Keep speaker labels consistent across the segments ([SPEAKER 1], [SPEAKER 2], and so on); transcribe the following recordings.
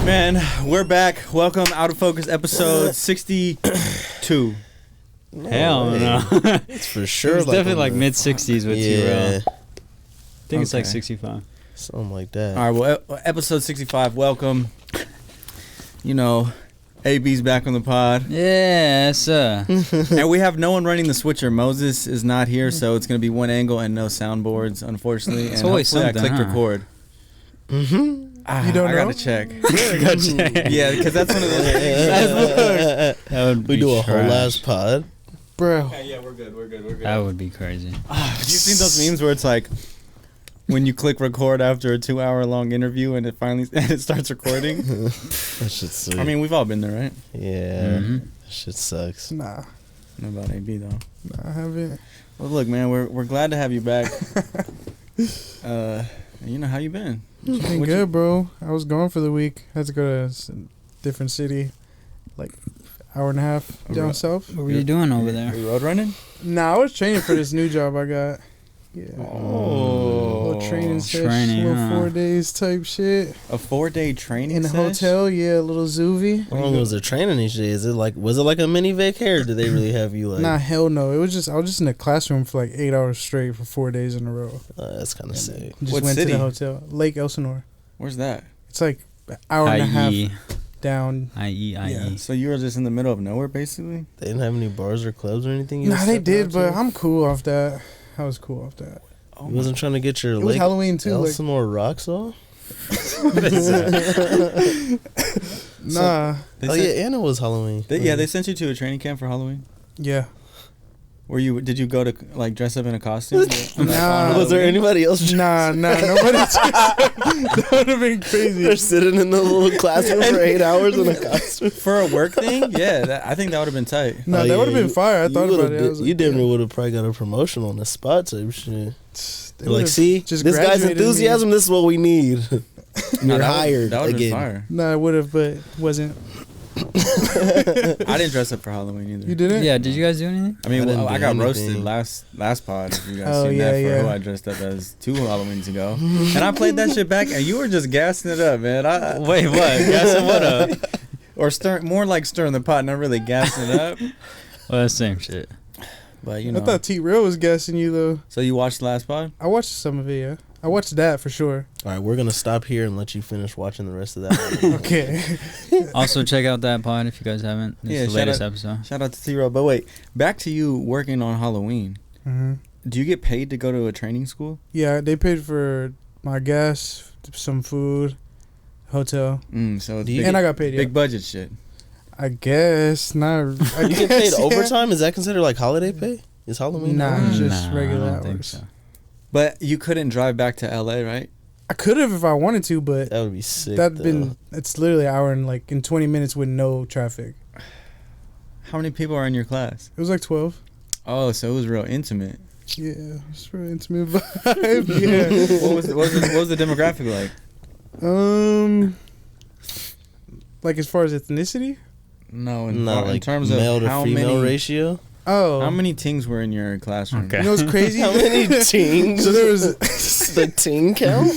[SPEAKER 1] right, man. We're back. Welcome, Out of Focus, episode 62.
[SPEAKER 2] Hell no.
[SPEAKER 3] It's for sure.
[SPEAKER 2] It's definitely like mid-60s with T-Rail. I think it's like
[SPEAKER 1] Okay.
[SPEAKER 2] 65.
[SPEAKER 3] Something like that.
[SPEAKER 1] All right, well, episode 65. Welcome. You know, AB's back on the pod.
[SPEAKER 2] Yes,
[SPEAKER 1] And we have no one running the switcher. Moses is not here, so it's going to be one angle and no soundboards, unfortunately.
[SPEAKER 2] It's
[SPEAKER 1] and
[SPEAKER 2] always
[SPEAKER 1] hopefully
[SPEAKER 2] something,
[SPEAKER 1] I clicked
[SPEAKER 2] huh?
[SPEAKER 1] record.
[SPEAKER 3] Mm-hmm.
[SPEAKER 1] You don't know? I got to check. Yeah, because that's one of those things.
[SPEAKER 2] That would be
[SPEAKER 3] We do a whole
[SPEAKER 2] trash.
[SPEAKER 3] last pod.
[SPEAKER 4] Bro.
[SPEAKER 1] Okay, yeah, we're good.
[SPEAKER 2] That would be crazy.
[SPEAKER 1] Have you seen those memes where it's like when you click record after a 2-hour-long interview and it starts recording?
[SPEAKER 3] That shit sucks.
[SPEAKER 1] I mean, we've all been there, right?
[SPEAKER 3] Yeah.
[SPEAKER 2] Mhm.
[SPEAKER 3] That shit sucks.
[SPEAKER 4] Nah,
[SPEAKER 1] Know about AB though.
[SPEAKER 4] I haven't.
[SPEAKER 1] Well, look, man, we're glad to have you back. You know how you been?
[SPEAKER 4] Been
[SPEAKER 1] What
[SPEAKER 4] good, bro. I was gone for the week. Had to go to a different city, like hour and a half down south.
[SPEAKER 2] What were you doing over there?
[SPEAKER 1] You road running?
[SPEAKER 4] Nah, I was training for this new job I got. Yeah.
[SPEAKER 1] Oh,
[SPEAKER 4] Little training session,
[SPEAKER 2] Training,
[SPEAKER 4] little
[SPEAKER 2] huh?
[SPEAKER 4] 4 days type shit.
[SPEAKER 1] A 4-day training
[SPEAKER 4] In a
[SPEAKER 1] sesh?
[SPEAKER 4] hotel, yeah, a little zoovie.
[SPEAKER 3] How long was the training each day? Was it like a mini vacay, or did they really have you like?
[SPEAKER 4] Nah, hell no. I was just in a classroom for like 8 hours straight for 4 days in a row.
[SPEAKER 3] That's kind of sick.
[SPEAKER 4] Just
[SPEAKER 1] What
[SPEAKER 4] went
[SPEAKER 1] city?
[SPEAKER 4] to the hotel, Lake Elsinore.
[SPEAKER 1] Where's that?
[SPEAKER 4] It's like an hour and a half
[SPEAKER 2] IE.
[SPEAKER 4] down.
[SPEAKER 2] IE.
[SPEAKER 1] So you were just in the middle of nowhere, basically?
[SPEAKER 3] They didn't have any bars or clubs or anything. you
[SPEAKER 4] Nah,
[SPEAKER 3] had
[SPEAKER 4] they
[SPEAKER 3] stepped
[SPEAKER 4] did,
[SPEAKER 3] out
[SPEAKER 4] but
[SPEAKER 3] to?
[SPEAKER 4] I'm cool off that. I was cool off that.
[SPEAKER 1] Oh,
[SPEAKER 3] You wasn't trying to get your
[SPEAKER 4] It was
[SPEAKER 3] Lake
[SPEAKER 4] Halloween too. Like,
[SPEAKER 3] Elsinore rocks off.
[SPEAKER 2] What is that?
[SPEAKER 4] nah,
[SPEAKER 1] They
[SPEAKER 3] Oh
[SPEAKER 1] sent-
[SPEAKER 3] yeah, and it was Halloween.
[SPEAKER 1] they sent you to a training camp for Halloween?
[SPEAKER 4] yeah.
[SPEAKER 1] Did you go to like dress up in a costume?
[SPEAKER 4] Nah.
[SPEAKER 3] Was there anybody else?
[SPEAKER 4] Nah, nobody. That would have been crazy.
[SPEAKER 3] They're sitting in the little classroom for 8 hours in a costume.
[SPEAKER 1] For a work thing? Yeah, I think that would have been tight.
[SPEAKER 4] No,
[SPEAKER 3] Oh,
[SPEAKER 4] that
[SPEAKER 3] yeah,
[SPEAKER 4] would have been
[SPEAKER 3] you-
[SPEAKER 4] fire. I thought
[SPEAKER 3] you
[SPEAKER 4] about
[SPEAKER 3] would've
[SPEAKER 4] it. I was like,
[SPEAKER 3] you damn near would have probably got a promotion on the spot type shit.
[SPEAKER 4] they
[SPEAKER 3] Like,
[SPEAKER 4] would've
[SPEAKER 3] see,
[SPEAKER 4] just
[SPEAKER 3] this guy's
[SPEAKER 4] graduated me.
[SPEAKER 3] enthusiasm. This is what we need. You're hired
[SPEAKER 1] That would have been
[SPEAKER 3] again.
[SPEAKER 1] fire.
[SPEAKER 4] Nah, I would have, but wasn't.
[SPEAKER 1] I didn't dress up for Halloween either.
[SPEAKER 4] You didn't?
[SPEAKER 2] Yeah, did you guys do anything?
[SPEAKER 1] I mean,
[SPEAKER 3] I didn't
[SPEAKER 1] I
[SPEAKER 3] do
[SPEAKER 1] got
[SPEAKER 3] anything.
[SPEAKER 1] roasted last pod. If you guys
[SPEAKER 4] Oh,
[SPEAKER 1] seen
[SPEAKER 4] yeah,
[SPEAKER 1] that for
[SPEAKER 4] yeah.
[SPEAKER 1] who I dressed up as 2 Halloweens ago, and I played that shit back, and you were just gassing it up, man.
[SPEAKER 2] Wait, what? Gassing what up?
[SPEAKER 1] Or more like stirring the pot, not really gassing it up.
[SPEAKER 2] Well, that's the same shit.
[SPEAKER 1] But you
[SPEAKER 4] I
[SPEAKER 1] know,
[SPEAKER 4] thought T-Rail was guessing you though.
[SPEAKER 1] so you watched the last pod?
[SPEAKER 4] I watched some of it. Yeah, I watched that for sure.
[SPEAKER 3] All right, we're gonna stop here and let you finish watching the rest of that.
[SPEAKER 4] Okay.
[SPEAKER 2] Also, check out that pod if you guys haven't. It's
[SPEAKER 1] Yeah,
[SPEAKER 2] the
[SPEAKER 1] shout
[SPEAKER 2] latest
[SPEAKER 1] out-
[SPEAKER 2] episode.
[SPEAKER 1] Shout out to T-Row. But wait, back to you working on Halloween.
[SPEAKER 4] hmm
[SPEAKER 1] Do you get paid to go to a training school?
[SPEAKER 4] Yeah, they paid for my gas, some food, hotel,
[SPEAKER 1] So it's
[SPEAKER 3] Do you
[SPEAKER 1] big,
[SPEAKER 4] and I got paid. Yeah,
[SPEAKER 1] big budget shit.
[SPEAKER 4] I guess not. I
[SPEAKER 3] You get paid
[SPEAKER 4] guess, yeah.
[SPEAKER 3] overtime? Is that considered like holiday pay? Is Halloween?
[SPEAKER 4] Nah,
[SPEAKER 3] holiday?
[SPEAKER 4] it's just
[SPEAKER 2] Nah,
[SPEAKER 4] regular
[SPEAKER 2] I don't think
[SPEAKER 4] hours.
[SPEAKER 2] so.
[SPEAKER 1] But you couldn't drive back to LA, right?
[SPEAKER 4] I could have if I wanted to, but
[SPEAKER 3] That would be sick.
[SPEAKER 4] it's literally an hour and like in 20 minutes with no traffic.
[SPEAKER 1] How many people are in your class?
[SPEAKER 4] It was like 12.
[SPEAKER 1] Oh, so it was real intimate.
[SPEAKER 4] Yeah, it's really intimate vibe. Yeah.
[SPEAKER 1] What was the demographic like?
[SPEAKER 4] Like as far as ethnicity?
[SPEAKER 1] No,
[SPEAKER 3] Not
[SPEAKER 1] in
[SPEAKER 3] like
[SPEAKER 1] terms of
[SPEAKER 3] male to
[SPEAKER 1] how
[SPEAKER 3] female
[SPEAKER 1] many
[SPEAKER 3] ratio.
[SPEAKER 4] Oh,
[SPEAKER 1] how many teens were in your classroom?
[SPEAKER 2] Okay.
[SPEAKER 4] You know what's crazy?
[SPEAKER 3] How many teens?
[SPEAKER 4] So there was
[SPEAKER 3] the teen count?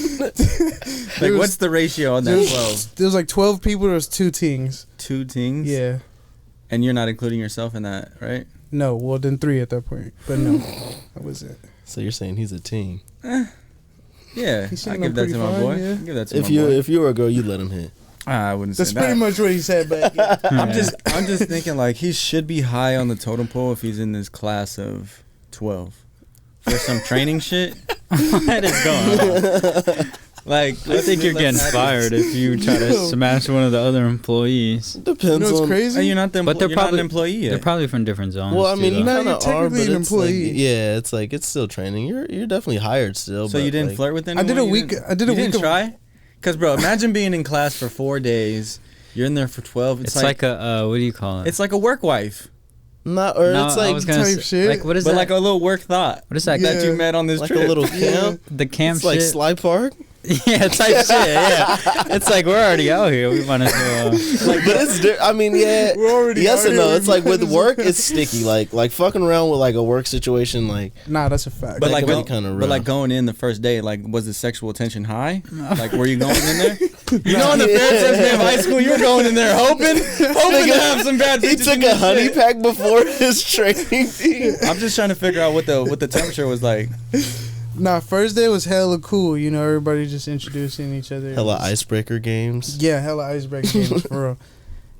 [SPEAKER 1] Like, what's the ratio on that 12?
[SPEAKER 4] There was like 12 people. There was 2 teens.
[SPEAKER 1] 2 teens?
[SPEAKER 4] Yeah.
[SPEAKER 1] And you're not including yourself in that, right?
[SPEAKER 4] No, well then 3 at that point, but no, that was it.
[SPEAKER 3] So you're saying he's a teen?
[SPEAKER 1] Yeah,
[SPEAKER 4] He
[SPEAKER 1] I
[SPEAKER 4] seemed
[SPEAKER 1] give that
[SPEAKER 4] pretty
[SPEAKER 1] to my
[SPEAKER 4] fine,
[SPEAKER 1] boy.
[SPEAKER 4] yeah.
[SPEAKER 1] I give that to
[SPEAKER 3] If
[SPEAKER 1] my
[SPEAKER 3] you
[SPEAKER 1] boy.
[SPEAKER 3] if you were a girl, you'd let him hit.
[SPEAKER 1] I wouldn't
[SPEAKER 4] That's
[SPEAKER 1] say
[SPEAKER 4] pretty
[SPEAKER 1] that.
[SPEAKER 4] much what he said. But yeah.
[SPEAKER 1] I'm just thinking like he should be high on the totem pole if he's in this class of 12 for some training shit.
[SPEAKER 2] What is going on?
[SPEAKER 1] Like,
[SPEAKER 2] I think you're getting fired if you try to smash one of the other employees.
[SPEAKER 3] Depends
[SPEAKER 4] You know what's
[SPEAKER 3] on.
[SPEAKER 4] crazy?
[SPEAKER 1] You're not the
[SPEAKER 2] But they're
[SPEAKER 1] you're not
[SPEAKER 2] probably-
[SPEAKER 1] an employee yet.
[SPEAKER 2] They're probably from different zones.
[SPEAKER 3] Well, I mean,
[SPEAKER 2] too,
[SPEAKER 3] you
[SPEAKER 2] though.
[SPEAKER 4] No,
[SPEAKER 3] kind
[SPEAKER 4] you're
[SPEAKER 3] of are,
[SPEAKER 4] technically
[SPEAKER 3] but
[SPEAKER 4] an
[SPEAKER 3] it's like,
[SPEAKER 4] employee.
[SPEAKER 3] yeah, it's like it's still training. You're definitely hired still.
[SPEAKER 1] So
[SPEAKER 3] but
[SPEAKER 1] you didn't
[SPEAKER 3] like,
[SPEAKER 1] flirt with
[SPEAKER 4] I
[SPEAKER 1] anyone?
[SPEAKER 4] did a
[SPEAKER 1] You
[SPEAKER 4] week.
[SPEAKER 1] didn't-
[SPEAKER 4] I did a
[SPEAKER 1] you
[SPEAKER 4] week.
[SPEAKER 1] didn't
[SPEAKER 4] Of,
[SPEAKER 1] try? Because, bro, imagine being in class for 4 days. You're in there for 12.
[SPEAKER 2] It's like a what do you call it?
[SPEAKER 1] It's like a work wife,
[SPEAKER 3] Not or
[SPEAKER 2] No,
[SPEAKER 3] it's
[SPEAKER 2] I
[SPEAKER 3] like
[SPEAKER 2] was gonna
[SPEAKER 4] type
[SPEAKER 2] say,
[SPEAKER 4] shit.
[SPEAKER 2] like what is
[SPEAKER 1] but
[SPEAKER 2] that?
[SPEAKER 1] like a little work thought
[SPEAKER 2] What is that?
[SPEAKER 4] Yeah.
[SPEAKER 1] that you met on this
[SPEAKER 3] like
[SPEAKER 1] trip.
[SPEAKER 3] a little camp.
[SPEAKER 2] The camp
[SPEAKER 3] It's like
[SPEAKER 2] shit.
[SPEAKER 3] Sly Park.
[SPEAKER 2] Yeah, type shit. Yeah, it's like we're already out here. We might as well.
[SPEAKER 3] Like, but it's. I mean, yeah.
[SPEAKER 4] We're already
[SPEAKER 3] Yes
[SPEAKER 4] out
[SPEAKER 3] and no.
[SPEAKER 4] here.
[SPEAKER 3] It's like with work, it's sticky. Like fucking around with like a work situation. Like,
[SPEAKER 4] Nah, that's a fact.
[SPEAKER 1] But
[SPEAKER 3] That
[SPEAKER 1] like,
[SPEAKER 3] could be
[SPEAKER 1] go-
[SPEAKER 3] kinda
[SPEAKER 1] but like
[SPEAKER 3] rough.
[SPEAKER 1] going in the first day, like, was the sexual tension high? Like, were you going in there? You know, in the fair test day of high school, you were going in there hoping to have some bad
[SPEAKER 3] He
[SPEAKER 1] bitches.
[SPEAKER 3] took a honey pack before his training team.
[SPEAKER 1] I'm just trying to figure out what the temperature was like.
[SPEAKER 4] Nah, first day was hella cool. You know, everybody just introducing each other.
[SPEAKER 3] Hella icebreaker games.
[SPEAKER 4] Yeah, hella icebreaker games for real.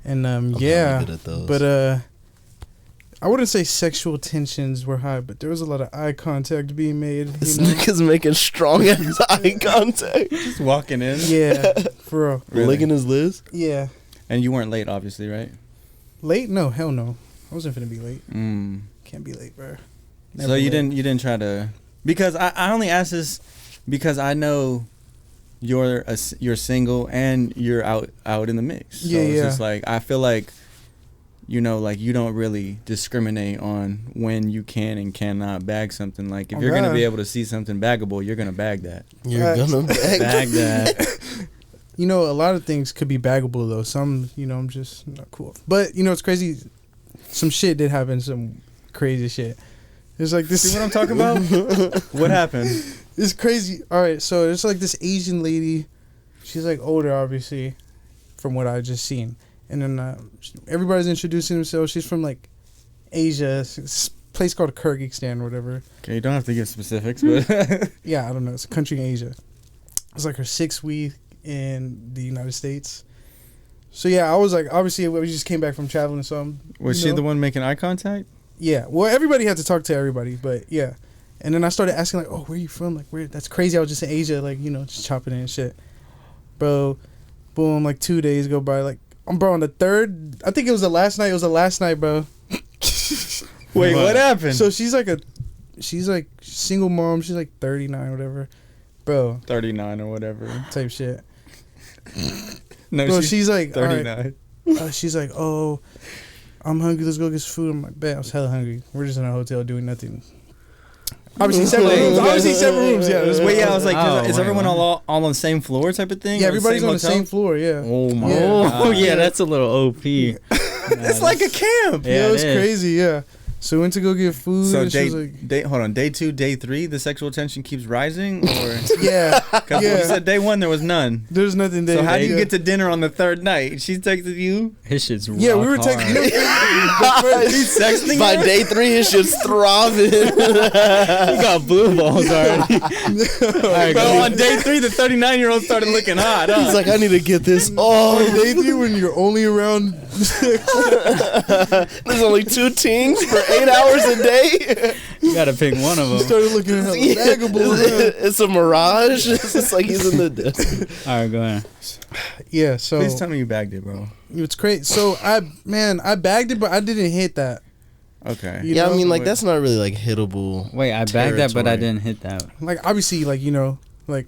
[SPEAKER 4] And
[SPEAKER 3] I'm
[SPEAKER 4] yeah,
[SPEAKER 3] good at those.
[SPEAKER 4] but I wouldn't say sexual tensions were high, but there was a lot of eye contact being made.
[SPEAKER 3] This
[SPEAKER 4] You know?
[SPEAKER 3] nigga's making strong ass eye contact.
[SPEAKER 1] Just walking in.
[SPEAKER 4] Yeah, for real.
[SPEAKER 1] Really?
[SPEAKER 3] Licking his lips.
[SPEAKER 4] Yeah.
[SPEAKER 1] And you weren't late, obviously, right?
[SPEAKER 4] Late? No, hell no. I wasn't finna be late.
[SPEAKER 1] Mm.
[SPEAKER 4] Can't be late, bro.
[SPEAKER 1] So you didn't try to, because I only asked this because I know you're single and you're out in the mix. So it's just like, I feel like, you know, like you don't really discriminate on when you can and cannot bag something. Like if you're gonna be able to see something baggable, you're gonna bag that.
[SPEAKER 3] You're gonna
[SPEAKER 1] Bag that.
[SPEAKER 4] You know, a lot of things could be baggable though. Some, you know, I'm just not cool. But you know, it's crazy. Some shit did happen. Some crazy shit. It's like this.
[SPEAKER 1] See what I'm talking about? What happened?
[SPEAKER 4] It's crazy. All right, so it's like this Asian lady. She's like older, obviously, from what I just seen. And then everybody's introducing themselves. She's from like Asia, it's a place called Kyrgyzstan or whatever.
[SPEAKER 1] Okay, you don't have to give specifics, but
[SPEAKER 4] Yeah, I don't know. It's a country in Asia. It's like her 6th week in the United States. So yeah, I was like, obviously, we just came back from traveling, so I'm.
[SPEAKER 1] Was she the one making eye contact?
[SPEAKER 4] Yeah, well, everybody had to talk to everybody, but yeah. And then I started asking like, "Oh, where are you from? Like, where? That's crazy. I was just in Asia, like, you know, just chopping it and shit." Bro, boom, like 2 days go by, like, bro, on the 3rd, I think it was the last night. It was the last night, bro.
[SPEAKER 1] Wait, what happened?
[SPEAKER 4] So she's like single mom. She's like 39 or whatever, bro.
[SPEAKER 1] 39 or whatever
[SPEAKER 4] Type shit.
[SPEAKER 1] No,
[SPEAKER 4] Bro, she's like
[SPEAKER 1] 39.
[SPEAKER 4] she's like, "Oh, I'm hungry. Let's go get some food." I'm like, "Bet." I was hella hungry. We're just in a hotel doing nothing. Obviously 7 rooms. Obviously 7 rooms. Yeah.
[SPEAKER 1] Wait, yeah, I was like, is
[SPEAKER 2] wait,
[SPEAKER 1] everyone
[SPEAKER 2] what?
[SPEAKER 1] all on the same floor type of thing?
[SPEAKER 4] Yeah,
[SPEAKER 1] Or the
[SPEAKER 4] everybody's
[SPEAKER 1] same
[SPEAKER 4] on the
[SPEAKER 1] hotel?
[SPEAKER 4] same floor. Yeah.
[SPEAKER 1] Oh my
[SPEAKER 4] Yeah.
[SPEAKER 1] god.
[SPEAKER 2] Oh yeah, that's a little OP.
[SPEAKER 1] It's like a camp.
[SPEAKER 2] Yeah,
[SPEAKER 4] it was
[SPEAKER 2] it is.
[SPEAKER 4] crazy. Yeah. So we went to go get food.
[SPEAKER 1] So
[SPEAKER 4] and she was like,
[SPEAKER 1] hold on, day 2, day 3, the sexual tension keeps rising, or
[SPEAKER 4] yeah,
[SPEAKER 1] because you said day 1 there was none.
[SPEAKER 4] there's nothing there.
[SPEAKER 1] So how do you
[SPEAKER 4] Yeah.
[SPEAKER 1] get to dinner on the 3rd night? She texted you.
[SPEAKER 2] His shit's
[SPEAKER 4] Yeah, we were
[SPEAKER 2] rock
[SPEAKER 4] texting.
[SPEAKER 2] hard.
[SPEAKER 1] She's texting
[SPEAKER 3] By
[SPEAKER 1] her?
[SPEAKER 3] day 3, his shit's throbbing.
[SPEAKER 2] You got blue balls already. Alright,
[SPEAKER 1] Bro,
[SPEAKER 2] go.
[SPEAKER 1] on day 3, the 39-year-old started looking hot. Huh?
[SPEAKER 3] He's like, I need to get this.
[SPEAKER 4] Oh,
[SPEAKER 3] Oh,
[SPEAKER 4] they do when you're only around.
[SPEAKER 3] there's only 2 teens for 8 hours a day.
[SPEAKER 2] You gotta pick one of them.
[SPEAKER 4] Started looking hella baggable.
[SPEAKER 3] It's a mirage. It's just like he's in the desert.
[SPEAKER 2] Alright, go ahead.
[SPEAKER 4] Yeah, so
[SPEAKER 1] Please tell me you bagged it, bro.
[SPEAKER 4] it's crazy. So I bagged it, but I didn't hit that.
[SPEAKER 1] Okay.
[SPEAKER 4] You
[SPEAKER 3] Yeah,
[SPEAKER 4] know?
[SPEAKER 3] I mean, like, that's not really, like, hittable.
[SPEAKER 2] Wait, I bagged that, but I
[SPEAKER 3] Territory.
[SPEAKER 2] didn't hit that.
[SPEAKER 4] Like obviously, like, you know, like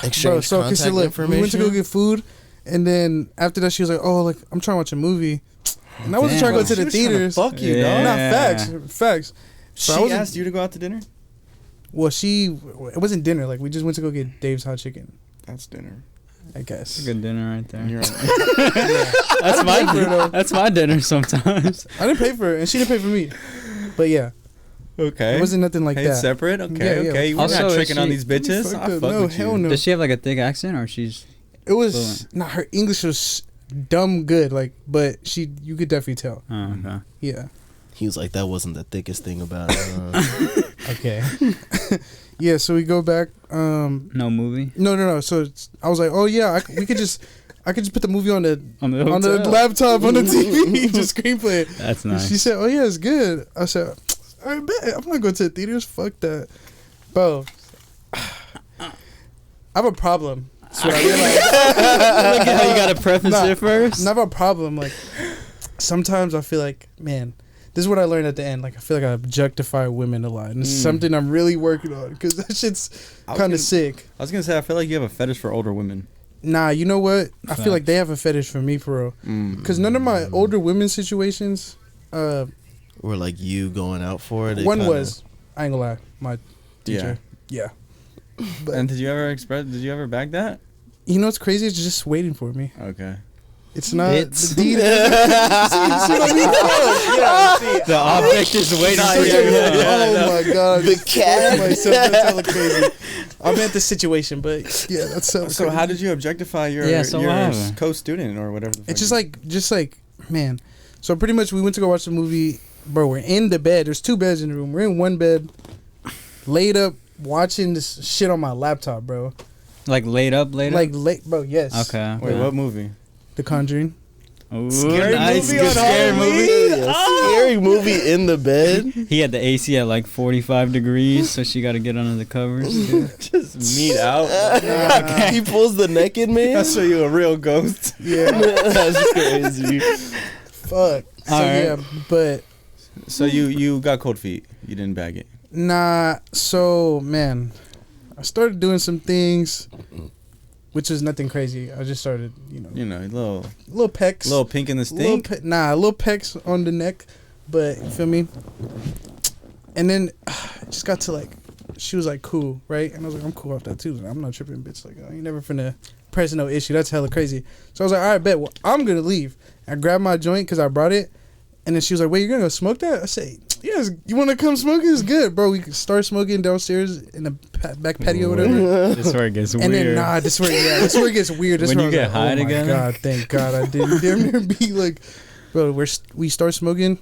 [SPEAKER 3] Exchange
[SPEAKER 4] so
[SPEAKER 3] contact
[SPEAKER 4] look,
[SPEAKER 3] information.
[SPEAKER 4] we went to go get food, and then after that, she was like, "Oh, like I'm trying to watch a movie," and I wasn't
[SPEAKER 2] Damn.
[SPEAKER 4] trying to go to
[SPEAKER 1] She
[SPEAKER 4] the
[SPEAKER 1] was trying to
[SPEAKER 4] theaters.
[SPEAKER 1] fuck you,
[SPEAKER 2] Yeah.
[SPEAKER 1] dog.
[SPEAKER 4] Not facts.
[SPEAKER 1] She
[SPEAKER 4] I wasn't-
[SPEAKER 1] asked you to go out to dinner?
[SPEAKER 4] Well, it wasn't dinner. Like we just went to go get Dave's hot chicken.
[SPEAKER 1] That's dinner.
[SPEAKER 4] I guess.
[SPEAKER 2] Good dinner right there.
[SPEAKER 1] You're
[SPEAKER 2] That's my
[SPEAKER 4] pay for it, though.
[SPEAKER 2] that's my dinner sometimes.
[SPEAKER 4] I didn't pay for it, and she didn't pay for me. But yeah,
[SPEAKER 1] okay.
[SPEAKER 4] it wasn't nothing like
[SPEAKER 1] Paid
[SPEAKER 4] that.
[SPEAKER 1] separate? Okay,
[SPEAKER 4] Yeah.
[SPEAKER 1] okay. We're
[SPEAKER 2] Also,
[SPEAKER 1] not
[SPEAKER 2] is
[SPEAKER 1] tricking on
[SPEAKER 2] she-
[SPEAKER 1] these bitches.
[SPEAKER 4] Fuck
[SPEAKER 1] I
[SPEAKER 4] up.
[SPEAKER 1] fuck
[SPEAKER 4] No,
[SPEAKER 1] with you.
[SPEAKER 4] hell no.
[SPEAKER 2] Does she have like a thick accent or she's
[SPEAKER 4] It was
[SPEAKER 2] fluent?
[SPEAKER 4] not her English was dumb good, like, but you could definitely tell.
[SPEAKER 2] Oh, okay.
[SPEAKER 4] Yeah.
[SPEAKER 3] He was like, that wasn't the thickest thing about it.
[SPEAKER 4] Okay. Yeah. So we go back.
[SPEAKER 2] No movie?
[SPEAKER 4] No. So I was like, oh yeah, I could just put the movie on the
[SPEAKER 2] On the
[SPEAKER 4] laptop on the TV, just screenplay it.
[SPEAKER 2] That's
[SPEAKER 4] And
[SPEAKER 2] nice.
[SPEAKER 4] she said, oh yeah, it's good. I said, I bet I'm not going to the theaters. Fuck that, bro. I have a problem. That's what I realized.
[SPEAKER 2] Look at how you gotta preface
[SPEAKER 4] Nah,
[SPEAKER 2] it first.
[SPEAKER 4] Not a problem. Like sometimes I feel like, man, this is what I learned at the end. Like I feel like I objectify women a lot, and it's something I'm really working on because that shit's
[SPEAKER 1] I was
[SPEAKER 4] kind
[SPEAKER 1] gonna-
[SPEAKER 4] of sick.
[SPEAKER 1] I was going to say, I feel like you have a fetish for older women.
[SPEAKER 4] Nah, you know what? I feel like
[SPEAKER 2] Facts.
[SPEAKER 4] they have a fetish for me for real.
[SPEAKER 1] Mm.
[SPEAKER 4] Because none of my older women situations,
[SPEAKER 3] Or like you going out for it.
[SPEAKER 4] one was, I ain't gonna lie, my
[SPEAKER 1] Yeah.
[SPEAKER 4] teacher. Yeah. But
[SPEAKER 1] And did you ever bag that?
[SPEAKER 4] you know what's crazy? It's just waiting for me.
[SPEAKER 1] Okay.
[SPEAKER 4] It's not
[SPEAKER 2] It's-
[SPEAKER 4] the deed. See what I mean? Yeah, see.
[SPEAKER 2] The object is waiting for you.
[SPEAKER 4] Oh my god!
[SPEAKER 3] The cat.
[SPEAKER 4] Myself, that's hella crazy. I meant the situation, but yeah, that's so.
[SPEAKER 1] So how did you objectify your co-student or whatever?
[SPEAKER 4] It's just like man. So pretty much we went to go watch the movie, bro. We're in the bed. There's 2 beds in the room. We're in one bed, laid up, watching this shit on my laptop, bro.
[SPEAKER 2] Like laid up?
[SPEAKER 4] Like late, bro. Yes.
[SPEAKER 2] Okay.
[SPEAKER 1] Wait, what movie?
[SPEAKER 4] The Conjuring.
[SPEAKER 2] Ooh,
[SPEAKER 1] scary
[SPEAKER 2] nice.
[SPEAKER 1] movie
[SPEAKER 2] Good
[SPEAKER 1] on
[SPEAKER 2] scary
[SPEAKER 1] Halloween?
[SPEAKER 2] movie.
[SPEAKER 3] Scary movie in the bed.
[SPEAKER 2] He had the AC at like 45 degrees, so she got to get under the covers.
[SPEAKER 1] Just meat out.
[SPEAKER 3] He pulls the naked man.
[SPEAKER 1] I'll show you a real ghost.
[SPEAKER 4] Yeah.
[SPEAKER 3] That's crazy.
[SPEAKER 4] Fuck. So
[SPEAKER 2] Alright.
[SPEAKER 4] yeah, but
[SPEAKER 1] So you got cold feet. You didn't bag it.
[SPEAKER 4] nah. So man, I started doing some things, which was nothing crazy. I just started,
[SPEAKER 1] Little
[SPEAKER 4] pecs,
[SPEAKER 1] little pink in the stink.
[SPEAKER 4] little pecs on the neck, but you feel me? And then it just got to like, she was like cool, right? And I was like, I'm cool off that too. I'm not tripping, bitch. Like, I ain't never finna press no issue. That's hella crazy. So I was like, all right, bet. Well, I'm gonna leave. I grabbed my joint because I brought it, and then she was like, wait, you're gonna go smoke that? I say, yes. You wanna come smoke it? It's good, bro. We can start smoking downstairs in the back patio or whatever.
[SPEAKER 2] This is where it gets
[SPEAKER 4] And
[SPEAKER 2] weird.
[SPEAKER 4] then this is where it gets weird. This
[SPEAKER 2] When
[SPEAKER 4] where
[SPEAKER 2] you
[SPEAKER 4] I was
[SPEAKER 2] get
[SPEAKER 4] like,
[SPEAKER 2] high
[SPEAKER 4] oh
[SPEAKER 2] together?
[SPEAKER 4] my God, thank God I didn't damn near be like, bro. We start smoking.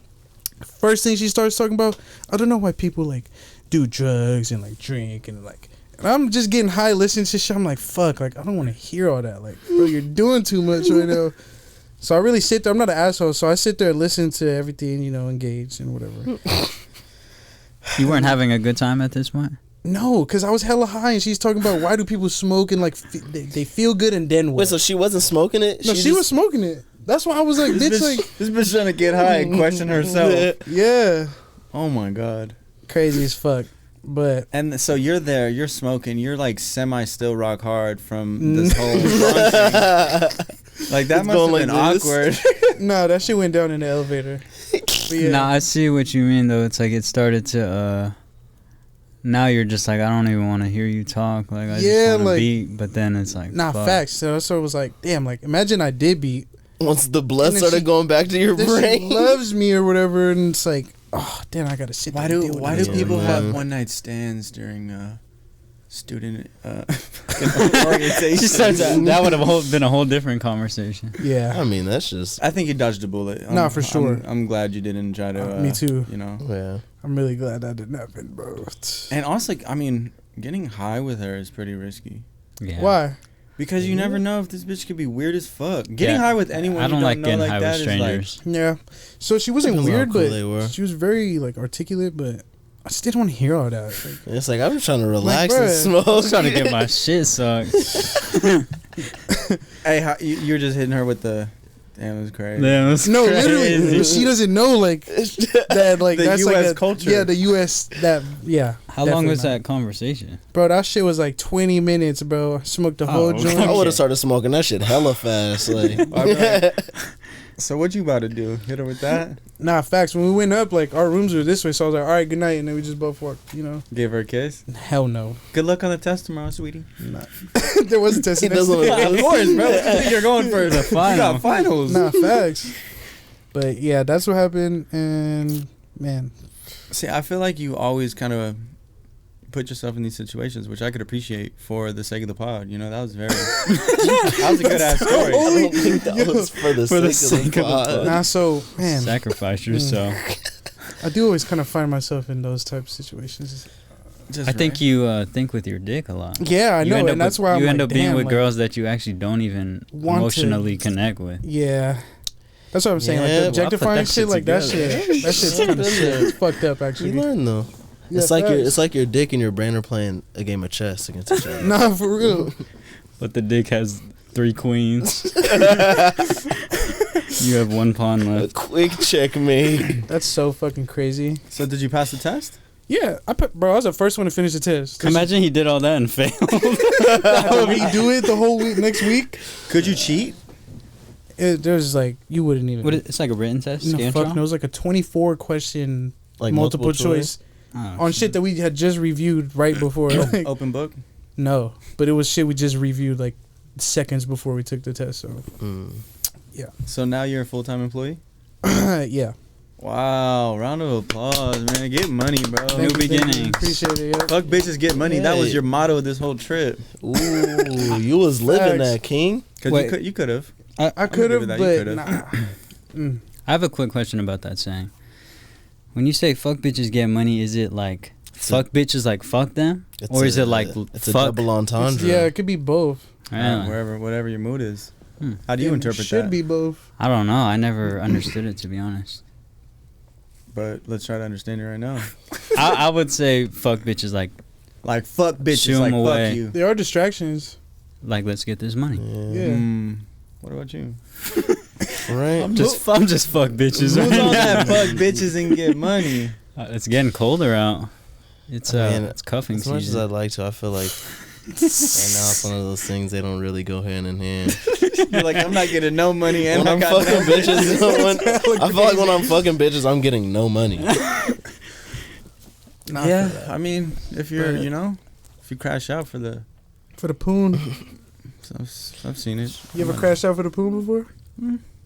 [SPEAKER 4] First thing she starts talking about, I don't know why people like do drugs and like drink and like. And I'm just getting high listening to shit. I'm like, fuck, like I don't want to hear all that. Like, bro, you're doing too much right now. So I really sit there. I'm not an asshole, so I sit there and listen to everything, engage and whatever.
[SPEAKER 2] You weren't having a good time at this point?
[SPEAKER 4] No, because I was hella high, and she's talking about why do people smoke and like they feel good and then what?
[SPEAKER 3] Wait, so she wasn't smoking it?
[SPEAKER 4] No, she was smoking it. That's why I was like, bitch, like
[SPEAKER 1] This bitch trying to get high and question herself.
[SPEAKER 4] yeah,
[SPEAKER 1] Oh my God.
[SPEAKER 4] crazy as fuck. But
[SPEAKER 1] And so you're there, you're smoking, you're like still rock hard from this whole launching. Like that
[SPEAKER 3] It's
[SPEAKER 1] must have
[SPEAKER 3] going
[SPEAKER 1] been
[SPEAKER 3] like this.
[SPEAKER 1] awkward.
[SPEAKER 4] no, that shit went down in the elevator. But yeah,
[SPEAKER 2] Nah, I see what you mean though. It's like it started to now you're just like, I don't even want to hear you talk. Like I
[SPEAKER 4] Yeah,
[SPEAKER 2] just want to
[SPEAKER 4] like-
[SPEAKER 2] beat, but then it's like
[SPEAKER 4] nah,
[SPEAKER 2] fuck.
[SPEAKER 4] facts. So I sort of was like, damn, like imagine I did beat.
[SPEAKER 3] Once the blood
[SPEAKER 4] And then
[SPEAKER 3] started
[SPEAKER 4] she-
[SPEAKER 3] going back to your
[SPEAKER 4] Then she
[SPEAKER 3] brain.
[SPEAKER 4] loves me or whatever, and it's like, oh, damn, I gotta sit.
[SPEAKER 1] Why
[SPEAKER 4] there and
[SPEAKER 1] do
[SPEAKER 4] deal with
[SPEAKER 1] why
[SPEAKER 4] this.
[SPEAKER 1] do people
[SPEAKER 3] man.
[SPEAKER 1] have one night stands during student orientation?
[SPEAKER 2] She starts that would have been a whole different conversation.
[SPEAKER 4] Yeah,
[SPEAKER 3] I mean, that's just.
[SPEAKER 1] I think you dodged a bullet.
[SPEAKER 4] Nah, for sure.
[SPEAKER 1] I'm glad you didn't try to.
[SPEAKER 4] Me too.
[SPEAKER 3] Yeah.
[SPEAKER 4] I'm really glad that didn't happen, bro.
[SPEAKER 1] And also, I mean, getting high with her is pretty risky.
[SPEAKER 2] Yeah.
[SPEAKER 4] Why?
[SPEAKER 1] Because you never know if this bitch could be weird as fuck. Getting
[SPEAKER 2] Yeah.
[SPEAKER 1] high with anyone
[SPEAKER 2] I
[SPEAKER 1] you
[SPEAKER 2] don't like
[SPEAKER 1] know
[SPEAKER 2] getting
[SPEAKER 1] like
[SPEAKER 2] high
[SPEAKER 1] that
[SPEAKER 2] with
[SPEAKER 1] is like,
[SPEAKER 2] strangers.
[SPEAKER 4] Yeah. So she wasn't
[SPEAKER 3] Depends on
[SPEAKER 4] weird,
[SPEAKER 3] how cool
[SPEAKER 4] but
[SPEAKER 3] they were.
[SPEAKER 4] she was very like articulate, but I just didn't want to hear all that. Like,
[SPEAKER 3] It's like I'm just trying to relax
[SPEAKER 4] bruh.
[SPEAKER 3] and smoke.
[SPEAKER 2] I was trying to get my shit sucked.
[SPEAKER 1] hey, you're just hitting her with the. Damn, it was crazy.
[SPEAKER 2] Damn, that's
[SPEAKER 4] no,
[SPEAKER 2] crazy.
[SPEAKER 4] literally, she doesn't know like that. Like
[SPEAKER 1] The
[SPEAKER 4] that's
[SPEAKER 1] US
[SPEAKER 4] like a,
[SPEAKER 1] culture.
[SPEAKER 4] Yeah, the U.S. That yeah.
[SPEAKER 2] How long was
[SPEAKER 4] definitely
[SPEAKER 2] that conversation?
[SPEAKER 4] Bro, that shit was like 20 minutes, bro. I smoked the whole
[SPEAKER 2] okay.
[SPEAKER 4] joint.
[SPEAKER 3] I would have started smoking that shit hella fast. Like,
[SPEAKER 1] So what you about to do? Hit her with that?
[SPEAKER 4] Nah, facts. When we went up, like our rooms were this way, so I was like, all right, good night, and then we just both walked.
[SPEAKER 1] Give her a kiss?
[SPEAKER 4] Hell no.
[SPEAKER 1] Good luck on the test tomorrow, sweetie.
[SPEAKER 4] There was a test.
[SPEAKER 3] He doesn't look-
[SPEAKER 1] Of course, bro. What you think you're going for?
[SPEAKER 2] The final.
[SPEAKER 1] You got finals.
[SPEAKER 4] Nah, facts. But yeah, that's what happened, and man,
[SPEAKER 1] See, I feel like you always kind of put yourself in these situations, which I could appreciate for the sake of the pod. That was very. That was a good ass
[SPEAKER 3] I
[SPEAKER 1] story.
[SPEAKER 3] don't think that was for the sake of the pod.
[SPEAKER 4] nah. So man,
[SPEAKER 2] Sacrifice yourself.
[SPEAKER 4] I do always kind of find myself in those type of situations.
[SPEAKER 1] Just
[SPEAKER 2] I think
[SPEAKER 1] right.
[SPEAKER 2] you think with your dick a lot.
[SPEAKER 4] Yeah, I
[SPEAKER 2] You
[SPEAKER 4] know,
[SPEAKER 2] end up
[SPEAKER 4] and that's
[SPEAKER 2] with-
[SPEAKER 4] why I'm
[SPEAKER 2] you
[SPEAKER 4] like,
[SPEAKER 2] end up being
[SPEAKER 4] damn,
[SPEAKER 2] with
[SPEAKER 4] like,
[SPEAKER 2] girls that you actually don't even
[SPEAKER 4] want to-
[SPEAKER 2] emotionally connect with.
[SPEAKER 4] Yeah. That's what I'm saying.
[SPEAKER 3] Yeah,
[SPEAKER 4] like
[SPEAKER 3] well, I
[SPEAKER 4] the
[SPEAKER 3] put
[SPEAKER 4] objectifying
[SPEAKER 2] that
[SPEAKER 4] shit,
[SPEAKER 2] shit
[SPEAKER 4] like that
[SPEAKER 2] together.
[SPEAKER 4] shit. That shit's kind of shit. It's fucked up,
[SPEAKER 3] You
[SPEAKER 4] actually.
[SPEAKER 3] learn though.
[SPEAKER 4] Yeah,
[SPEAKER 3] It's like
[SPEAKER 4] facts.
[SPEAKER 3] your dick and your brain are playing a game of chess against each other.
[SPEAKER 4] Nah, for real.
[SPEAKER 2] But the dick has 3 queens. You have 1 pawn
[SPEAKER 3] A
[SPEAKER 2] left.
[SPEAKER 3] quick checkmate.
[SPEAKER 4] That's so fucking crazy.
[SPEAKER 1] So did you pass the test?
[SPEAKER 4] Yeah, bro, I was the first one to finish the test.
[SPEAKER 2] Imagine he did all that and failed.
[SPEAKER 4] I had to redo it the whole week next week.
[SPEAKER 1] Could you cheat?
[SPEAKER 4] There's like you wouldn't even.
[SPEAKER 2] It's like a written test?
[SPEAKER 4] no, fuck,
[SPEAKER 2] Scantron?
[SPEAKER 4] no, it was like a 24 question
[SPEAKER 3] Like
[SPEAKER 4] multiple choice
[SPEAKER 2] Oh,
[SPEAKER 4] on shit that we had just reviewed right before. Like,
[SPEAKER 1] Open book?
[SPEAKER 4] no, but it was shit we just reviewed like seconds before we took the test. So
[SPEAKER 3] Mm.
[SPEAKER 1] So now you're a full-time employee?
[SPEAKER 4] yeah,
[SPEAKER 1] Wow, round of applause, man. Get money, bro.
[SPEAKER 2] New beginnings.
[SPEAKER 4] Appreciate it. Yeah.
[SPEAKER 1] Fuck bitches, get money. That was your motto this whole trip.
[SPEAKER 3] Ooh, you was living
[SPEAKER 4] Facts.
[SPEAKER 3] that, King.
[SPEAKER 1] Cause
[SPEAKER 2] Wait.
[SPEAKER 1] you could have.
[SPEAKER 4] I could have,
[SPEAKER 1] that. You
[SPEAKER 4] but
[SPEAKER 1] could've.
[SPEAKER 4] nah.
[SPEAKER 2] I have a quick question about that saying. When you say fuck bitches get money, is it like fuck bitches like fuck them? Or is it like
[SPEAKER 3] it's a
[SPEAKER 2] fuck?
[SPEAKER 3] double entendre?
[SPEAKER 4] Yeah, it could be both.
[SPEAKER 2] Really?
[SPEAKER 1] Whatever your mood is.
[SPEAKER 2] Hmm.
[SPEAKER 1] How do you interpret that?
[SPEAKER 4] Should be both.
[SPEAKER 2] I don't know. I never understood it, to be honest.
[SPEAKER 1] But let's try to understand it right now.
[SPEAKER 2] I would say fuck bitches like
[SPEAKER 1] Fuck bitches,
[SPEAKER 2] Shoo 'em
[SPEAKER 1] like
[SPEAKER 2] away.
[SPEAKER 1] fuck you.
[SPEAKER 4] There are distractions.
[SPEAKER 2] let's get this money.
[SPEAKER 4] Yeah.
[SPEAKER 1] What about you?
[SPEAKER 3] Right.
[SPEAKER 2] I'm just fuck bitches.
[SPEAKER 1] Who's
[SPEAKER 2] right
[SPEAKER 1] on
[SPEAKER 2] now.
[SPEAKER 1] that fuck bitches and get money?
[SPEAKER 2] It's getting colder out. It's it's cuffing
[SPEAKER 3] As much as
[SPEAKER 2] season.
[SPEAKER 3] I'd like to, I feel like right now it's one of those things they don't really go hand in hand.
[SPEAKER 1] You're like, I'm not getting no money and
[SPEAKER 3] When
[SPEAKER 1] I
[SPEAKER 3] I'm
[SPEAKER 1] got
[SPEAKER 3] fucking
[SPEAKER 1] no
[SPEAKER 3] bitches, I feel like when I'm fucking bitches, I'm getting no money.
[SPEAKER 4] Nah,
[SPEAKER 1] Yeah,
[SPEAKER 4] for that.
[SPEAKER 1] I mean, if you're, if you crash out for the,
[SPEAKER 4] For the poon.
[SPEAKER 1] I've seen it.
[SPEAKER 4] You ever crashed out for the poon before?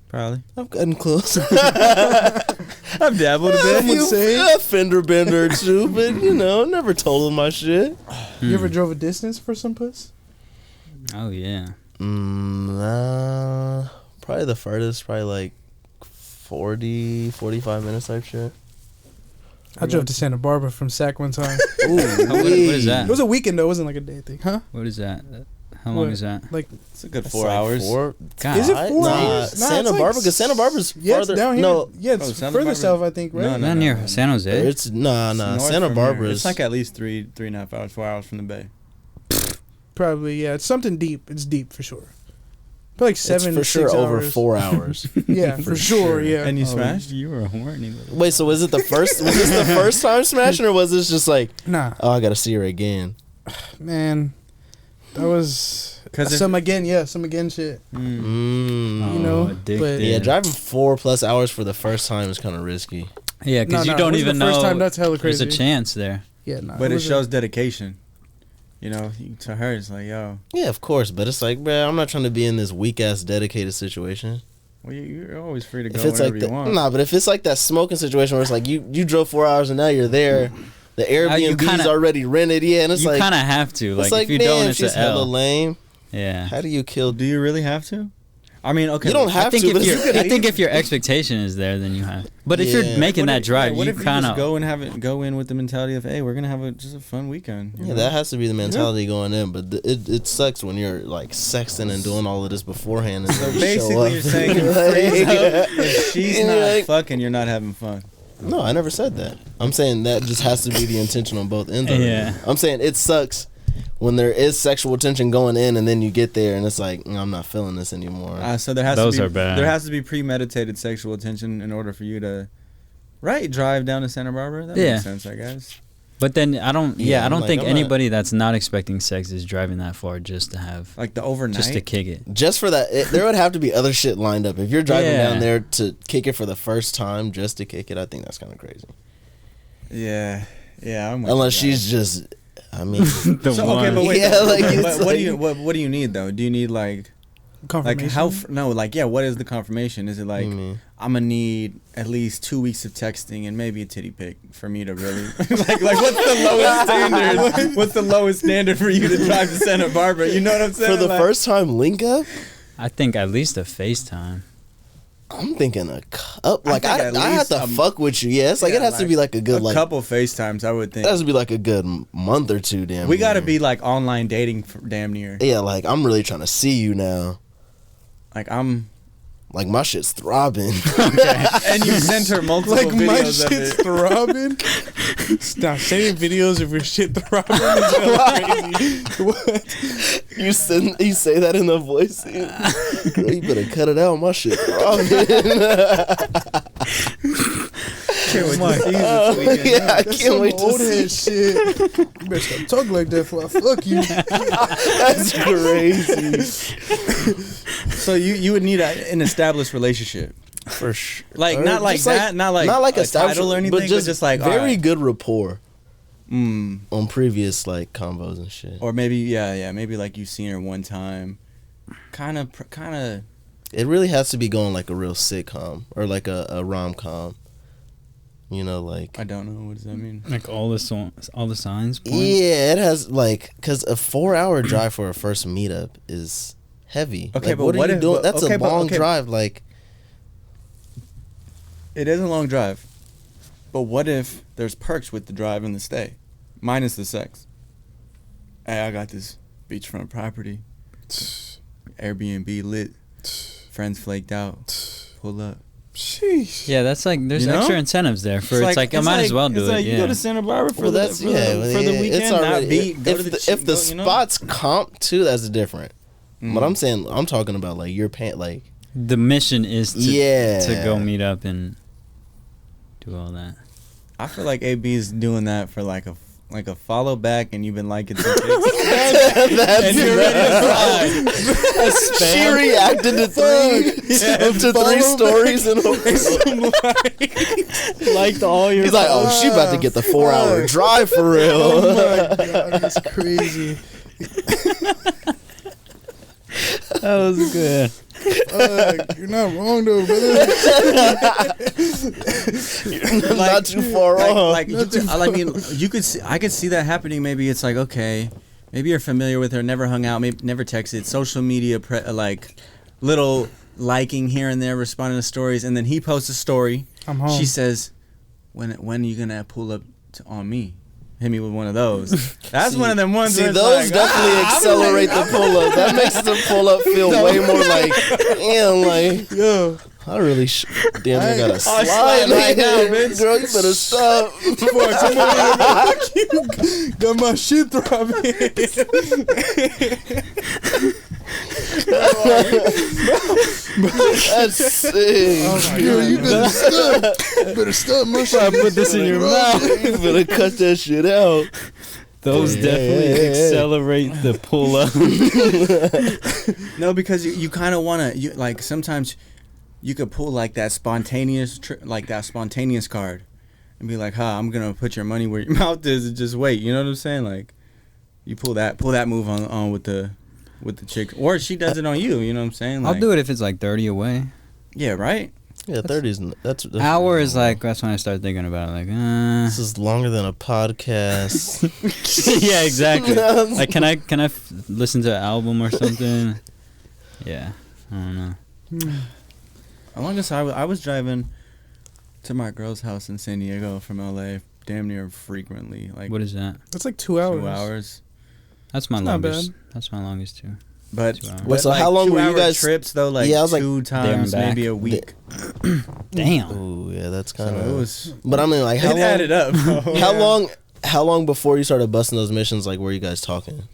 [SPEAKER 1] Probably.
[SPEAKER 3] I've gotten close.
[SPEAKER 1] I've dabbled a bit.
[SPEAKER 4] would say.
[SPEAKER 3] A fender bender or two, but never told them my shit.
[SPEAKER 4] You ever drove a distance for some puss?
[SPEAKER 2] Oh yeah.
[SPEAKER 3] Nah, probably the furthest, probably like 40, 45 minutes type shit.
[SPEAKER 4] I drove to Santa Barbara from Sac one time.
[SPEAKER 3] Ooh,
[SPEAKER 2] What is
[SPEAKER 4] It
[SPEAKER 2] that?
[SPEAKER 4] was a weekend though. It wasn't like a day thing, huh?
[SPEAKER 2] What is that? How long
[SPEAKER 4] What?
[SPEAKER 2] is that?
[SPEAKER 1] It's a good
[SPEAKER 3] It's
[SPEAKER 1] 4
[SPEAKER 3] like
[SPEAKER 1] hours.
[SPEAKER 2] God.
[SPEAKER 4] Is it 4
[SPEAKER 3] Nah,
[SPEAKER 4] hours? Nah,
[SPEAKER 3] Santa
[SPEAKER 4] it's like
[SPEAKER 3] Barbara, because Santa Barbara's
[SPEAKER 4] Yeah, it's
[SPEAKER 3] farther.
[SPEAKER 4] down here.
[SPEAKER 3] No,
[SPEAKER 4] Yeah, it's
[SPEAKER 1] Santa
[SPEAKER 4] further
[SPEAKER 1] Barbara?
[SPEAKER 4] south, I think, right?
[SPEAKER 1] No,
[SPEAKER 2] Not near San Jose.
[SPEAKER 3] it's nah.
[SPEAKER 1] It's north
[SPEAKER 3] Santa
[SPEAKER 1] from
[SPEAKER 3] Barbara
[SPEAKER 1] here.
[SPEAKER 3] is
[SPEAKER 1] It's like at least 3.5 hours, 4 hours from the bay.
[SPEAKER 4] Probably, yeah. It's something deep. It's deep for sure. Probably like 7
[SPEAKER 3] it's for sure
[SPEAKER 4] 6
[SPEAKER 3] over
[SPEAKER 4] hours.
[SPEAKER 3] 4 hours.
[SPEAKER 4] Yeah, for sure, yeah.
[SPEAKER 1] And you
[SPEAKER 2] Oh,
[SPEAKER 1] smashed?
[SPEAKER 2] You were horny.
[SPEAKER 3] Wait, so was it the first? Was this the first time smashing, or was this just like,
[SPEAKER 4] Nah,
[SPEAKER 3] oh, I gotta see her again?
[SPEAKER 4] man. That was
[SPEAKER 1] 'Cause if-
[SPEAKER 4] some again shit.
[SPEAKER 3] Mm.
[SPEAKER 4] You know,
[SPEAKER 2] addicted.
[SPEAKER 4] but-
[SPEAKER 3] Yeah, driving 4+ hours for the first time is kind of risky.
[SPEAKER 2] Yeah, because you
[SPEAKER 4] it
[SPEAKER 2] don't
[SPEAKER 4] wasn't
[SPEAKER 2] even
[SPEAKER 4] the first
[SPEAKER 2] know
[SPEAKER 4] time, that's hella
[SPEAKER 2] there's
[SPEAKER 4] crazy.
[SPEAKER 2] a chance there.
[SPEAKER 4] Yeah, nah.
[SPEAKER 1] But it
[SPEAKER 4] wasn't-
[SPEAKER 1] shows dedication. To her, it's like, yo,
[SPEAKER 3] Yeah, of course, but it's like, bruh, I'm not trying to be in this weak ass dedicated situation.
[SPEAKER 1] well, you're always free to go
[SPEAKER 3] If it's
[SPEAKER 1] whenever
[SPEAKER 3] like
[SPEAKER 1] you
[SPEAKER 3] that,
[SPEAKER 1] want.
[SPEAKER 3] nah, but if it's like that smoking situation where it's like you drove 4 hours and now you're there, the
[SPEAKER 2] you
[SPEAKER 3] Airbnb's
[SPEAKER 2] kinda-
[SPEAKER 3] already rented, yeah, and it's
[SPEAKER 2] You
[SPEAKER 3] like,
[SPEAKER 2] kind of have to. Like,
[SPEAKER 3] it's like,
[SPEAKER 2] if you
[SPEAKER 3] damn,
[SPEAKER 2] don't, it's
[SPEAKER 3] she's
[SPEAKER 2] a
[SPEAKER 3] hella
[SPEAKER 2] L.
[SPEAKER 3] lame.
[SPEAKER 2] Yeah.
[SPEAKER 3] How do you kill?
[SPEAKER 1] Do you really have to? I mean, okay.
[SPEAKER 3] You don't have
[SPEAKER 2] I think
[SPEAKER 3] to,
[SPEAKER 2] if
[SPEAKER 3] but
[SPEAKER 2] your I think if your expectation is there, then you have. But if
[SPEAKER 3] Yeah.
[SPEAKER 2] you're making that drive,
[SPEAKER 1] what
[SPEAKER 2] you
[SPEAKER 1] if
[SPEAKER 2] kind
[SPEAKER 1] just
[SPEAKER 2] of
[SPEAKER 1] go in with the mentality of, hey, we're gonna have just a fun weekend. you
[SPEAKER 3] yeah,
[SPEAKER 1] know?
[SPEAKER 3] that has to be the mentality going in, but it sucks when you're like sexting and doing all of this beforehand. And
[SPEAKER 1] So
[SPEAKER 3] then you
[SPEAKER 1] basically,
[SPEAKER 3] show up.
[SPEAKER 1] you're saying if she's
[SPEAKER 3] And
[SPEAKER 1] not
[SPEAKER 3] you're like-
[SPEAKER 1] fucking, you're not having fun.
[SPEAKER 3] No, I never said that. I'm saying that just has to be the intention on both ends. Of
[SPEAKER 2] Yeah.
[SPEAKER 3] it. I'm saying it sucks when there is sexual tension going in, and then you get there and it's like, I'm not feeling this anymore.
[SPEAKER 1] So there has
[SPEAKER 2] Those
[SPEAKER 1] to be
[SPEAKER 2] are bad.
[SPEAKER 1] there has to be premeditated sexual attention in order for you to, drive down to Santa Barbara. That
[SPEAKER 2] Yeah.
[SPEAKER 1] makes sense, I guess.
[SPEAKER 2] But then I don't.
[SPEAKER 3] Yeah,
[SPEAKER 2] Yeah, I don't
[SPEAKER 3] like,
[SPEAKER 2] think
[SPEAKER 3] I'm not-
[SPEAKER 2] anybody that's not expecting sex is driving that far just to have,
[SPEAKER 1] Like the overnight.
[SPEAKER 2] just to kick it.
[SPEAKER 3] Just for that, there would have to be other shit lined up. If you're driving
[SPEAKER 2] Yeah.
[SPEAKER 3] down there to kick it for the first time, just to kick it, I think that's kind of crazy.
[SPEAKER 1] Yeah, I'm with
[SPEAKER 3] Unless
[SPEAKER 1] you,
[SPEAKER 3] she's just, I mean,
[SPEAKER 2] The
[SPEAKER 1] So,
[SPEAKER 2] one.
[SPEAKER 1] okay, but wait.
[SPEAKER 3] Yeah, like,
[SPEAKER 1] but
[SPEAKER 3] it's
[SPEAKER 1] what do you
[SPEAKER 3] like-
[SPEAKER 1] what do you need though? Do you need like
[SPEAKER 4] confirmation.
[SPEAKER 1] how what is the confirmation? Is it like I'm gonna need at least 2 weeks of texting and maybe a titty pic for me to really like what's the lowest standard? What's the lowest standard for you to drive to Santa Barbara? You know what I'm saying?
[SPEAKER 3] for the
[SPEAKER 1] Like,
[SPEAKER 3] first time link up,
[SPEAKER 2] I think at least a FaceTime.
[SPEAKER 3] I'm thinking a cup. Like
[SPEAKER 1] think
[SPEAKER 3] I
[SPEAKER 1] at
[SPEAKER 3] have
[SPEAKER 1] least
[SPEAKER 3] to fuck with you. Yeah, it's like
[SPEAKER 1] yeah,
[SPEAKER 3] it has to be like a good
[SPEAKER 1] a couple FaceTimes. I would think
[SPEAKER 3] It has to be like a good month or two. Damn,
[SPEAKER 1] we got to
[SPEAKER 3] near.
[SPEAKER 1] be like online dating for damn near.
[SPEAKER 3] Yeah, like I'm really trying to see you now.
[SPEAKER 1] Like I'm.
[SPEAKER 3] Like my shit's throbbing.
[SPEAKER 1] And you sent her multiple
[SPEAKER 4] Like my
[SPEAKER 1] videos of
[SPEAKER 4] shit's
[SPEAKER 1] it.
[SPEAKER 4] throbbing. Stop sending videos of your shit throbbing. Is hella crazy. What?
[SPEAKER 3] you say that in the voice. Girl, you better cut it out. My shit throbbing.
[SPEAKER 1] Can't wait to see you this weekend.
[SPEAKER 3] Yeah, I
[SPEAKER 4] That's
[SPEAKER 3] can't
[SPEAKER 4] some
[SPEAKER 3] wait to
[SPEAKER 4] old
[SPEAKER 3] see.
[SPEAKER 4] head shit. You better stop talking like that before I fuck you.
[SPEAKER 3] That's crazy.
[SPEAKER 1] So you would need an established relationship.
[SPEAKER 3] For sure.
[SPEAKER 1] Like not like
[SPEAKER 3] Just
[SPEAKER 1] that, not like a
[SPEAKER 3] established-
[SPEAKER 1] title or anything, but just like
[SPEAKER 3] very
[SPEAKER 1] alright.
[SPEAKER 3] good rapport
[SPEAKER 1] Mm.
[SPEAKER 3] on previous like combos and shit.
[SPEAKER 1] Or maybe maybe like you've seen her one time. Kind of
[SPEAKER 3] It really has to be going like a real sitcom or like a rom-com. You know, like
[SPEAKER 1] I don't know. What does that mean?
[SPEAKER 2] Like all the signs. Point?
[SPEAKER 3] yeah, it has like because a 4-hour drive for a first meetup is heavy.
[SPEAKER 1] Okay,
[SPEAKER 3] like,
[SPEAKER 1] but
[SPEAKER 3] what are
[SPEAKER 1] what
[SPEAKER 3] you
[SPEAKER 1] if-
[SPEAKER 3] doing?
[SPEAKER 1] but-
[SPEAKER 3] That's
[SPEAKER 1] okay,
[SPEAKER 3] a
[SPEAKER 1] but-
[SPEAKER 3] long
[SPEAKER 1] okay.
[SPEAKER 3] drive. Like
[SPEAKER 1] It is a long drive, but what if there's perks with the drive and the stay, minus the sex? Hey, I got this beachfront property, Airbnb lit, friends flaked out, pull up.
[SPEAKER 4] Sheesh.
[SPEAKER 2] Yeah, that's like there's
[SPEAKER 1] You know?
[SPEAKER 2] extra incentives there for. It's like I might as well do
[SPEAKER 1] it's
[SPEAKER 2] it.
[SPEAKER 1] Like
[SPEAKER 2] Yeah.
[SPEAKER 1] you go to Santa Barbara for
[SPEAKER 3] well,
[SPEAKER 1] the
[SPEAKER 3] that's
[SPEAKER 1] for the weekend,
[SPEAKER 3] It's already,
[SPEAKER 1] not beat. Go
[SPEAKER 3] if
[SPEAKER 1] to
[SPEAKER 3] the,
[SPEAKER 1] the
[SPEAKER 3] if the
[SPEAKER 1] you know?
[SPEAKER 3] spots comp too, that's different.
[SPEAKER 1] Mm.
[SPEAKER 3] But I'm talking about like you're paying like
[SPEAKER 2] The mission is to
[SPEAKER 3] yeah
[SPEAKER 2] to go meet up and do all that.
[SPEAKER 1] I feel like AB is doing that for like a follow back, and you've been liking some pics.
[SPEAKER 3] That's
[SPEAKER 1] And you're ready to slide.
[SPEAKER 3] She reacted to three stories in a row.
[SPEAKER 1] Liked all your.
[SPEAKER 3] He's like, oh, she about to get the 4-hour drive for real.
[SPEAKER 4] Oh my god, that's crazy.
[SPEAKER 2] That was good.
[SPEAKER 4] You're not wrong though, brother.
[SPEAKER 3] Not too far off.
[SPEAKER 1] Like you could, I mean, you could. See, I could see that happening. Maybe it's like, okay, maybe you're familiar with her, never hung out, maybe never texted, social media, like little liking here and there, responding to stories, and then he posts a story.
[SPEAKER 4] I'm home.
[SPEAKER 1] She says, "When are you gonna pull up on me? Hit me with one of those." That's one of them ones.
[SPEAKER 3] See,
[SPEAKER 1] where it's
[SPEAKER 3] those
[SPEAKER 1] like,
[SPEAKER 3] definitely accelerate the pull up. That makes the pull up feel way more like, damn, like,
[SPEAKER 4] Yo,
[SPEAKER 3] I really damn near gotta slide
[SPEAKER 1] slide right now, bitch.
[SPEAKER 3] Girl, you better stop.
[SPEAKER 4] got my shit throbbing.
[SPEAKER 3] That's sick.
[SPEAKER 4] Yo, you better stop. You better stop my shit.
[SPEAKER 2] Put this in your mouth.
[SPEAKER 3] You better cut that shit out.
[SPEAKER 2] Those
[SPEAKER 3] Yeah,
[SPEAKER 2] definitely
[SPEAKER 3] yeah, yeah.
[SPEAKER 2] accelerate the pull up.
[SPEAKER 1] No, because you kind of want to. You like sometimes you could pull like that spontaneous card, and be like, "Huh, I'm gonna put your money where your mouth is and just wait." You know what I'm saying? Like, you pull that move on with the chick, or she does it on you. You know what I'm saying? Like,
[SPEAKER 2] I'll do it if it's like 30 away.
[SPEAKER 1] Yeah, right.
[SPEAKER 3] Yeah, 30s. That's
[SPEAKER 2] Hour is like that's when I start thinking about it. Like,
[SPEAKER 3] This is longer than a podcast.
[SPEAKER 2] yeah, exactly. Like, can I listen to an album or something? Yeah, I don't know.
[SPEAKER 1] As long as I was driving to my girl's house in San Diego from LA, damn near frequently. Like,
[SPEAKER 2] What is that?
[SPEAKER 4] That's like 2 hours.
[SPEAKER 1] 2 hours.
[SPEAKER 2] That's my
[SPEAKER 4] It's not
[SPEAKER 2] longest.
[SPEAKER 4] bad.
[SPEAKER 2] That's my longest too.
[SPEAKER 1] But,
[SPEAKER 2] 2 hours.
[SPEAKER 3] Wait, so how long were you
[SPEAKER 1] 2 hour
[SPEAKER 3] guys-
[SPEAKER 1] trips though? Like,
[SPEAKER 3] Yeah, I was like,
[SPEAKER 1] 2 times,
[SPEAKER 2] back.
[SPEAKER 1] maybe a week.
[SPEAKER 2] Damn.
[SPEAKER 3] Ooh, yeah, that's
[SPEAKER 1] So
[SPEAKER 3] kind
[SPEAKER 1] it
[SPEAKER 3] of.
[SPEAKER 1] was.
[SPEAKER 3] But I mean, like, how
[SPEAKER 1] It
[SPEAKER 3] long?
[SPEAKER 1] added up. Bro.
[SPEAKER 3] How long before you started busting those missions? Like, were you guys talking?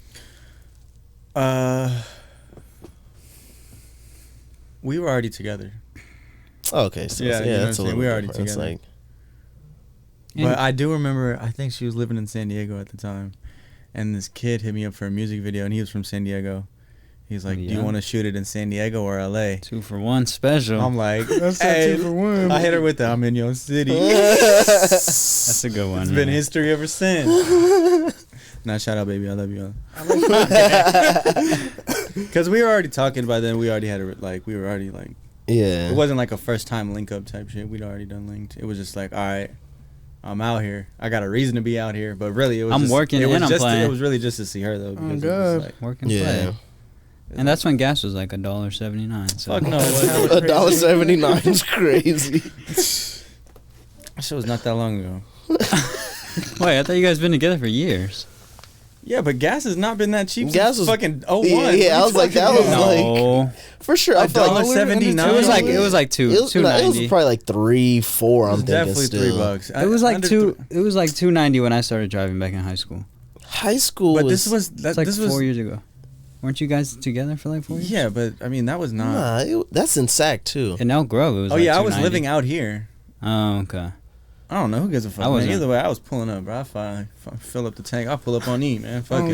[SPEAKER 1] We were already together.
[SPEAKER 3] Oh, okay, so
[SPEAKER 1] Yeah, you know what I'm
[SPEAKER 3] that's a
[SPEAKER 1] saying?
[SPEAKER 3] little.
[SPEAKER 1] We already
[SPEAKER 3] different. It's
[SPEAKER 1] together.
[SPEAKER 3] like,
[SPEAKER 1] But I do remember, I think she was living in San Diego at the time. And this kid hit me up for a music video, and he was from San Diego. He's like, do you
[SPEAKER 2] Yeah.
[SPEAKER 1] want to shoot it in San Diego or LA?
[SPEAKER 2] 2 for 1 special.
[SPEAKER 1] I'm like,
[SPEAKER 4] That's
[SPEAKER 1] hey,
[SPEAKER 4] a 2 for 1.
[SPEAKER 1] I hit her with the I'm in your city.
[SPEAKER 2] That's a good one.
[SPEAKER 1] It's
[SPEAKER 2] yeah.
[SPEAKER 1] been history ever since. Nah, shout out, baby. I love you. Because we were already talking by then. We already had we were already like,
[SPEAKER 3] yeah.
[SPEAKER 1] it wasn't like a first time link up type shit. We'd already done linked. It was just like, all right, I'm out here. I got a reason to be out here. But really, it was
[SPEAKER 2] I'm
[SPEAKER 1] just,
[SPEAKER 2] working
[SPEAKER 1] it was
[SPEAKER 2] and I'm
[SPEAKER 1] just
[SPEAKER 2] playing.
[SPEAKER 1] It was really just to see her though. Because it
[SPEAKER 4] God.
[SPEAKER 1] was like,
[SPEAKER 2] Work and
[SPEAKER 3] Yeah.
[SPEAKER 2] play. And that's when gas was like $1.79. So.
[SPEAKER 1] fuck no.
[SPEAKER 3] $1.79 is crazy.
[SPEAKER 1] That shit was not that long ago.
[SPEAKER 2] Wait, I thought you guys been together for years.
[SPEAKER 1] Yeah, but gas has not been that cheap
[SPEAKER 3] Gas
[SPEAKER 1] since
[SPEAKER 3] was-
[SPEAKER 1] fucking 01.
[SPEAKER 3] Yeah, I was like, that was
[SPEAKER 2] No,
[SPEAKER 3] for sure. I feel like
[SPEAKER 1] $1.79.
[SPEAKER 2] it was like
[SPEAKER 3] it was
[SPEAKER 2] $2.90.
[SPEAKER 3] probably like 3-4. I'm
[SPEAKER 1] It's
[SPEAKER 3] thinking
[SPEAKER 1] definitely
[SPEAKER 3] still.
[SPEAKER 1] $3.
[SPEAKER 2] It was like
[SPEAKER 1] Under
[SPEAKER 2] $2.90 when I started driving back in high school.
[SPEAKER 3] High school,
[SPEAKER 1] But
[SPEAKER 3] was,
[SPEAKER 1] this was
[SPEAKER 2] It's like
[SPEAKER 1] this
[SPEAKER 2] 4
[SPEAKER 1] was
[SPEAKER 2] years ago. Weren't you guys together for like 4 years?
[SPEAKER 1] yeah, but I mean that was not.
[SPEAKER 3] that's in Sac too.
[SPEAKER 2] In Elk Grove, it was.
[SPEAKER 1] Oh
[SPEAKER 2] like
[SPEAKER 1] yeah, I was
[SPEAKER 2] $2.90.
[SPEAKER 1] living out here.
[SPEAKER 2] Oh okay.
[SPEAKER 1] I don't know who gives a fuck.
[SPEAKER 2] I
[SPEAKER 1] Man.
[SPEAKER 2] wasn't.
[SPEAKER 1] Either way, I was pulling up, bro. I fill up the tank. I'll pull up on E, man. Fuck
[SPEAKER 4] Oh,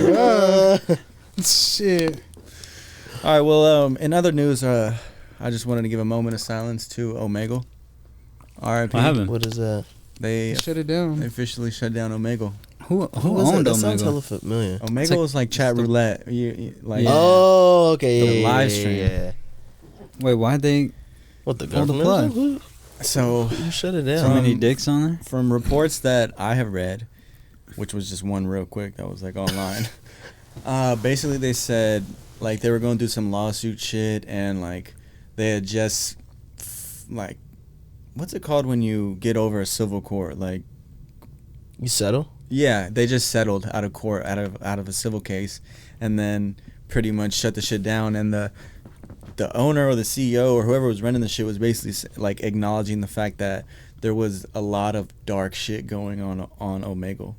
[SPEAKER 1] it.
[SPEAKER 4] God. Shit.
[SPEAKER 1] All right. Well, in other news, I just wanted to give a moment of silence to Omegle. R.I.P.
[SPEAKER 2] What happened?
[SPEAKER 3] What is that?
[SPEAKER 1] They
[SPEAKER 4] Shut it down.
[SPEAKER 1] officially shut down Omegle.
[SPEAKER 2] Who
[SPEAKER 3] What is
[SPEAKER 2] owned
[SPEAKER 3] that? That sounds
[SPEAKER 2] Omegle?
[SPEAKER 3] hella familiar.
[SPEAKER 1] Omegle
[SPEAKER 2] like-
[SPEAKER 1] is like chat roulette. Like
[SPEAKER 2] Yeah.
[SPEAKER 3] Oh, okay.
[SPEAKER 1] The
[SPEAKER 3] Yeah,
[SPEAKER 1] live
[SPEAKER 3] yeah,
[SPEAKER 1] stream.
[SPEAKER 3] yeah.
[SPEAKER 2] Wait, why'd they?
[SPEAKER 3] What the
[SPEAKER 2] Pull the
[SPEAKER 3] government?
[SPEAKER 2] plug.
[SPEAKER 1] So
[SPEAKER 3] You shut it down.
[SPEAKER 2] So many dicks on there?
[SPEAKER 1] from reports that I have read, which was just one real quick that was like online. Basically they said like they were going through some lawsuit shit and like they had just like what's it called when you get over a civil court? Like
[SPEAKER 3] You settle?
[SPEAKER 1] yeah, they just settled out of court out of a civil case and then pretty much shut the shit down and the owner or the CEO or whoever was running the shit was basically like acknowledging the fact that there was a lot of dark shit going on Omegle.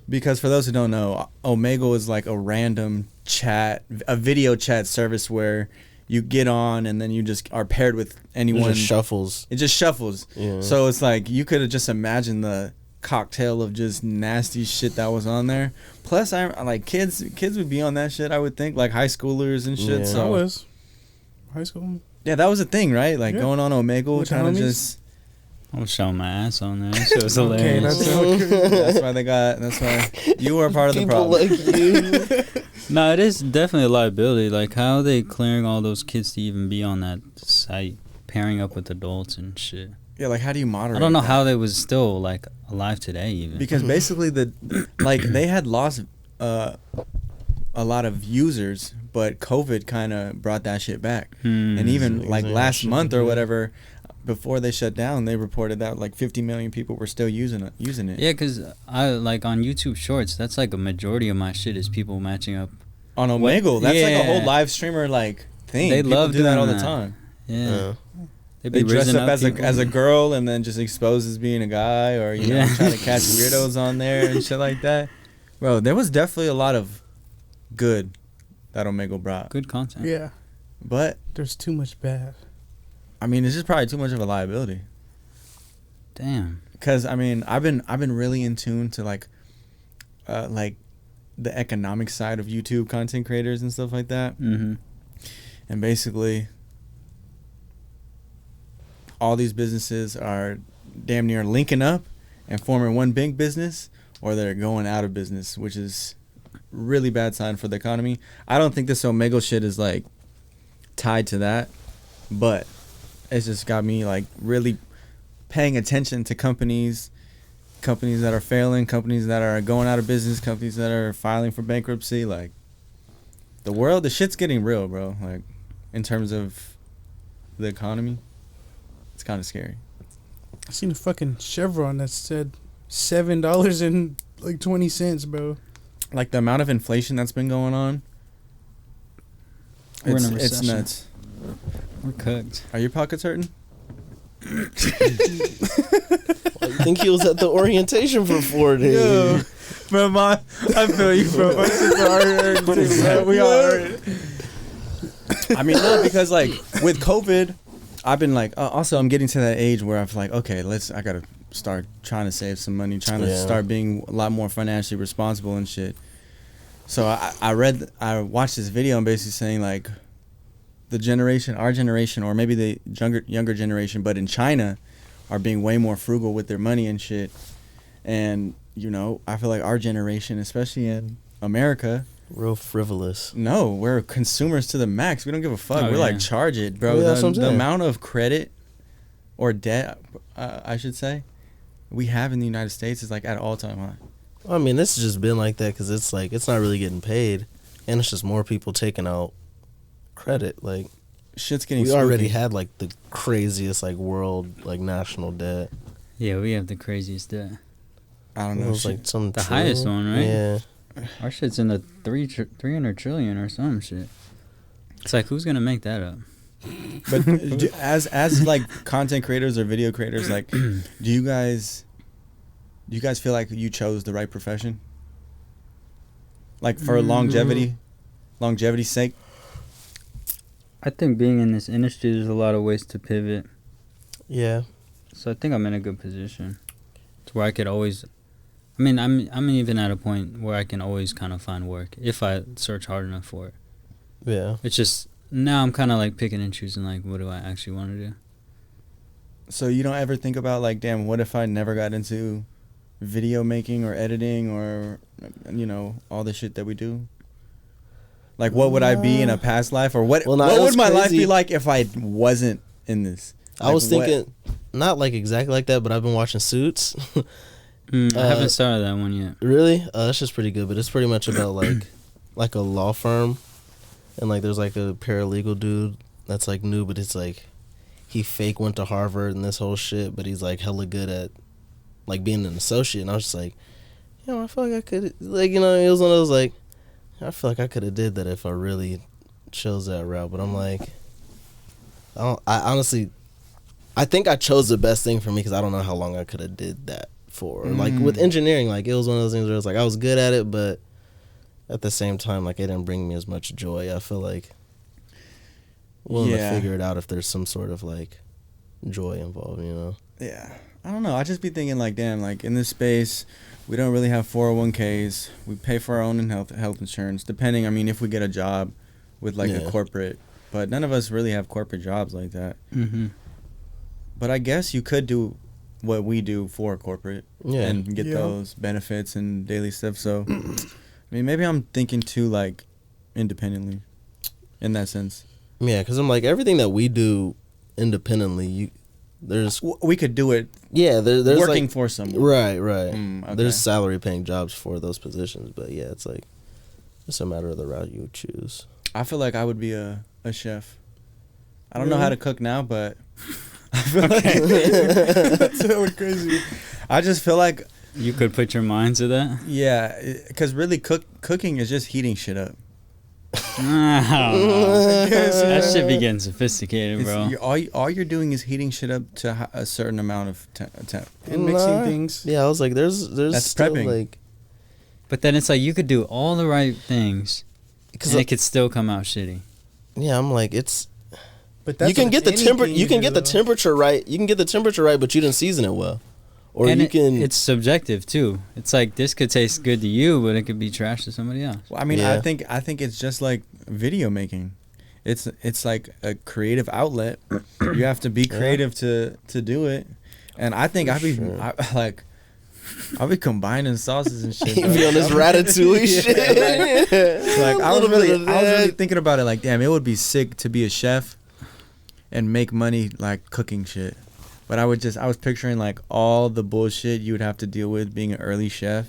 [SPEAKER 1] Because for those who don't know, Omegle is like a random a video chat service where you get on and then you just are paired with anyone.
[SPEAKER 3] It just shuffles.
[SPEAKER 1] It just shuffles.
[SPEAKER 3] Yeah.
[SPEAKER 1] So it's like you could have just imagined the cocktail of just nasty shit that was on there. Plus, I like kids would be on that shit. I would think like high schoolers and shit.
[SPEAKER 3] Yeah.
[SPEAKER 1] So
[SPEAKER 4] I was high school.
[SPEAKER 1] yeah, that was a thing, right? Like
[SPEAKER 4] Yeah.
[SPEAKER 1] going on Omegle,
[SPEAKER 4] With
[SPEAKER 1] trying to
[SPEAKER 4] homies?
[SPEAKER 1] just.
[SPEAKER 2] I was showing my ass on there. That shit was
[SPEAKER 4] Okay,
[SPEAKER 2] hilarious.
[SPEAKER 4] that's okay.
[SPEAKER 1] That's why you were part of the
[SPEAKER 3] People
[SPEAKER 1] problem.
[SPEAKER 3] like you.
[SPEAKER 2] No, it is definitely a liability. Like, how are they clearing all those kids to even be on that site, pairing up with adults and shit?
[SPEAKER 1] Yeah, like how do you moderate?
[SPEAKER 2] I don't know
[SPEAKER 1] that?
[SPEAKER 2] how they was still like alive today, even.
[SPEAKER 1] Because basically they had lost a lot of users, but COVID kind of brought that shit back. And even like last month or whatever, before they shut down, they reported that like 50 million people were still using it.
[SPEAKER 2] Yeah, because I like on YouTube Shorts, that's like a majority of my shit is people matching up
[SPEAKER 1] On Omegle, that's like a whole
[SPEAKER 2] Yeah.
[SPEAKER 1] live streamer like thing.
[SPEAKER 2] They
[SPEAKER 1] People
[SPEAKER 2] love
[SPEAKER 1] do that
[SPEAKER 2] doing
[SPEAKER 1] all the
[SPEAKER 2] that.
[SPEAKER 1] time.
[SPEAKER 2] Yeah.
[SPEAKER 1] They
[SPEAKER 2] be
[SPEAKER 1] dress
[SPEAKER 2] rizzing
[SPEAKER 1] up as
[SPEAKER 2] people.
[SPEAKER 1] a girl and then just expose as being a guy, or you know,
[SPEAKER 2] Yeah.
[SPEAKER 1] trying to catch weirdos on there and shit like that. Bro, there was definitely a lot of good that Omegle brought.
[SPEAKER 2] Good content.
[SPEAKER 4] Yeah,
[SPEAKER 1] But
[SPEAKER 4] there's too much bad.
[SPEAKER 1] I mean, it's just probably too much of a liability.
[SPEAKER 2] Damn.
[SPEAKER 1] Because I mean, I've been really in tune to like the economic side of YouTube content creators and stuff like that.
[SPEAKER 2] Mm-hmm.
[SPEAKER 1] And basically, all these businesses are damn near linking up and forming one big business, or they're going out of business, which is really bad sign for the economy. I don't think this Omegle shit is like tied to that, but it's just got me like really paying attention to companies that are failing, companies that are going out of business, companies that are filing for bankruptcy. Like the shit's getting real, bro. Like in terms of the economy, it's kind of scary.
[SPEAKER 4] I seen a fucking Chevron that said $7 and like 20 cents, bro.
[SPEAKER 1] Like the amount of inflation that's been going on,
[SPEAKER 2] We're in a
[SPEAKER 1] it's
[SPEAKER 2] recession.
[SPEAKER 1] nuts.
[SPEAKER 2] We're cooked.
[SPEAKER 1] Are your pockets hurting?
[SPEAKER 3] I think he was at the orientation for 4 days.
[SPEAKER 1] Yo, bro, I feel you, bro. My shit's hurting too, bro. We all hurt. I mean, no, because like with COVID, I've been like, also I'm getting to that age where I'm like, okay, I gotta start trying to save some money, trying to start being a lot more financially responsible and shit. So I watched this video and basically saying like our generation, or maybe the younger generation, but in China, are being way more frugal with their money and shit. And you know, I feel like our generation, especially in America,
[SPEAKER 3] Real frivolous.
[SPEAKER 1] no, we're consumers to the max. We don't give a fuck.
[SPEAKER 2] Oh,
[SPEAKER 1] We're
[SPEAKER 2] yeah.
[SPEAKER 1] like, charge it, bro.
[SPEAKER 3] Yeah, that's what I'm
[SPEAKER 1] The
[SPEAKER 3] saying.
[SPEAKER 1] amount of credit or debt, I should say, we have in the United States is like at all-time high.
[SPEAKER 3] I mean, this has just been like that because it's like it's not really getting paid, and it's just more people taking out credit. Like
[SPEAKER 1] Shit's getting
[SPEAKER 3] we
[SPEAKER 1] spooky.
[SPEAKER 3] already had like the craziest like world like national debt.
[SPEAKER 2] Yeah, we have the craziest debt.
[SPEAKER 1] I don't
[SPEAKER 3] It
[SPEAKER 1] know.
[SPEAKER 3] was like some
[SPEAKER 2] The highest one, right?
[SPEAKER 3] Yeah.
[SPEAKER 2] Our shit's in the 300 trillion or some shit. It's like, who's gonna make that up?
[SPEAKER 1] But as like content creators or video creators, like, do you guys feel like you chose the right profession? Like for longevity's sake?
[SPEAKER 2] I think being in this industry, there's a lot of ways to pivot.
[SPEAKER 3] Yeah.
[SPEAKER 2] So I think I'm in a good position to where I could always. I mean, I'm even at a point where I can always kind of find work if I search hard enough for it.
[SPEAKER 3] Yeah.
[SPEAKER 2] It's just now I'm kind of like picking and choosing, like, what do I actually want to do?
[SPEAKER 1] So you don't ever think about like, damn, what if I never got into video making or editing or, you know, all the shit that we do? Like, what would I be in a past life, or what?
[SPEAKER 3] Well, nah,
[SPEAKER 1] what
[SPEAKER 3] it
[SPEAKER 1] would
[SPEAKER 3] was
[SPEAKER 1] my life be
[SPEAKER 3] crazy.
[SPEAKER 1] like if I wasn't in this?
[SPEAKER 3] I was thinking, not like exactly like that, but I've been watching Suits.
[SPEAKER 2] I haven't started that one yet.
[SPEAKER 3] Really? That's just pretty good, but it's pretty much about like a law firm, and like there's like a paralegal dude that's like new, but it's like he fake went to Harvard and this whole shit, but he's like hella good at like being an associate. And I was just like, I feel like I could, like, it was one of those like, I feel like I could have did that if I really chose that route. But I'm like, I honestly, I think I chose the best thing for me because I don't know how long I could have did that for. Like with engineering, like it was one of those things where it was like I was good at it, but at the same time, like it didn't bring me as much joy. I feel like willing to figure it out if there's some sort of like joy involved,
[SPEAKER 1] Yeah, I don't know. I just be thinking like, damn, like in this space, we don't really have 401ks. We pay for our own health insurance, depending. I mean, if we get a job with like a corporate, but none of us really have corporate jobs like that. Mm-hmm. But I guess you could do what we do for corporate and get those benefits and daily stuff. So, I mean, maybe I'm thinking too like independently in that sense.
[SPEAKER 3] Yeah, because I'm like, everything that we do independently,
[SPEAKER 1] we could do it.
[SPEAKER 3] Yeah, there's
[SPEAKER 1] working
[SPEAKER 3] like,
[SPEAKER 1] for someone.
[SPEAKER 3] Right.
[SPEAKER 1] Okay.
[SPEAKER 3] There's salary paying jobs for those positions, but yeah, it's like just a matter of the route you would choose.
[SPEAKER 1] I feel like I would be a chef. I don't know how to cook now, but I feel like
[SPEAKER 4] that's so crazy.
[SPEAKER 1] I just feel like
[SPEAKER 2] you could put your mind to that.
[SPEAKER 1] Yeah, because really cooking is just heating shit up.
[SPEAKER 2] I don't know. That shit be getting sophisticated, bro.
[SPEAKER 1] All you're doing is heating shit up to a certain amount of temp
[SPEAKER 4] and mixing things.
[SPEAKER 3] Yeah, I was like, there's
[SPEAKER 1] that's
[SPEAKER 3] still
[SPEAKER 1] prepping.
[SPEAKER 3] Like,
[SPEAKER 2] but then it's like you could do all the right things, and it could still come out shitty.
[SPEAKER 3] Yeah, I'm like, it's.
[SPEAKER 4] But that's
[SPEAKER 3] you can get the temperature right. You can get the temperature right, but you didn't season it well. Or
[SPEAKER 2] and
[SPEAKER 3] you can.
[SPEAKER 2] It's subjective too. It's like this could taste good to you, but it could be trash to somebody else.
[SPEAKER 1] Well, I mean, I think it's just like video making. It's like a creative outlet. You have to be creative to do it, and I think I'll be combining sauces and shit.
[SPEAKER 3] You be on this ratatouille shit.
[SPEAKER 1] Like I was really thinking about it. Like, damn, it would be sick to be a chef and make money like cooking shit. But I was picturing like all the bullshit you would have to deal with being an early chef,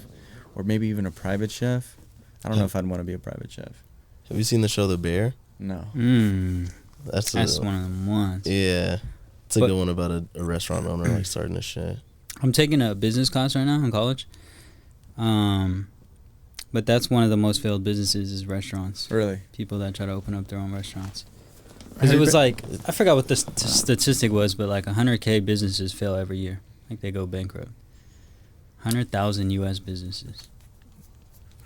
[SPEAKER 1] or maybe even a private chef. I don't know if I'd want to be a private chef.
[SPEAKER 3] Have you seen the show The Bear?
[SPEAKER 1] No.
[SPEAKER 3] That's
[SPEAKER 2] one of them ones.
[SPEAKER 3] Yeah, it's a good one about a restaurant owner like starting a shit.
[SPEAKER 2] I'm taking a business class right now in college. But that's one of the most failed businesses is restaurants.
[SPEAKER 1] Really?
[SPEAKER 2] People that try to open up their own restaurants. Because it was like, I forgot what the statistic was, but like 100K businesses fail every year. Like they go bankrupt. 100,000 U.S. businesses.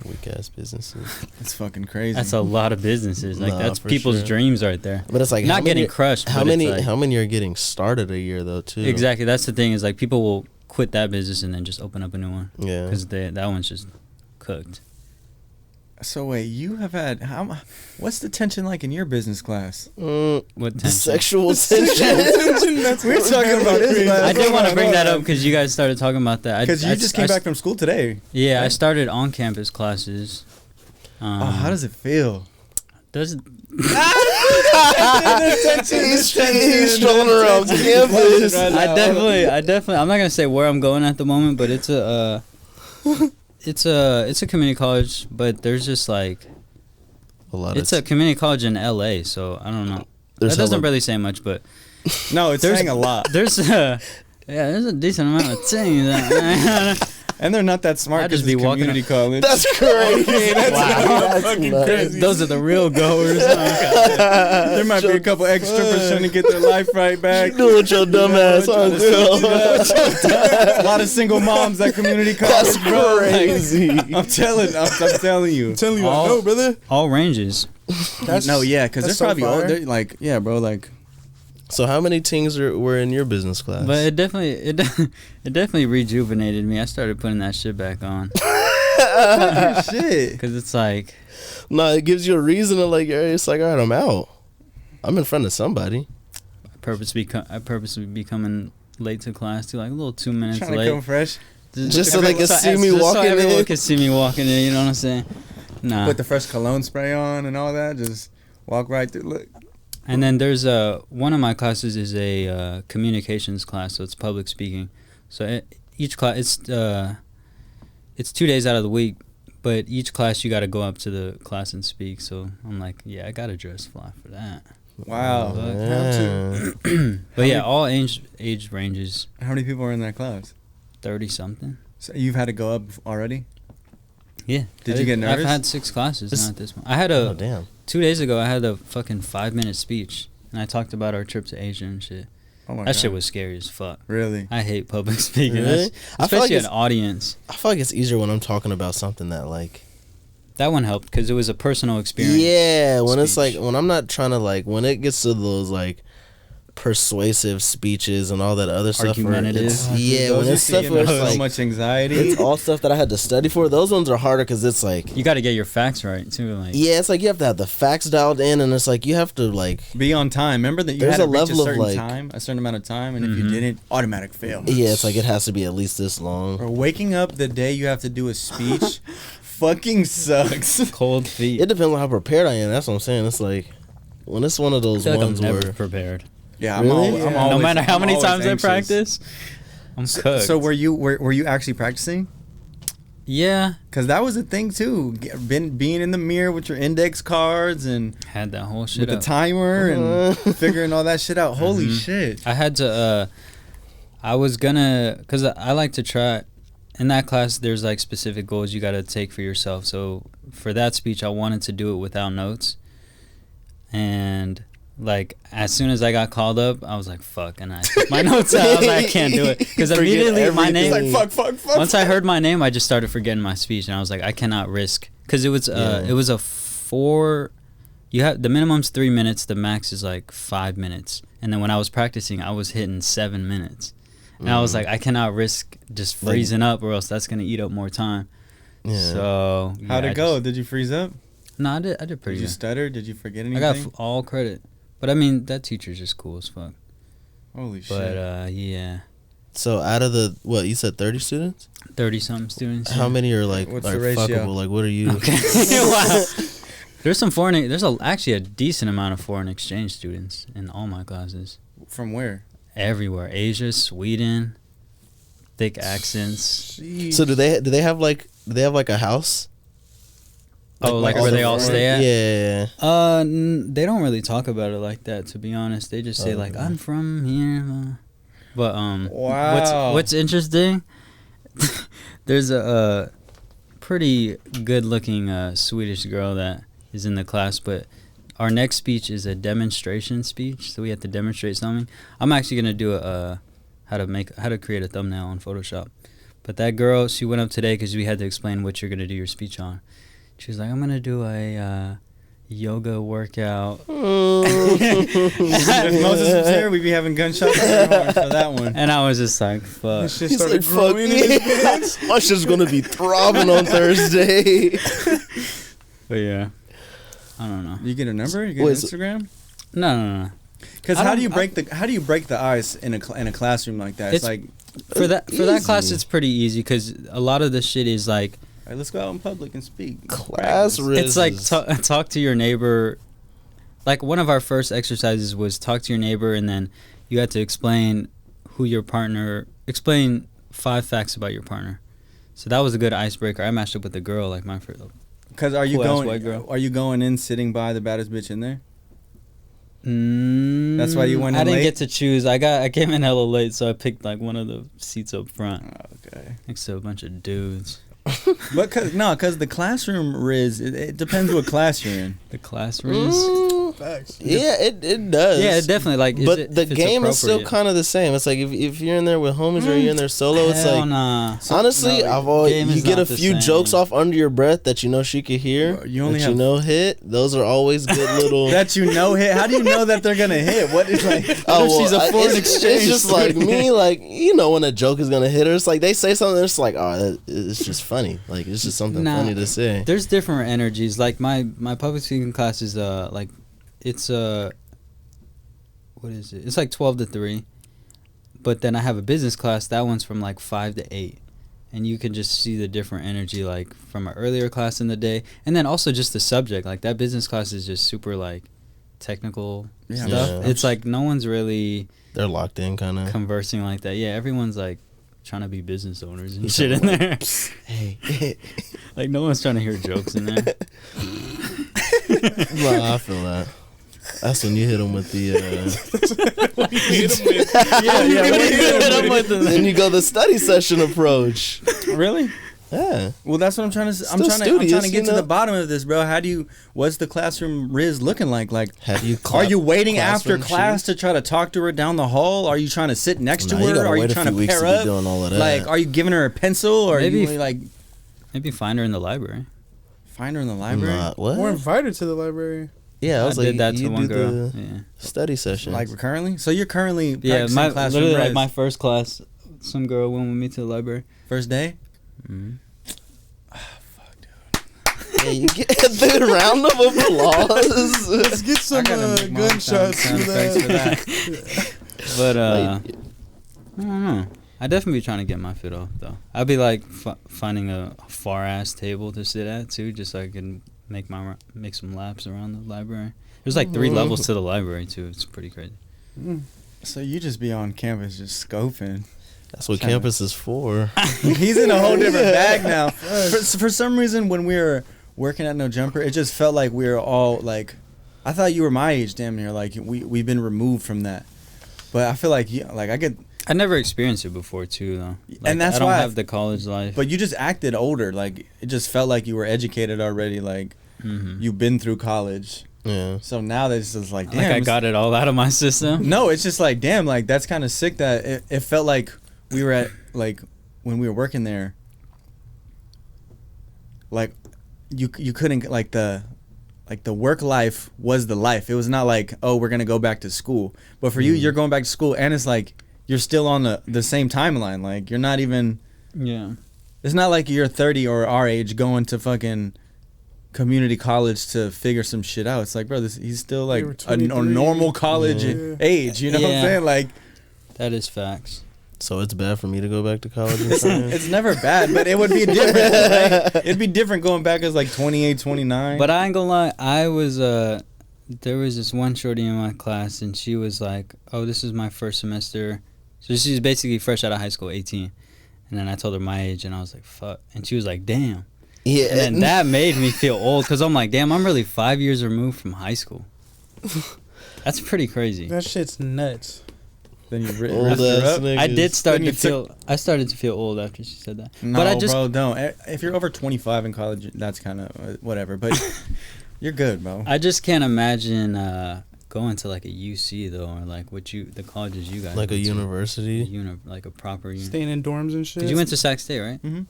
[SPEAKER 3] Weak ass businesses.
[SPEAKER 1] It's fucking crazy.
[SPEAKER 2] That's a lot of businesses. Like that's people's dreams right there.
[SPEAKER 3] But it's like
[SPEAKER 2] not getting crushed.
[SPEAKER 3] How many are getting started a year though too?
[SPEAKER 2] Exactly. That's the thing is like people will quit that business and then just open up a new one.
[SPEAKER 3] Yeah.
[SPEAKER 2] Because that one's just cooked.
[SPEAKER 1] So wait, you have had what's the tension like in your business class?
[SPEAKER 2] What tension?
[SPEAKER 3] Sexual tension.
[SPEAKER 1] We're talking about this class.
[SPEAKER 2] I did want to bring that up because you guys started talking about that.
[SPEAKER 1] Because you just came back from school today.
[SPEAKER 2] Yeah, I started on-campus classes.
[SPEAKER 1] How does it feel?
[SPEAKER 2] Does it?
[SPEAKER 3] He's strolling around campus.
[SPEAKER 2] I definitely. I'm not gonna say where I'm going at the moment, but it's a community college, but there's just like it's a community college in LA, so I don't know. That doesn't really say much, but
[SPEAKER 1] no, it's saying a lot.
[SPEAKER 2] There's a decent amount of things.
[SPEAKER 1] And they're not that smart because it's community college.
[SPEAKER 3] That's crazy.
[SPEAKER 2] That's fucking crazy. Those are the real goers.
[SPEAKER 1] There might be a couple extra strippers trying to get their life right back.
[SPEAKER 3] You doing with your dumb ass,
[SPEAKER 1] A lot of single moms at community college.
[SPEAKER 3] That's crazy.
[SPEAKER 1] I'm telling you.
[SPEAKER 4] I know, brother.
[SPEAKER 2] All ranges.
[SPEAKER 1] Because there's probably they're like, yeah, bro, like.
[SPEAKER 3] So how many teens were in your business class?
[SPEAKER 2] But it definitely rejuvenated me. I started putting that shit back on.
[SPEAKER 1] Shit.
[SPEAKER 2] Because it's like...
[SPEAKER 3] No, it gives you a reason to like, it's like, all right, I'm out. I'm in front of somebody.
[SPEAKER 2] I purposely be coming late to class too, like a little 2 minutes
[SPEAKER 1] trying
[SPEAKER 2] late.
[SPEAKER 1] To come fresh?
[SPEAKER 3] Just so they can see me walking in.
[SPEAKER 2] Everyone can see me walking in, you know what I'm saying? Nah.
[SPEAKER 1] Put the fresh cologne spray on and all that, just walk right through. Look.
[SPEAKER 2] And then there's one of my classes is a communications class, so it's public speaking. So each class, it's 2 days out of the week, but each class you got to go up to the class and speak. So I'm like, yeah, I got to dress fly for that.
[SPEAKER 1] Wow.
[SPEAKER 2] But yeah, all age ranges.
[SPEAKER 1] How many people are in that class?
[SPEAKER 2] 30 something.
[SPEAKER 1] So you've had to go up already?
[SPEAKER 2] Yeah.
[SPEAKER 1] Did you get nervous?
[SPEAKER 2] I've had 6 classes now at this point. I had a 2 days ago. I had a fucking 5-minute speech, and I talked about our trip to Asia and shit.
[SPEAKER 1] Oh my
[SPEAKER 2] that
[SPEAKER 1] God.
[SPEAKER 2] Shit was scary as fuck.
[SPEAKER 1] Really?
[SPEAKER 2] I hate public speaking.
[SPEAKER 3] Really?
[SPEAKER 2] Especially an audience.
[SPEAKER 3] I feel like it's easier when I'm talking about something that like.
[SPEAKER 2] That one helped because it was a personal experience.
[SPEAKER 3] Yeah, when
[SPEAKER 2] speech.
[SPEAKER 3] it's like when I'm not trying to like when it gets to those like persuasive speeches and all that other stuff.
[SPEAKER 2] Argumentative.
[SPEAKER 3] Yeah, when it's stuff where it's
[SPEAKER 1] so
[SPEAKER 3] like
[SPEAKER 1] much anxiety.
[SPEAKER 3] it's all stuff that I had to study for. Those ones are harder because it's like
[SPEAKER 2] you got to get your facts right too. Like
[SPEAKER 3] yeah, it's like you have to have the facts dialed in, and it's like you have to like
[SPEAKER 1] be on time. Remember that you
[SPEAKER 3] there's
[SPEAKER 1] had to
[SPEAKER 3] a
[SPEAKER 1] reach
[SPEAKER 3] level
[SPEAKER 1] a
[SPEAKER 3] of,
[SPEAKER 1] certain
[SPEAKER 3] like-
[SPEAKER 1] time, a certain amount of time, and if you didn't, automatic fail.
[SPEAKER 3] yeah, it's like it has to be at least this long.
[SPEAKER 1] Or waking up the day you have to do a speech, fucking sucks.
[SPEAKER 2] cold feet.
[SPEAKER 3] It depends on how prepared I am. That's what I'm saying. It's like when it's one of
[SPEAKER 2] I
[SPEAKER 3] those
[SPEAKER 2] feel like
[SPEAKER 3] ones
[SPEAKER 2] I'm never
[SPEAKER 3] where
[SPEAKER 2] prepared.
[SPEAKER 1] Yeah,
[SPEAKER 3] Really?
[SPEAKER 1] I'm
[SPEAKER 3] Yeah.
[SPEAKER 1] always,
[SPEAKER 2] No matter how
[SPEAKER 1] I'm
[SPEAKER 2] many
[SPEAKER 1] always
[SPEAKER 2] times
[SPEAKER 1] anxious.
[SPEAKER 2] I practice, I'm cooked.
[SPEAKER 1] So were you actually practicing?
[SPEAKER 2] Yeah,
[SPEAKER 1] Because that was a thing too. Being in the mirror with your index cards and
[SPEAKER 2] had that whole shit
[SPEAKER 1] with the
[SPEAKER 2] up.
[SPEAKER 1] timer and figuring all that shit out. Holy shit!
[SPEAKER 2] I had to. I was gonna, cause I like to try. In that class, there's like specific goals you gotta take for yourself. So for that speech, I wanted to do it without notes. And like as soon as I got called up, I was like, "Fuck!" And I took my notes out. I was like, "I can't do it," because
[SPEAKER 3] Forget
[SPEAKER 2] immediately my
[SPEAKER 3] everything.
[SPEAKER 2] name.
[SPEAKER 1] Like fuck.
[SPEAKER 2] Once I heard my name, I just started forgetting my speech, and I was like, I cannot risk, because it was
[SPEAKER 3] Yeah.
[SPEAKER 2] it was a 4. You have the minimum's 3 minutes, the max is like 5 minutes, and then when I was practicing, I was hitting 7 minutes, and I was like, I cannot risk just freezing up, or else that's gonna eat up more time.
[SPEAKER 3] yeah.
[SPEAKER 2] So
[SPEAKER 1] How'd
[SPEAKER 2] yeah,
[SPEAKER 1] it go? Did you freeze up?
[SPEAKER 2] No, I did
[SPEAKER 1] Did
[SPEAKER 2] pretty
[SPEAKER 1] you
[SPEAKER 2] good.
[SPEAKER 1] stutter? Did you forget anything?
[SPEAKER 2] I got all credit, but I mean that teacher's just cool as fuck.
[SPEAKER 1] Holy shit!
[SPEAKER 2] But yeah,
[SPEAKER 3] So out of the what you said, 30 students,
[SPEAKER 2] 30 something students.
[SPEAKER 3] how many are like
[SPEAKER 1] What's
[SPEAKER 3] like
[SPEAKER 1] the ratio?
[SPEAKER 3] fuckable? Like what are you?
[SPEAKER 2] Okay. Wow. There's some foreign. There's actually a decent amount of foreign exchange students in all my classes.
[SPEAKER 1] From where?
[SPEAKER 2] Everywhere, Asia, Sweden, thick accents.
[SPEAKER 4] Jeez.
[SPEAKER 3] So do they have like a house?
[SPEAKER 2] Oh, like
[SPEAKER 3] all
[SPEAKER 2] where
[SPEAKER 3] the
[SPEAKER 2] they all
[SPEAKER 3] foreign-
[SPEAKER 2] stay at?
[SPEAKER 3] Yeah.
[SPEAKER 2] They don't really talk about it like that. To be honest, they just say like, "I'm from here." But
[SPEAKER 1] Wow.
[SPEAKER 2] what's interesting? There's a pretty good-looking Swedish girl that is in the class, but our next speech is a demonstration speech, so we have to demonstrate something. I'm actually gonna do how to create a thumbnail on Photoshop. But that girl, she went up today because we had to explain what you're gonna do your speech on. She was like, "I'm gonna do a yoga workout."
[SPEAKER 1] If Moses was here, we'd be having gunshots in our horns for that one.
[SPEAKER 2] And I was just like, "Fuck."
[SPEAKER 4] This shit
[SPEAKER 3] He's
[SPEAKER 4] started
[SPEAKER 3] like, fuck
[SPEAKER 4] growing in his
[SPEAKER 3] yeah. My shit's gonna be throbbing on Thursday.
[SPEAKER 2] But yeah, I don't know.
[SPEAKER 1] You get a number? You get
[SPEAKER 3] Wait,
[SPEAKER 1] an
[SPEAKER 3] so-
[SPEAKER 1] Instagram?
[SPEAKER 2] No.
[SPEAKER 1] Because
[SPEAKER 2] I
[SPEAKER 1] how
[SPEAKER 2] don't-
[SPEAKER 1] do you break the ice in a classroom like that? It's
[SPEAKER 2] It's-
[SPEAKER 1] like,
[SPEAKER 2] For that class,
[SPEAKER 3] Easy.
[SPEAKER 2] it's pretty easy because a lot of the shit is like,
[SPEAKER 1] all right, let's go out in public and speak.
[SPEAKER 3] Class
[SPEAKER 2] it's like
[SPEAKER 3] Rizz.
[SPEAKER 2] talk to your neighbor. Like one of our first exercises was talk to your neighbor, and then you had to explain explain 5 facts about your partner. So that was a good icebreaker. I matched up with a girl, like my first.
[SPEAKER 1] Because are you
[SPEAKER 2] Cool-ass white girl.
[SPEAKER 1] going? Are you going in sitting by the baddest bitch in there?
[SPEAKER 2] That's
[SPEAKER 1] why you went in
[SPEAKER 2] I didn't
[SPEAKER 1] late?
[SPEAKER 2] get to choose. I came in hella late, so I picked like one of the seats up front
[SPEAKER 1] Okay.
[SPEAKER 2] next to a bunch of dudes.
[SPEAKER 1] But because the classroom Rizz, it depends what class you're in.
[SPEAKER 2] The classrooms.
[SPEAKER 4] Facts.
[SPEAKER 3] Yeah, it does.
[SPEAKER 2] Yeah, it definitely like.
[SPEAKER 3] But the game is still
[SPEAKER 2] appropriate.
[SPEAKER 3] kind of the same. It's like if you're in there with homies or you're in there solo, it's
[SPEAKER 2] Hell
[SPEAKER 3] like
[SPEAKER 2] nah.
[SPEAKER 3] honestly,
[SPEAKER 1] no,
[SPEAKER 3] I've always
[SPEAKER 2] game
[SPEAKER 3] you
[SPEAKER 2] is
[SPEAKER 3] get a
[SPEAKER 2] not the
[SPEAKER 3] few
[SPEAKER 2] same.
[SPEAKER 3] jokes off under your breath that you know she could hear.
[SPEAKER 1] You only
[SPEAKER 3] that
[SPEAKER 1] have-
[SPEAKER 3] you know hit. Those are always good little.
[SPEAKER 1] That you know hit. How do you know that they're gonna hit? What is like?
[SPEAKER 3] Oh,
[SPEAKER 2] if she's a foreign
[SPEAKER 3] it's
[SPEAKER 2] exchange
[SPEAKER 3] just like
[SPEAKER 2] student?
[SPEAKER 3] me, like you know when a joke is gonna hit her. It's like they say something. It's like it's just funny. Like it's just something
[SPEAKER 2] Nah.
[SPEAKER 3] funny to say.
[SPEAKER 2] There's different energies. Like my public speaking class is like it's what is it? It's like 12 to 3. But then I have a business class. That one's from like 5 to 8. And you can just see the different energy like from an earlier class in the day. And then also just the subject. Like that business class is just super like technical
[SPEAKER 1] Yeah.
[SPEAKER 2] stuff.
[SPEAKER 3] Yeah.
[SPEAKER 2] It's like no one's really
[SPEAKER 3] They're locked in, kind of.
[SPEAKER 2] conversing like that. Yeah, everyone's like trying to be business owners and shit in there.
[SPEAKER 3] Hey.
[SPEAKER 2] Like no one's trying to hear jokes in there.
[SPEAKER 3] Nah, I feel that. That's when you hit them with the.
[SPEAKER 4] What do you hit him with?
[SPEAKER 3] Then you go the study session approach.
[SPEAKER 1] Really?
[SPEAKER 3] Yeah.
[SPEAKER 1] Well, that's what I'm trying to. I'm
[SPEAKER 3] Still
[SPEAKER 1] trying
[SPEAKER 3] studious,
[SPEAKER 1] to
[SPEAKER 3] you
[SPEAKER 1] get to
[SPEAKER 3] know?
[SPEAKER 1] the bottom of this, bro. How do you? What's the classroom Rizz looking like? Like,
[SPEAKER 3] Have you?
[SPEAKER 1] are you waiting after
[SPEAKER 3] classroom
[SPEAKER 1] class
[SPEAKER 3] shoes?
[SPEAKER 1] to try to talk to her down the hall? Are you trying to sit next
[SPEAKER 3] Nah,
[SPEAKER 1] to
[SPEAKER 3] you
[SPEAKER 1] her?
[SPEAKER 3] gotta
[SPEAKER 1] Are you
[SPEAKER 3] wait a
[SPEAKER 1] trying
[SPEAKER 3] few
[SPEAKER 1] to
[SPEAKER 3] weeks
[SPEAKER 1] pair
[SPEAKER 3] to be
[SPEAKER 1] up?
[SPEAKER 3] doing all of that.
[SPEAKER 1] Like, are you giving her a pencil, or
[SPEAKER 2] Maybe
[SPEAKER 1] are you like
[SPEAKER 2] Maybe find her in the library.
[SPEAKER 1] find her in the library?
[SPEAKER 3] Nah, what?
[SPEAKER 4] We're invited to the library.
[SPEAKER 3] Yeah, I was like,
[SPEAKER 2] did that
[SPEAKER 3] you
[SPEAKER 2] to one
[SPEAKER 3] do
[SPEAKER 2] girl.
[SPEAKER 3] the
[SPEAKER 2] Yeah.
[SPEAKER 3] study session.
[SPEAKER 1] Like currently? So you're currently
[SPEAKER 2] Yeah,
[SPEAKER 1] practicing classroom
[SPEAKER 2] literally like
[SPEAKER 1] Rizz.
[SPEAKER 2] my first class, some girl went with me to the library.
[SPEAKER 1] First day?
[SPEAKER 2] Mm-hmm.
[SPEAKER 3] Yeah, you get the round of applause.
[SPEAKER 4] Let's get some
[SPEAKER 1] I gotta make my own
[SPEAKER 4] gunshots
[SPEAKER 1] sound
[SPEAKER 4] for
[SPEAKER 1] effects for
[SPEAKER 4] that.
[SPEAKER 1] that.
[SPEAKER 2] But
[SPEAKER 3] Like,
[SPEAKER 2] I don't know. I definitely be trying to get my fit off though. I'd be like finding a far ass table to sit at too, just so I can make some laps around the library. There's like 3 levels to the library too. It's pretty crazy.
[SPEAKER 1] So you just be on campus just scoping.
[SPEAKER 3] That's what campus is for.
[SPEAKER 1] He's in a whole different bag now. For some reason, when we were working at No Jumper, it just felt like we were all like, I thought you were my age, damn near. Like we've been removed from that. But I feel like
[SPEAKER 2] I never experienced it before too though. Like,
[SPEAKER 1] And that's
[SPEAKER 2] I don't
[SPEAKER 1] why
[SPEAKER 2] have the college life.
[SPEAKER 1] But you just acted older. Like it just felt like you were educated already. Like you've been through college.
[SPEAKER 3] Yeah.
[SPEAKER 1] So now it's just like, damn.
[SPEAKER 2] like I got it all out of my system.
[SPEAKER 1] No, it's just like, damn. Like that's kind of sick. That it felt like we were at like when we were working there. Like you couldn't like the work life was the life. It was not like, oh, we're gonna go back to school. But for you, you're going back to school, and it's like you're still on the same timeline. Like you're not even.
[SPEAKER 2] Yeah.
[SPEAKER 1] It's not like you're 30 or our age going to fucking community college to figure some shit out. It's like, bro, he's still like a normal college age. You know what I'm saying? Like
[SPEAKER 2] that is facts.
[SPEAKER 3] So it's bad for me to go back to college.
[SPEAKER 1] it's never bad, but it would be different. Right? It'd be different going back as like 28, 29.
[SPEAKER 2] But I ain't gonna lie, I was there was this one shorty in my class, and she was like, "Oh, this is my first semester." So she's basically fresh out of high school, 18. And then I told her my age, and I was like, "Fuck," and she was like, "Damn."
[SPEAKER 3] Yeah.
[SPEAKER 2] And then that made me feel old, because I'm like, "Damn, I'm really 5 years removed from high school." That's pretty crazy.
[SPEAKER 4] That shit's nuts.
[SPEAKER 1] Then you
[SPEAKER 3] Old ass niggas.
[SPEAKER 2] I did start
[SPEAKER 1] Then you
[SPEAKER 2] to feel. I started to feel old after she said that.
[SPEAKER 1] No,
[SPEAKER 2] but I just,
[SPEAKER 1] bro, don't. If you're over 25 in college, that's kind of whatever. But you're good, bro.
[SPEAKER 2] I just can't imagine going to like a UC though, or like the colleges you guys
[SPEAKER 3] Like a
[SPEAKER 2] went to.
[SPEAKER 3] university.
[SPEAKER 2] Like a proper
[SPEAKER 4] Staying in dorms and shit.
[SPEAKER 2] 'Cause you went to Sac State, right?
[SPEAKER 1] Mm-hmm.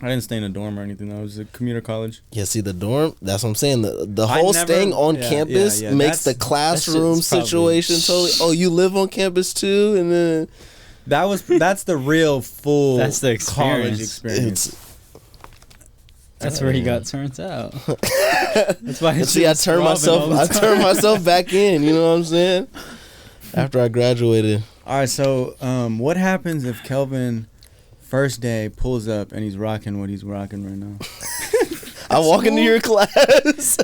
[SPEAKER 1] I didn't stay in a dorm or anything. Though. It was a commuter college.
[SPEAKER 3] Yeah, see the dorm. That's what I'm saying. The whole staying on campus makes the classroom situation totally. Oh, you live on campus too, and then
[SPEAKER 1] that's the real full.
[SPEAKER 2] That's the
[SPEAKER 1] college
[SPEAKER 2] experience.
[SPEAKER 1] experience.
[SPEAKER 2] That's where he got turned out. That's why.
[SPEAKER 3] See, I turned myself back in. You know what I'm saying? After I graduated.
[SPEAKER 1] All right. So, what happens if Kelvin first day pulls up and he's rocking what he's rocking right now?
[SPEAKER 3] I walk into your class.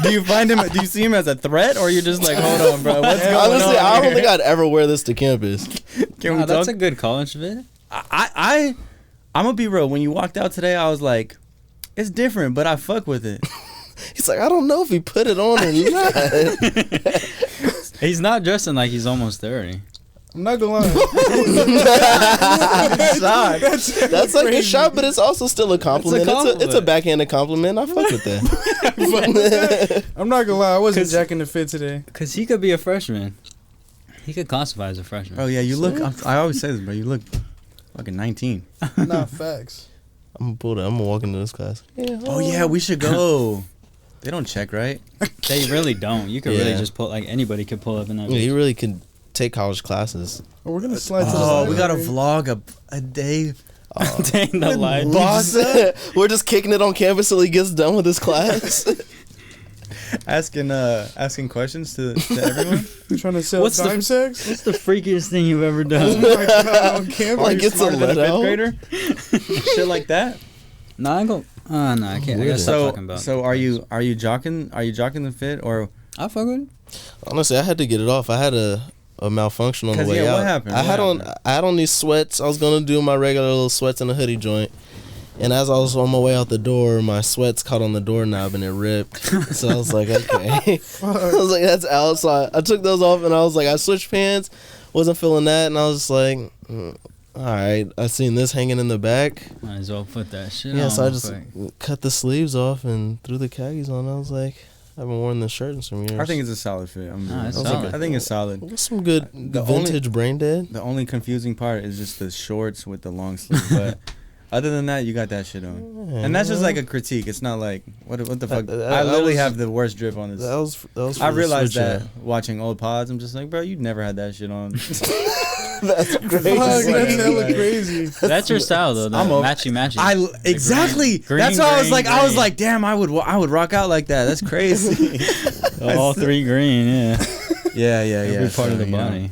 [SPEAKER 1] Do you find him? Do you see him as a threat, or you're just like, hold on, bro? What's going
[SPEAKER 3] Honestly,
[SPEAKER 1] on
[SPEAKER 3] I don't
[SPEAKER 1] here?
[SPEAKER 3] think I'd ever wear this to campus.
[SPEAKER 1] Can we
[SPEAKER 2] That's
[SPEAKER 1] talk?
[SPEAKER 2] a good college fit.
[SPEAKER 1] I'm gonna be real. When you walked out today, I was like, it's different, but I fuck with it.
[SPEAKER 3] He's like, I don't know if he put it on or not.
[SPEAKER 2] He's not dressing like he's almost 30.
[SPEAKER 4] I'm not gonna lie.
[SPEAKER 3] That's like a shot, but it's also still a compliment.
[SPEAKER 2] It's a compliment.
[SPEAKER 3] It's a backhanded compliment. I fuck with that.
[SPEAKER 4] I'm not gonna lie. I wasn't jacking the fit today.
[SPEAKER 2] Because he could be a freshman. He could classify as a freshman.
[SPEAKER 1] Oh yeah, you look. I always say this, bro. You look fucking 19.
[SPEAKER 4] Nah, facts.
[SPEAKER 3] I'm gonna walk into this class. Yeah,
[SPEAKER 1] Oh yeah, we should go. They don't check, right?
[SPEAKER 2] They really don't. You could really
[SPEAKER 3] Yeah.
[SPEAKER 2] just pull, like anybody could pull up in that.
[SPEAKER 3] Yeah,
[SPEAKER 2] bitch.
[SPEAKER 3] you really could take college classes.
[SPEAKER 4] Oh, we're gonna slide to the
[SPEAKER 1] Oh, we gotta
[SPEAKER 4] library.
[SPEAKER 1] vlog a day.
[SPEAKER 2] Day in the life.
[SPEAKER 3] We're just kicking it on campus till he gets done with his class.
[SPEAKER 1] asking questions to everyone.
[SPEAKER 4] You trying to sell
[SPEAKER 2] What's the-
[SPEAKER 4] time sex?
[SPEAKER 2] What's the freakiest thing you've ever
[SPEAKER 4] Oh
[SPEAKER 2] done?
[SPEAKER 4] my God, on campus.
[SPEAKER 3] Like, it's a
[SPEAKER 1] Smarter than
[SPEAKER 3] let out.
[SPEAKER 1] grader. Shit like that.
[SPEAKER 2] No, I go. No, I can't. I gotta stop
[SPEAKER 1] So
[SPEAKER 2] talking about.
[SPEAKER 1] so are you jocking the fit, or
[SPEAKER 2] I fuck with it.
[SPEAKER 3] Honestly, I had to get it off. I had a malfunction on the way out.
[SPEAKER 1] What happened?
[SPEAKER 3] I had on these sweats. I was gonna do my regular little sweats and a hoodie joint. And as I was on my way out the door, my sweats caught on the doorknob and it ripped. So I was like, okay. I was like, that's out. So I took those off and I was like, I switched pants. Wasn't feeling that. And I was just like, all right. I seen this hanging in the back.
[SPEAKER 2] Might as well put that shit on.
[SPEAKER 3] Yeah, so I just cut the sleeves off and threw the khakis on. I was like, I haven't worn this shirt in some years.
[SPEAKER 1] I think it's a solid fit.
[SPEAKER 2] It's solid.
[SPEAKER 1] I think it's solid.
[SPEAKER 3] Got some good vintage brain dead.
[SPEAKER 1] The only confusing part is just the shorts with the long sleeve. But other than that, you got that shit on. Yeah, and that's just like a critique. It's not like, what the fuck? I literally have the worst drip on this.
[SPEAKER 3] That was
[SPEAKER 1] I realized that watching old pods. I'm just like, bro, you never had that shit on.
[SPEAKER 3] That's crazy.
[SPEAKER 4] That's hella crazy.
[SPEAKER 2] That's your style though. Matchy.
[SPEAKER 1] Exactly. That's why I was like, damn, I would rock out like that. That's crazy.
[SPEAKER 2] All three green, yeah.
[SPEAKER 1] Yeah.
[SPEAKER 2] Every part of the body.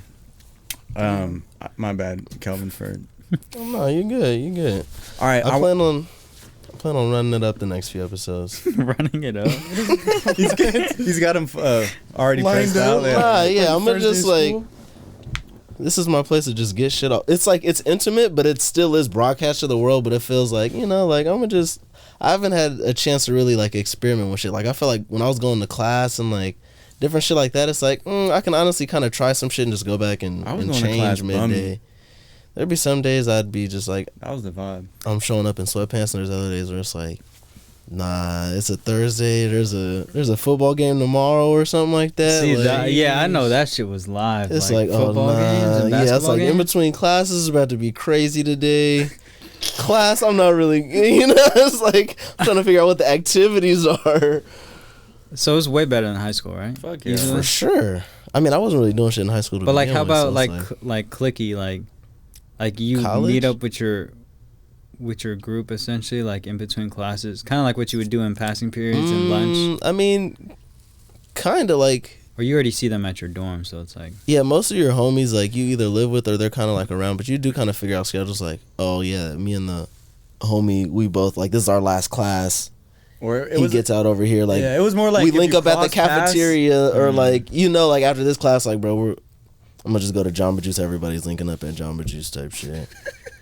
[SPEAKER 1] My bad, Kelvin for.
[SPEAKER 3] Oh, no, you're good.
[SPEAKER 1] All right,
[SPEAKER 3] I plan on running it up the next few episodes.
[SPEAKER 2] Running it up.
[SPEAKER 1] He's got him already pressed out.
[SPEAKER 3] I'm gonna just like. This is my place to just get shit off. It's like, it's intimate, but it still is broadcast to the world, but it feels like, like I'm gonna just, I haven't had a chance to really like experiment with shit. Like I feel like when I was going to class and like different shit like that, it's like, I can honestly kind of try some shit and just go back and change midday. There'd be some days I'd be just like,
[SPEAKER 1] that was the vibe.
[SPEAKER 3] I'm showing up in sweatpants, and there's other days where it's like, nah, it's a Thursday. There's a football game tomorrow or something like that.
[SPEAKER 2] See,
[SPEAKER 3] like,
[SPEAKER 2] I know that shit was live.
[SPEAKER 3] It's like football games and basketball it's like games? In between classes, it's about to be crazy today. Class, I'm not really, it's like I'm trying to figure out what the activities are.
[SPEAKER 2] So it's way better than high school, right?
[SPEAKER 1] Fuck yeah,
[SPEAKER 3] for sure. I mean, I wasn't really doing shit in high school.
[SPEAKER 2] But like, how about like clicky, like you college? Meet up with your group essentially, like in between classes, kind of like what you would do in passing periods and lunch.
[SPEAKER 3] I mean, kind of like.
[SPEAKER 2] Or you already see them at your dorm, so it's like.
[SPEAKER 3] Yeah, most of your homies like you either live with or they're kind of like around, but you do kind of figure out schedules. Like, oh yeah, me and the homie, we both like this is our last class. Or he gets out over here. Like,
[SPEAKER 1] yeah, it was more like
[SPEAKER 3] we link up at the cafeteria or like like after this class, like bro, I'm gonna just go to Jamba Juice. Everybody's linking up at Jamba Juice type shit.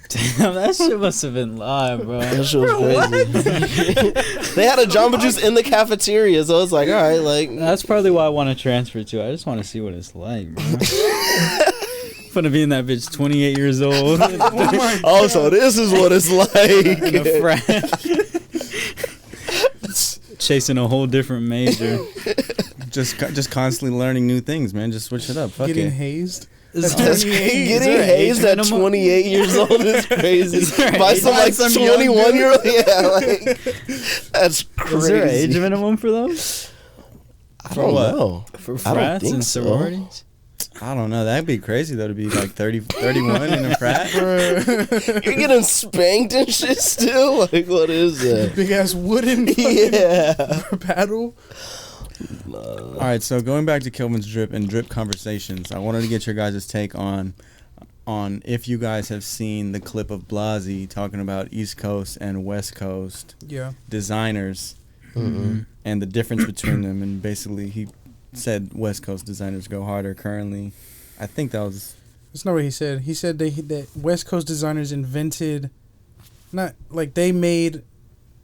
[SPEAKER 2] Damn, that shit must have been live, bro.
[SPEAKER 3] That shit was crazy. They had a Jamba Juice in the cafeteria, so it's like, all right, like.
[SPEAKER 2] That's probably why I want to transfer to. I just want to see what it's like, bro. Gonna be in that bitch 28 years old.
[SPEAKER 3] Oh, so this is what it's like.
[SPEAKER 2] In a frat. Chasing a whole different major.
[SPEAKER 1] Just constantly learning new things, man. Just switch it up. Fuck
[SPEAKER 4] Getting
[SPEAKER 1] it.
[SPEAKER 4] hazed.
[SPEAKER 3] Getting hazed at 28 years old is crazy. By some 21-year-old, yeah, like that's crazy.
[SPEAKER 2] Is there an age minimum for them?
[SPEAKER 3] I don't know.
[SPEAKER 2] For frats and sororities?
[SPEAKER 1] I don't know. That'd be crazy though to be like 31 in a frat.
[SPEAKER 3] You're getting spanked and shit still. Like what is that?
[SPEAKER 4] Big ass wooden paddle.
[SPEAKER 1] All right, so going back to Kelvin's drip and drip conversations, I wanted to get your guys' take on if you guys have seen the clip of Blasey talking about East Coast and West Coast designers and the difference between them, and basically he said West Coast designers go harder currently. I think that was...
[SPEAKER 4] That's not what he said. He said that West Coast designers invented... Not... Like, they made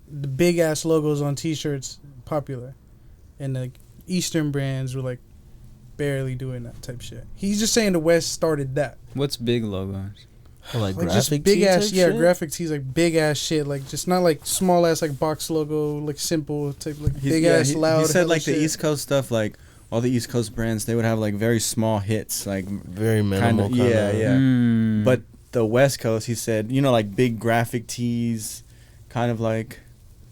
[SPEAKER 4] the big-ass logos on T-shirts popular. And the Eastern brands were, like, barely doing that type shit. He's just saying the West started that.
[SPEAKER 2] What's big logos?
[SPEAKER 3] Like
[SPEAKER 4] just big ass, graphic tees, like big ass shit, like just not like small ass like box logo, like simple type, like big ass loud.
[SPEAKER 1] He said like
[SPEAKER 4] shit.
[SPEAKER 1] The East Coast stuff, like all the East Coast brands, they would have like very small hits, like
[SPEAKER 3] very minimal.
[SPEAKER 1] Yeah. But the West Coast, he said, like big graphic tees, kind of like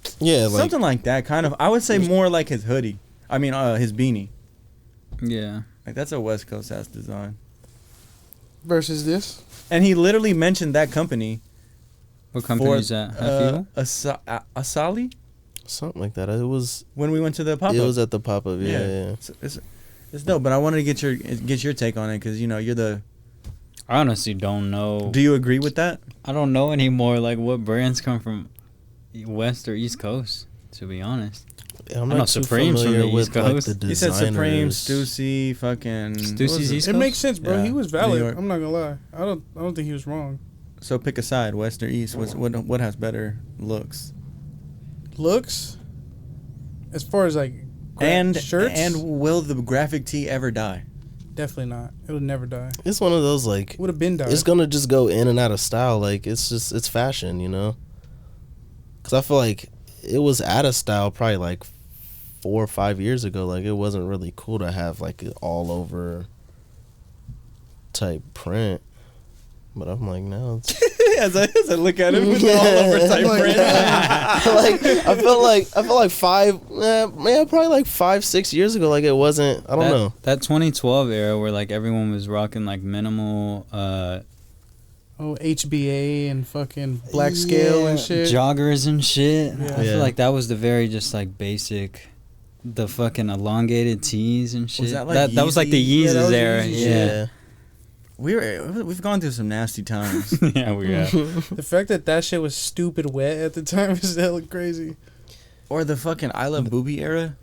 [SPEAKER 1] something like that. Kind of, I would say more like his hoodie. I mean, his beanie.
[SPEAKER 2] Yeah,
[SPEAKER 1] like that's a West Coast ass design.
[SPEAKER 4] Versus this.
[SPEAKER 1] And he literally mentioned that company.
[SPEAKER 2] What company is that?
[SPEAKER 1] Asali?
[SPEAKER 3] Something like that. It was
[SPEAKER 1] when we went to the pop-up.
[SPEAKER 3] It was at the pop-up, yeah.
[SPEAKER 1] It's dope, but I wanted to get your take on it because you're the...
[SPEAKER 2] I honestly don't know.
[SPEAKER 1] Do you agree with that?
[SPEAKER 2] I don't know anymore, like what brands come from West or East Coast, to be honest.
[SPEAKER 3] I'm
[SPEAKER 2] I know
[SPEAKER 3] not too
[SPEAKER 2] Supreme's from
[SPEAKER 3] familiar
[SPEAKER 2] the
[SPEAKER 3] with
[SPEAKER 2] East
[SPEAKER 3] like
[SPEAKER 2] Coast.
[SPEAKER 3] the
[SPEAKER 1] He said
[SPEAKER 3] designers.
[SPEAKER 1] Supreme, Stussy, fucking.
[SPEAKER 2] Stussy's East
[SPEAKER 4] It
[SPEAKER 2] Coast?
[SPEAKER 4] makes sense, bro.
[SPEAKER 1] Yeah.
[SPEAKER 4] He was
[SPEAKER 1] New
[SPEAKER 4] valid.
[SPEAKER 1] York.
[SPEAKER 4] I'm not gonna lie. I don't think he was wrong.
[SPEAKER 1] So pick a side, West or East. What has better looks?
[SPEAKER 4] Looks, as far as like shirts,
[SPEAKER 1] and will the graphic tee ever die?
[SPEAKER 4] definitely not. It would never die.
[SPEAKER 3] It's one of those like
[SPEAKER 4] Would have been died.
[SPEAKER 3] it's gonna just go in and out of style. Like it's fashion, you know. Because I feel like it was out of style probably like 4 or 5 years ago. Like it wasn't really cool to have like an all over type print. But I'm like, no.
[SPEAKER 1] as I look at him, it's all over type print.
[SPEAKER 3] Like I felt like probably like 5-6 years ago. Like it wasn't. I don't know.
[SPEAKER 2] That 2012 era where like everyone was rocking like minimal
[SPEAKER 4] HBA and fucking black scale and shit.
[SPEAKER 2] joggers and shit.
[SPEAKER 4] Yeah.
[SPEAKER 2] I
[SPEAKER 3] Yeah.
[SPEAKER 2] feel like that was the very just like basic, the fucking elongated tees and shit.
[SPEAKER 1] Was that like
[SPEAKER 2] that was like the
[SPEAKER 1] Yeezy?
[SPEAKER 4] Yeah, that
[SPEAKER 2] Yeezus
[SPEAKER 4] was
[SPEAKER 2] era.
[SPEAKER 4] Yeezy.
[SPEAKER 2] Yeah.
[SPEAKER 1] We've gone through some nasty times.
[SPEAKER 2] Yeah, we have.
[SPEAKER 4] The fact that shit was stupid wet at the time is hella crazy.
[SPEAKER 1] Or the fucking I Love Booby era.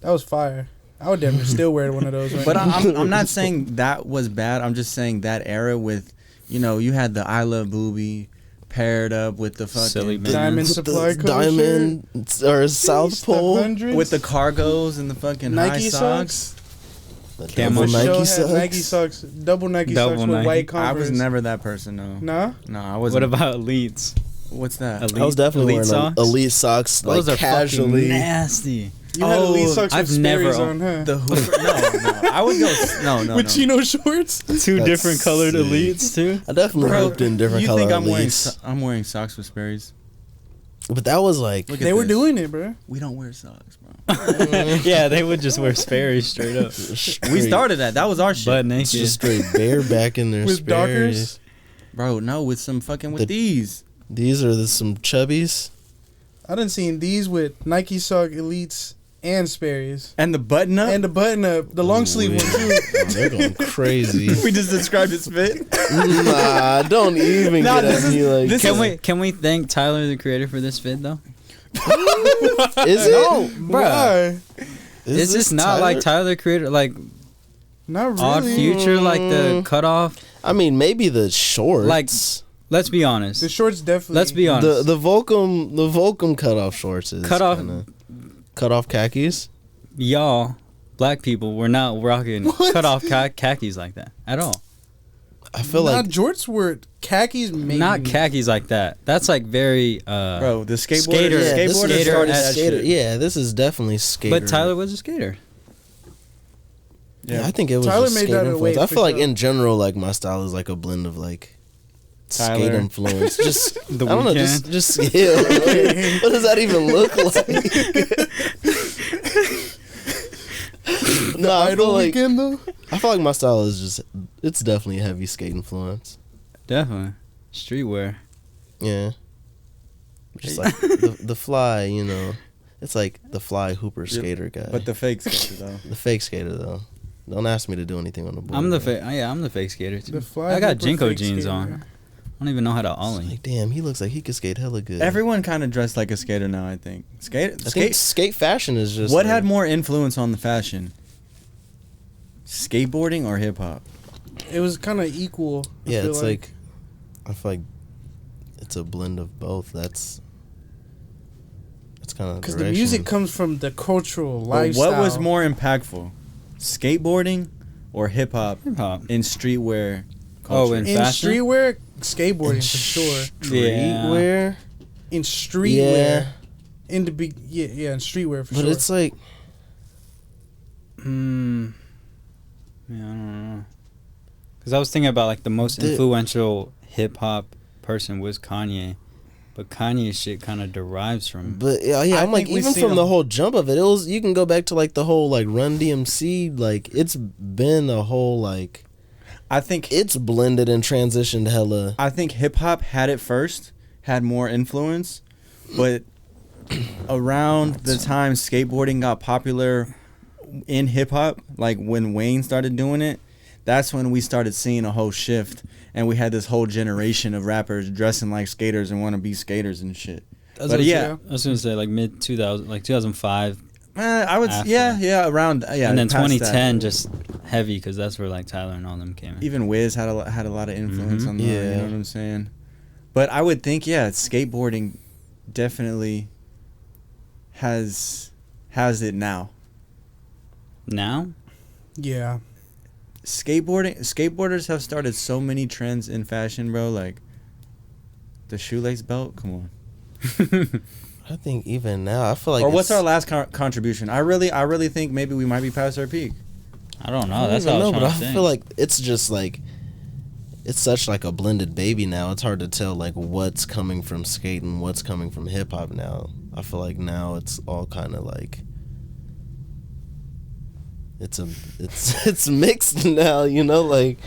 [SPEAKER 4] That was fire. I would definitely still wear one of those. Right
[SPEAKER 1] But
[SPEAKER 4] now.
[SPEAKER 1] I'm not saying that was bad. I'm just saying that era with, you had the I Love Booby paired up with the fucking
[SPEAKER 2] Silly man.
[SPEAKER 4] Diamond
[SPEAKER 3] The
[SPEAKER 4] Supply Co.
[SPEAKER 3] Diamond or South Pole.
[SPEAKER 1] with the cargos and the fucking high
[SPEAKER 4] Nike
[SPEAKER 1] socks.
[SPEAKER 4] socks.
[SPEAKER 3] The
[SPEAKER 2] Camo
[SPEAKER 3] double
[SPEAKER 4] For sure
[SPEAKER 3] Nike
[SPEAKER 4] had
[SPEAKER 3] socks.
[SPEAKER 4] Nike socks. Double Nike
[SPEAKER 2] Double
[SPEAKER 4] socks with
[SPEAKER 2] Nike.
[SPEAKER 4] white
[SPEAKER 1] I
[SPEAKER 4] Converse.
[SPEAKER 1] was never that person. No.
[SPEAKER 4] Nah.
[SPEAKER 1] No, I
[SPEAKER 2] What
[SPEAKER 1] wasn't.
[SPEAKER 2] about elites?
[SPEAKER 1] What's that?
[SPEAKER 2] Elite,
[SPEAKER 3] I was definitely
[SPEAKER 2] elite
[SPEAKER 3] wearing
[SPEAKER 2] socks?
[SPEAKER 3] elite socks,
[SPEAKER 2] Those
[SPEAKER 3] like
[SPEAKER 2] are
[SPEAKER 3] casually.
[SPEAKER 2] fucking nasty.
[SPEAKER 4] You had elite socks
[SPEAKER 2] I've
[SPEAKER 4] with
[SPEAKER 2] never
[SPEAKER 4] Sperry's on, huh?
[SPEAKER 1] The Hoover? No. I would go. No.
[SPEAKER 4] with chino shorts.
[SPEAKER 2] Two
[SPEAKER 3] That's
[SPEAKER 2] different colored
[SPEAKER 3] sick.
[SPEAKER 2] elites too.
[SPEAKER 3] I definitely
[SPEAKER 1] Bro,
[SPEAKER 3] hooped in different
[SPEAKER 1] you
[SPEAKER 3] color
[SPEAKER 1] think I'm wearing?
[SPEAKER 3] elites.
[SPEAKER 1] I'm wearing socks with Sperry's.
[SPEAKER 3] But that was like
[SPEAKER 1] Look at
[SPEAKER 4] They were
[SPEAKER 1] this.
[SPEAKER 4] doing it, bro.
[SPEAKER 1] We don't wear socks, bro.
[SPEAKER 2] Yeah, they would just wear Sperry's straight up,
[SPEAKER 1] We started that was our shit,
[SPEAKER 2] butt
[SPEAKER 3] It's
[SPEAKER 2] naked.
[SPEAKER 3] just straight bareback in their
[SPEAKER 4] With
[SPEAKER 3] Sperry's.
[SPEAKER 4] Dockers?
[SPEAKER 1] bro. No, with some fucking with these.
[SPEAKER 3] These are some chubbies.
[SPEAKER 4] I done seen these with Nike sock elites and Sperry's.
[SPEAKER 1] And the button up.
[SPEAKER 4] And the button up, the long sleeve one too.
[SPEAKER 3] Oh, they're going crazy.
[SPEAKER 1] we just described his fit.
[SPEAKER 3] Nah, don't even
[SPEAKER 1] Nah,
[SPEAKER 3] get
[SPEAKER 1] this
[SPEAKER 3] at me like
[SPEAKER 1] this
[SPEAKER 3] that.
[SPEAKER 2] Can we thank Tyler the creator for this fit though?
[SPEAKER 3] Is it?
[SPEAKER 2] No, bro.
[SPEAKER 4] Why?
[SPEAKER 2] Is this not like Tyler the creator, like
[SPEAKER 4] Not really.
[SPEAKER 2] Odd Future, like the cutoff?
[SPEAKER 3] I mean, maybe the shorts.
[SPEAKER 2] Like, let's be honest.
[SPEAKER 4] The shorts definitely.
[SPEAKER 2] Let's be honest.
[SPEAKER 3] the Volcom cutoff shorts is
[SPEAKER 2] Cut off-
[SPEAKER 3] kinda- cut off khakis.
[SPEAKER 2] Y'all, black people, we're not rocking
[SPEAKER 4] What?
[SPEAKER 2] cut off khakis like that at all.
[SPEAKER 3] I feel
[SPEAKER 4] Nah,
[SPEAKER 3] like
[SPEAKER 4] jorts were khakis. Maybe.
[SPEAKER 2] Not khakis like that. That's like very
[SPEAKER 1] Bro, the skateboarder,
[SPEAKER 2] Skater.
[SPEAKER 3] yeah, this is
[SPEAKER 1] skateboarder
[SPEAKER 2] skater
[SPEAKER 1] started
[SPEAKER 2] at
[SPEAKER 1] that
[SPEAKER 3] skater.
[SPEAKER 1] shit.
[SPEAKER 3] Yeah, this is definitely skater.
[SPEAKER 2] But Tyler was a skater.
[SPEAKER 3] Yeah, I think it was
[SPEAKER 4] Tyler
[SPEAKER 3] just
[SPEAKER 4] made
[SPEAKER 3] skate
[SPEAKER 4] that
[SPEAKER 3] influence.
[SPEAKER 4] away
[SPEAKER 3] I
[SPEAKER 4] for
[SPEAKER 3] feel like
[SPEAKER 4] sure.
[SPEAKER 3] in general, like my style is like a blend of like skate
[SPEAKER 1] Tyler.
[SPEAKER 3] influence. Just
[SPEAKER 2] The
[SPEAKER 3] I don't know,
[SPEAKER 2] Weeknd.
[SPEAKER 3] just yeah. What does that even look like? No, I feel
[SPEAKER 4] Idol
[SPEAKER 3] like
[SPEAKER 4] weekend though.
[SPEAKER 3] I feel like my style is just it's definitely a heavy skate influence.
[SPEAKER 2] Definitely. Streetwear.
[SPEAKER 3] Yeah, just like the fly, you know. It's like the fly hooper skater guy.
[SPEAKER 1] But the fake skater though.
[SPEAKER 3] The fake skater though. Don't ask me to do anything on the board.
[SPEAKER 2] I'm the
[SPEAKER 3] bro.
[SPEAKER 2] I'm the fake skater too.
[SPEAKER 4] The fly
[SPEAKER 2] I got
[SPEAKER 4] Hooper
[SPEAKER 2] Jinko
[SPEAKER 4] fake
[SPEAKER 2] jeans
[SPEAKER 4] skater.
[SPEAKER 2] on. I don't even know how to
[SPEAKER 3] It's
[SPEAKER 2] ollie.
[SPEAKER 3] like, damn, he looks like he could skate hella good.
[SPEAKER 1] Everyone kind of dressed like a skater now. I think
[SPEAKER 3] I think skate fashion is just
[SPEAKER 1] What
[SPEAKER 3] like,
[SPEAKER 1] had more influence on the fashion? Skateboarding or hip hop?
[SPEAKER 4] It was kind of equal. I
[SPEAKER 3] Yeah,
[SPEAKER 4] feel
[SPEAKER 3] it's like I feel like it's a blend of both. That's kind of
[SPEAKER 4] because the music comes from the cultural
[SPEAKER 1] But
[SPEAKER 4] lifestyle.
[SPEAKER 1] what was more impactful, skateboarding or hip hop
[SPEAKER 2] Hip hop.
[SPEAKER 1] in streetwear
[SPEAKER 2] Oh,
[SPEAKER 1] culture?
[SPEAKER 2] in
[SPEAKER 4] in
[SPEAKER 2] fashion?
[SPEAKER 4] streetwear? Skateboarding for sure.
[SPEAKER 3] streetwear.
[SPEAKER 4] In streetwear.
[SPEAKER 3] Yeah,
[SPEAKER 4] In the big yeah, in streetwear for
[SPEAKER 3] but
[SPEAKER 4] sure.
[SPEAKER 3] it's like
[SPEAKER 2] Yeah, I don't know. Because I was thinking about like the most
[SPEAKER 3] The-
[SPEAKER 2] influential hip hop person was Kanye, but Kanye's shit kind of derives from.
[SPEAKER 3] But yeah,
[SPEAKER 1] I
[SPEAKER 3] I'm like
[SPEAKER 1] think we've
[SPEAKER 3] even
[SPEAKER 1] seen
[SPEAKER 3] from the
[SPEAKER 1] them.
[SPEAKER 3] whole jump of it, it was you can go back to like the whole like Run DMC, like it's been a whole like
[SPEAKER 1] I think
[SPEAKER 3] it's blended and transitioned hella.
[SPEAKER 1] I think hip hop had it first, had more influence, but around the time skateboarding got popular in hip hop, like when Wayne started doing it, that's when we started seeing a whole shift, and we had this whole generation of rappers dressing like skaters and want to be skaters and shit. But yeah,
[SPEAKER 2] I was gonna say like mid 2000, like 2005.
[SPEAKER 1] I would, around,
[SPEAKER 2] And then
[SPEAKER 1] past
[SPEAKER 2] 2010
[SPEAKER 1] that.
[SPEAKER 2] just heavy because that's where like Tyler and all them came in.
[SPEAKER 1] Even Rizz had a lot of influence on that.
[SPEAKER 3] Yeah.
[SPEAKER 1] You know what I'm saying? But I would think, skateboarding definitely has it now.
[SPEAKER 2] Now?
[SPEAKER 4] Yeah.
[SPEAKER 1] Skateboarders have started so many trends in fashion, bro. Like the shoelace belt. Come on.
[SPEAKER 3] I think even now, I feel like.
[SPEAKER 1] Or what's our last contribution? I really think maybe we might be past our peak.
[SPEAKER 2] I don't know.
[SPEAKER 3] I
[SPEAKER 2] That's
[SPEAKER 3] don't
[SPEAKER 2] all
[SPEAKER 3] know,
[SPEAKER 2] I
[SPEAKER 3] but
[SPEAKER 2] was
[SPEAKER 3] I
[SPEAKER 2] trying to
[SPEAKER 3] feel
[SPEAKER 2] think.
[SPEAKER 3] like it's just like it's such like a blended baby now. It's hard to tell like what's coming from skating, what's coming from hip hop now. I feel like now it's all kind of like it's mixed now. You know, like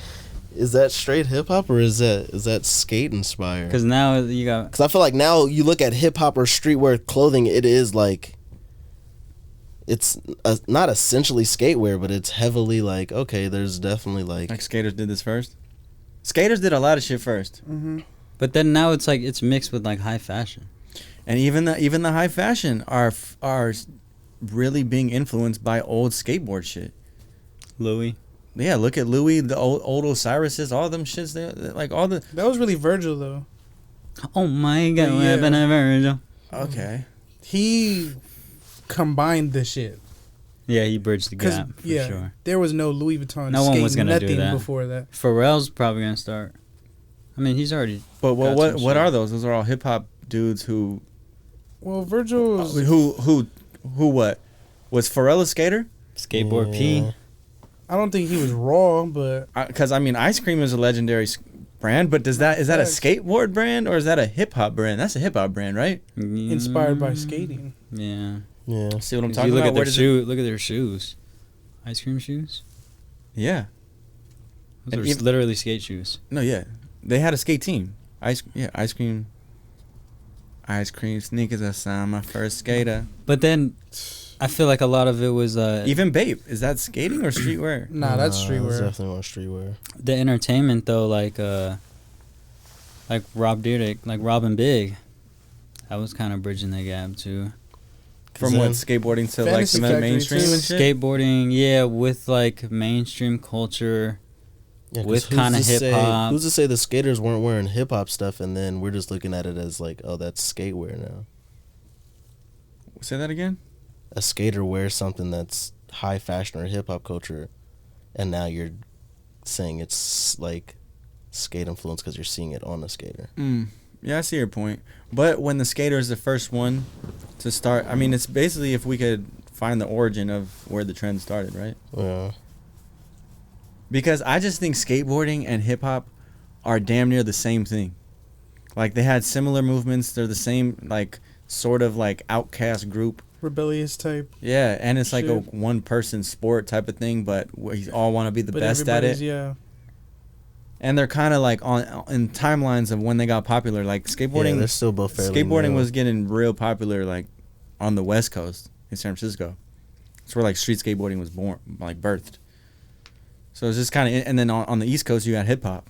[SPEAKER 3] is that straight hip hop or is that skate inspired?
[SPEAKER 2] Because now you got.
[SPEAKER 3] Because I feel like now you look at hip hop or streetwear clothing, it is like. It's not essentially skatewear, but it's heavily like, okay, there's definitely like
[SPEAKER 1] skaters did this first. Skaters did a lot of shit first.
[SPEAKER 4] Mm-hmm.
[SPEAKER 2] But then now it's like it's mixed with like high fashion.
[SPEAKER 1] And even the high fashion are really being influenced by old skateboard shit.
[SPEAKER 2] Louis.
[SPEAKER 1] Yeah, look at Louis, the old Osiris's, all them shits. They're like all the.
[SPEAKER 4] That was really Virgil though.
[SPEAKER 2] Oh my God, what
[SPEAKER 4] Yeah.
[SPEAKER 2] happened to Virgil?
[SPEAKER 1] Okay.
[SPEAKER 4] He combined the shit.
[SPEAKER 2] Yeah, he bridged the
[SPEAKER 4] 'Cause,
[SPEAKER 2] gap for
[SPEAKER 4] yeah,
[SPEAKER 2] sure.
[SPEAKER 4] there was no Louis Vuitton.
[SPEAKER 2] No one was
[SPEAKER 4] skating,
[SPEAKER 2] gonna do
[SPEAKER 4] nothing
[SPEAKER 2] that.
[SPEAKER 4] before that.
[SPEAKER 2] Pharrell's probably gonna start. I mean, he's already.
[SPEAKER 1] But
[SPEAKER 2] got
[SPEAKER 1] what
[SPEAKER 2] some
[SPEAKER 1] what
[SPEAKER 2] shit.
[SPEAKER 1] are those? Those are all hip hop dudes who
[SPEAKER 4] Virgil was,
[SPEAKER 1] who what was Pharrell a skater?
[SPEAKER 2] Skateboard P.
[SPEAKER 4] I don't think he was raw, but
[SPEAKER 1] Because I mean, ice cream is a legendary brand, but is that a
[SPEAKER 4] Facts.
[SPEAKER 1] skateboard brand or is that a hip hop brand? That's a hip hop brand, right?
[SPEAKER 4] inspired by skating.
[SPEAKER 2] Yeah.
[SPEAKER 3] yeah.
[SPEAKER 1] See what I'm
[SPEAKER 2] 'Cause
[SPEAKER 1] talking
[SPEAKER 2] you look
[SPEAKER 1] about?
[SPEAKER 2] at
[SPEAKER 1] Where
[SPEAKER 2] their
[SPEAKER 1] does
[SPEAKER 2] shoe. Look at their shoes. Ice cream shoes.
[SPEAKER 1] Yeah.
[SPEAKER 2] Those
[SPEAKER 1] And
[SPEAKER 2] are literally skate shoes.
[SPEAKER 1] No, yeah. They had a skate team. Ice cream sneakers. I signed my first skater.
[SPEAKER 2] But then, I feel like a lot of it was
[SPEAKER 1] Even Bape, is that skating or streetwear?
[SPEAKER 4] Nah, that's
[SPEAKER 3] It's
[SPEAKER 4] streetwear.
[SPEAKER 3] definitely more streetwear.
[SPEAKER 2] the entertainment though, like Rob Dyrdek, like Robin Big. That was kind of bridging the gap too.
[SPEAKER 1] From what, skateboarding to like
[SPEAKER 4] Fantasy
[SPEAKER 1] the
[SPEAKER 4] Factory
[SPEAKER 1] mainstream
[SPEAKER 4] too.
[SPEAKER 1] and shit?
[SPEAKER 2] Skateboarding, yeah, with like mainstream culture.
[SPEAKER 3] Yeah, 'cause
[SPEAKER 2] With
[SPEAKER 3] who's
[SPEAKER 2] kinda
[SPEAKER 3] to say-
[SPEAKER 2] hip-hop.
[SPEAKER 3] Who's to say the skaters weren't wearing hip hop stuff and then we're just looking at it as like, oh, that's skatewear now.
[SPEAKER 1] Say that again?
[SPEAKER 3] A skater wears something that's high fashion or hip hop culture, and now you're saying it's like skate influence because you're seeing it on a skater.
[SPEAKER 1] Yeah, I see your point. But when the skater is the first one to start, I mean, it's basically if we could find the origin of where the trend started, right?
[SPEAKER 3] Yeah.
[SPEAKER 1] Because I just think skateboarding and hip hop are damn near the same thing. Like they had similar movements. They're the same, like sort of like outcast group.
[SPEAKER 4] Rebellious type.
[SPEAKER 1] Yeah, and it's like a
[SPEAKER 4] Shit.
[SPEAKER 1] one person sport type of thing, but we all want to be the
[SPEAKER 4] But
[SPEAKER 1] best at it.
[SPEAKER 4] everybody's, yeah.
[SPEAKER 1] And they're kind of like in timelines of when they got popular. Like
[SPEAKER 3] Yeah,
[SPEAKER 1] skateboarding,
[SPEAKER 3] they're still both fairly
[SPEAKER 1] skateboarding
[SPEAKER 3] new.
[SPEAKER 1] was getting real popular like on the West Coast in San Francisco. It's where like street skateboarding was born, like birthed. So it's just kind of, and then on the East Coast you got hip hop.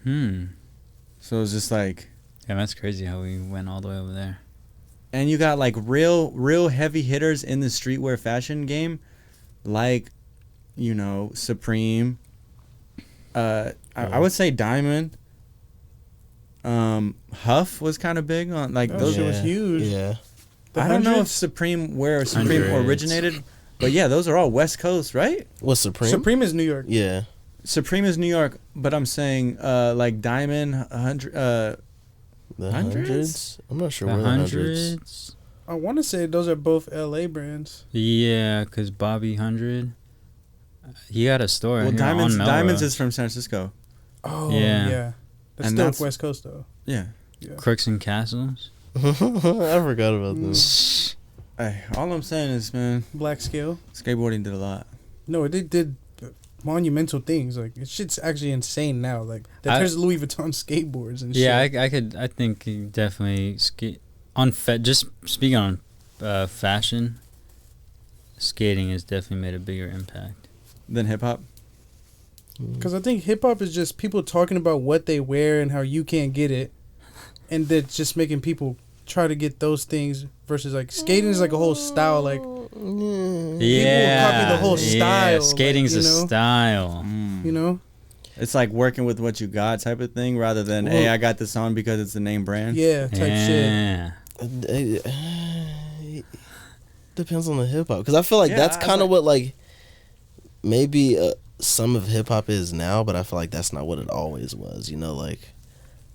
[SPEAKER 1] So it's just like,
[SPEAKER 2] Yeah, that's crazy how we went all the way over there.
[SPEAKER 1] and you got like real heavy hitters in the streetwear fashion game, like, you know, Supreme. I would say Diamond. Huff was kind of big on like
[SPEAKER 4] That
[SPEAKER 1] those.
[SPEAKER 4] shit was huge.
[SPEAKER 3] Yeah.
[SPEAKER 4] The
[SPEAKER 1] I don't know if
[SPEAKER 4] hundreds?
[SPEAKER 1] Supreme Supreme
[SPEAKER 2] Hundreds.
[SPEAKER 1] originated, but yeah, those are all West Coast, right?
[SPEAKER 3] What's Supreme?
[SPEAKER 4] Supreme is New York.
[SPEAKER 3] Yeah.
[SPEAKER 1] Supreme is New York, but I'm saying like Diamond, 100.
[SPEAKER 3] The
[SPEAKER 1] Hundreds?
[SPEAKER 3] hundreds? I'm not sure
[SPEAKER 2] The
[SPEAKER 3] where the hundreds.
[SPEAKER 2] hundreds.
[SPEAKER 4] I want to say those are both LA brands.
[SPEAKER 2] Yeah, cause Bobby 100. He got a store.
[SPEAKER 1] Well,
[SPEAKER 2] here
[SPEAKER 1] Diamonds
[SPEAKER 2] on Melrose.
[SPEAKER 1] Diamonds is from San Francisco.
[SPEAKER 4] Oh,
[SPEAKER 2] Yeah.
[SPEAKER 4] yeah. That's
[SPEAKER 1] And
[SPEAKER 4] still
[SPEAKER 1] that's-
[SPEAKER 4] West Coast, though.
[SPEAKER 1] Yeah.
[SPEAKER 4] Yeah.
[SPEAKER 2] Crooks and Castles.
[SPEAKER 3] I forgot about
[SPEAKER 4] Mm.
[SPEAKER 3] this.
[SPEAKER 1] Hey, all I'm saying is, man,
[SPEAKER 4] Black Scale.
[SPEAKER 1] skateboarding did a lot.
[SPEAKER 4] No, they did monumental things. Like, it shit's actually insane now. Like, there's Louis Vuitton skateboards and
[SPEAKER 2] Yeah,
[SPEAKER 4] shit.
[SPEAKER 2] I think he definitely just speaking on fashion. Skating has definitely made a bigger impact.
[SPEAKER 1] Then hip hop.
[SPEAKER 4] Because I think hip hop is just people talking about what they wear and how you can't get it. And they're just making people try to get those things versus like skating is like a whole style. Like
[SPEAKER 2] Yeah,
[SPEAKER 4] copy the whole style.
[SPEAKER 2] Skating's
[SPEAKER 4] like,
[SPEAKER 2] a style.
[SPEAKER 4] You know,
[SPEAKER 1] It's like working with what you got type of thing, rather than hey, I got this on because it's the name brand.
[SPEAKER 4] yeah, type shit.
[SPEAKER 3] Depends on the hip hop, because I feel like that's kind of what like maybe some of hip hop is now, but I feel like that's not what it always was. You know, like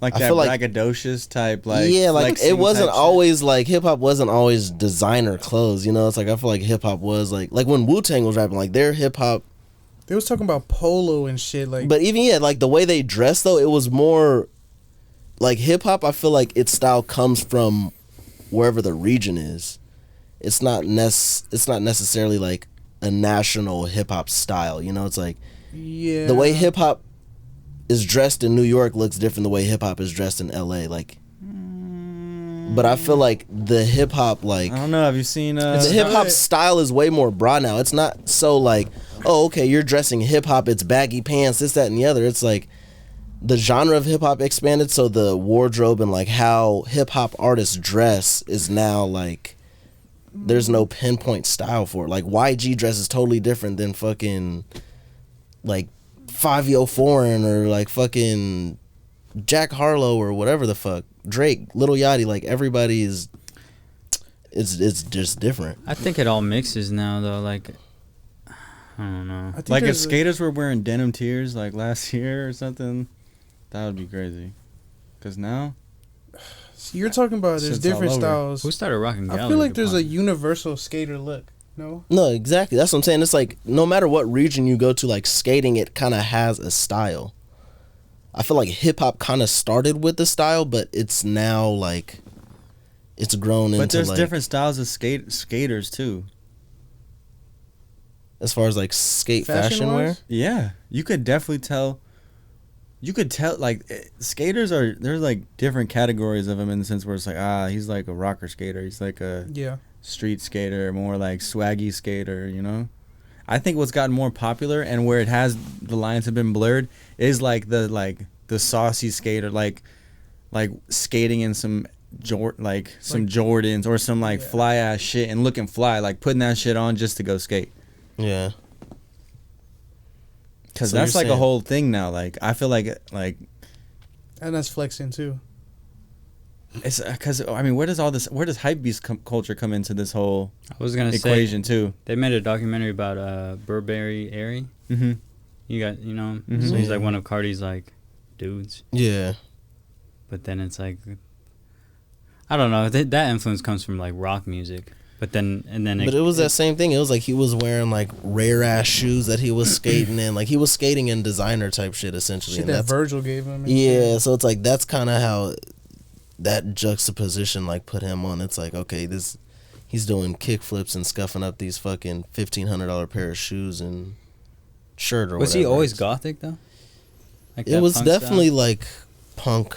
[SPEAKER 1] Like
[SPEAKER 3] I
[SPEAKER 1] that
[SPEAKER 3] feel like,
[SPEAKER 1] braggadocious type, like
[SPEAKER 3] yeah, like it wasn't always
[SPEAKER 1] shit.
[SPEAKER 3] like hip hop wasn't always designer clothes. You know, it's like I feel like hip hop was like when Wu-Tang was rapping, like their hip hop.
[SPEAKER 4] They was talking about polo and shit, like.
[SPEAKER 3] But even like the way they dressed though, it was more like hip hop. I feel like its style comes from wherever the region is. It's not necessarily like a national hip hop style. You know, it's like the way hip hop is dressed in New York looks different than the way hip hop is dressed in LA. Like, but I feel like the hip hop, like,
[SPEAKER 1] I don't know. Have you seen
[SPEAKER 3] the hip hop style is way more broad now. It's not so like, oh, okay, you're dressing hip hop, it's baggy pants, this, that, and the other. It's like the genre of hip hop expanded, so the wardrobe and like how hip hop artists dress is now like there's no pinpoint style for it. Like YG dress is totally different than fucking like Fabio Foreign or like fucking Jack Harlow or whatever the fuck, Drake, Lil Yachty. Like everybody's it's just different.
[SPEAKER 2] I think it all mixes now though. Like I don't know.
[SPEAKER 1] Like if skaters were wearing denim tears like last year or something, that would be crazy. Cause now,
[SPEAKER 4] you're talking about there's different styles.
[SPEAKER 2] Who started rocking?
[SPEAKER 4] I feel like there's a universal skater look.
[SPEAKER 3] No, exactly. That's what I'm saying. It's like no matter what region you go to, like skating, it kind of has a style. I feel like hip hop kind of started with the style, but it's now like it's grown into.
[SPEAKER 1] But there's
[SPEAKER 3] like,
[SPEAKER 1] different styles of skaters too.
[SPEAKER 3] As far as like skate fashion wear,
[SPEAKER 1] yeah, you could definitely tell. You could tell like skaters are there's like different categories of them in the sense where it's like he's like a rocker skater, he's like a street skater, more like swaggy skater, you know. I think what's gotten more popular and where it has the lines have been blurred is like the saucy skater, like skating in some Jordans or some like fly ass shit and looking fly, like putting that shit on just to go skate.
[SPEAKER 3] Yeah.
[SPEAKER 1] Because that's like a whole thing now. Like I feel like
[SPEAKER 4] and that's flexing too.
[SPEAKER 1] It's because I mean, where does hypebeast culture come into this whole equation too?
[SPEAKER 2] They made a documentary about Burberry Airy.
[SPEAKER 1] Mm-hmm.
[SPEAKER 2] So he's like one of Cardi's like dudes.
[SPEAKER 3] Yeah.
[SPEAKER 2] But then it's like I don't know. That influence comes from like rock music. But it was that same thing. It was like he was wearing like rare ass shoes that he was skating in. Like he was skating in designer type shit essentially.
[SPEAKER 4] Shit that Virgil gave him.
[SPEAKER 3] Yeah, so it's like that's kind of how that juxtaposition like put him on. It's like okay, he's doing kick flips and scuffing up these fucking $1,500 pair of shoes and shirt or whatever.
[SPEAKER 2] Was he always gothic though?
[SPEAKER 3] Like it was definitely like punk,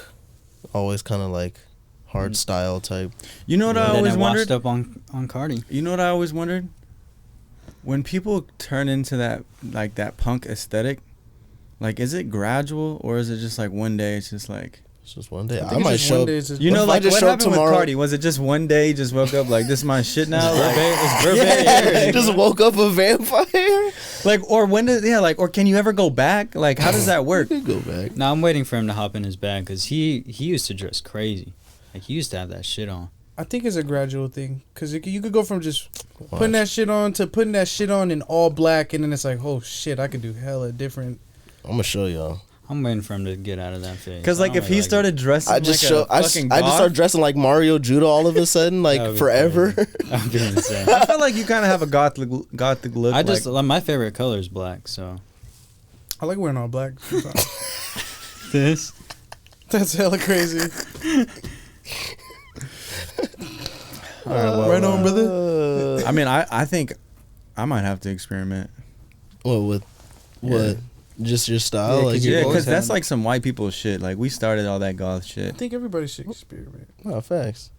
[SPEAKER 3] always kind of like hard style type.
[SPEAKER 1] You know what I always wondered?
[SPEAKER 2] Washed up on Cardi.
[SPEAKER 1] You know what I always wondered? When people turn into that like that punk aesthetic, like is it gradual or is it just like one day it's just like
[SPEAKER 3] it's just one day. I might show up.
[SPEAKER 1] You know, like what happened with Cardi? Was it just one day he just woke up like this is my shit now?
[SPEAKER 2] It's Burberry.
[SPEAKER 3] He just woke up a vampire.
[SPEAKER 1] Like or when did or can you ever go back? Like how does that work?
[SPEAKER 3] Go back.
[SPEAKER 2] No, I'm waiting for him to hop in his bag because he used to dress crazy. Like, he used to have that shit on.
[SPEAKER 4] I think it's a gradual thing. Because you could go from just putting that shit on to putting that shit on in all black. And then it's like, oh, shit, I could do hella different.
[SPEAKER 3] I'm going to show y'all.
[SPEAKER 2] I'm waiting for him to get out of that phase.
[SPEAKER 1] Because, like, if he started dressing
[SPEAKER 3] I just start dressing like Mario Judah all of a sudden, like, forever.
[SPEAKER 2] I'd be insane.
[SPEAKER 1] I feel like you kind of have a gothic look.
[SPEAKER 2] My favorite color is black, so.
[SPEAKER 4] I like wearing all black.
[SPEAKER 2] This?
[SPEAKER 4] That's hella crazy.
[SPEAKER 1] All right, well,
[SPEAKER 4] right on, brother.
[SPEAKER 1] I mean, I think I might have to experiment.
[SPEAKER 3] What? Just your style?
[SPEAKER 1] Yeah, because that's like some white people shit. Like, we started all that goth shit.
[SPEAKER 4] I think everybody should experiment.
[SPEAKER 3] Oh, facts.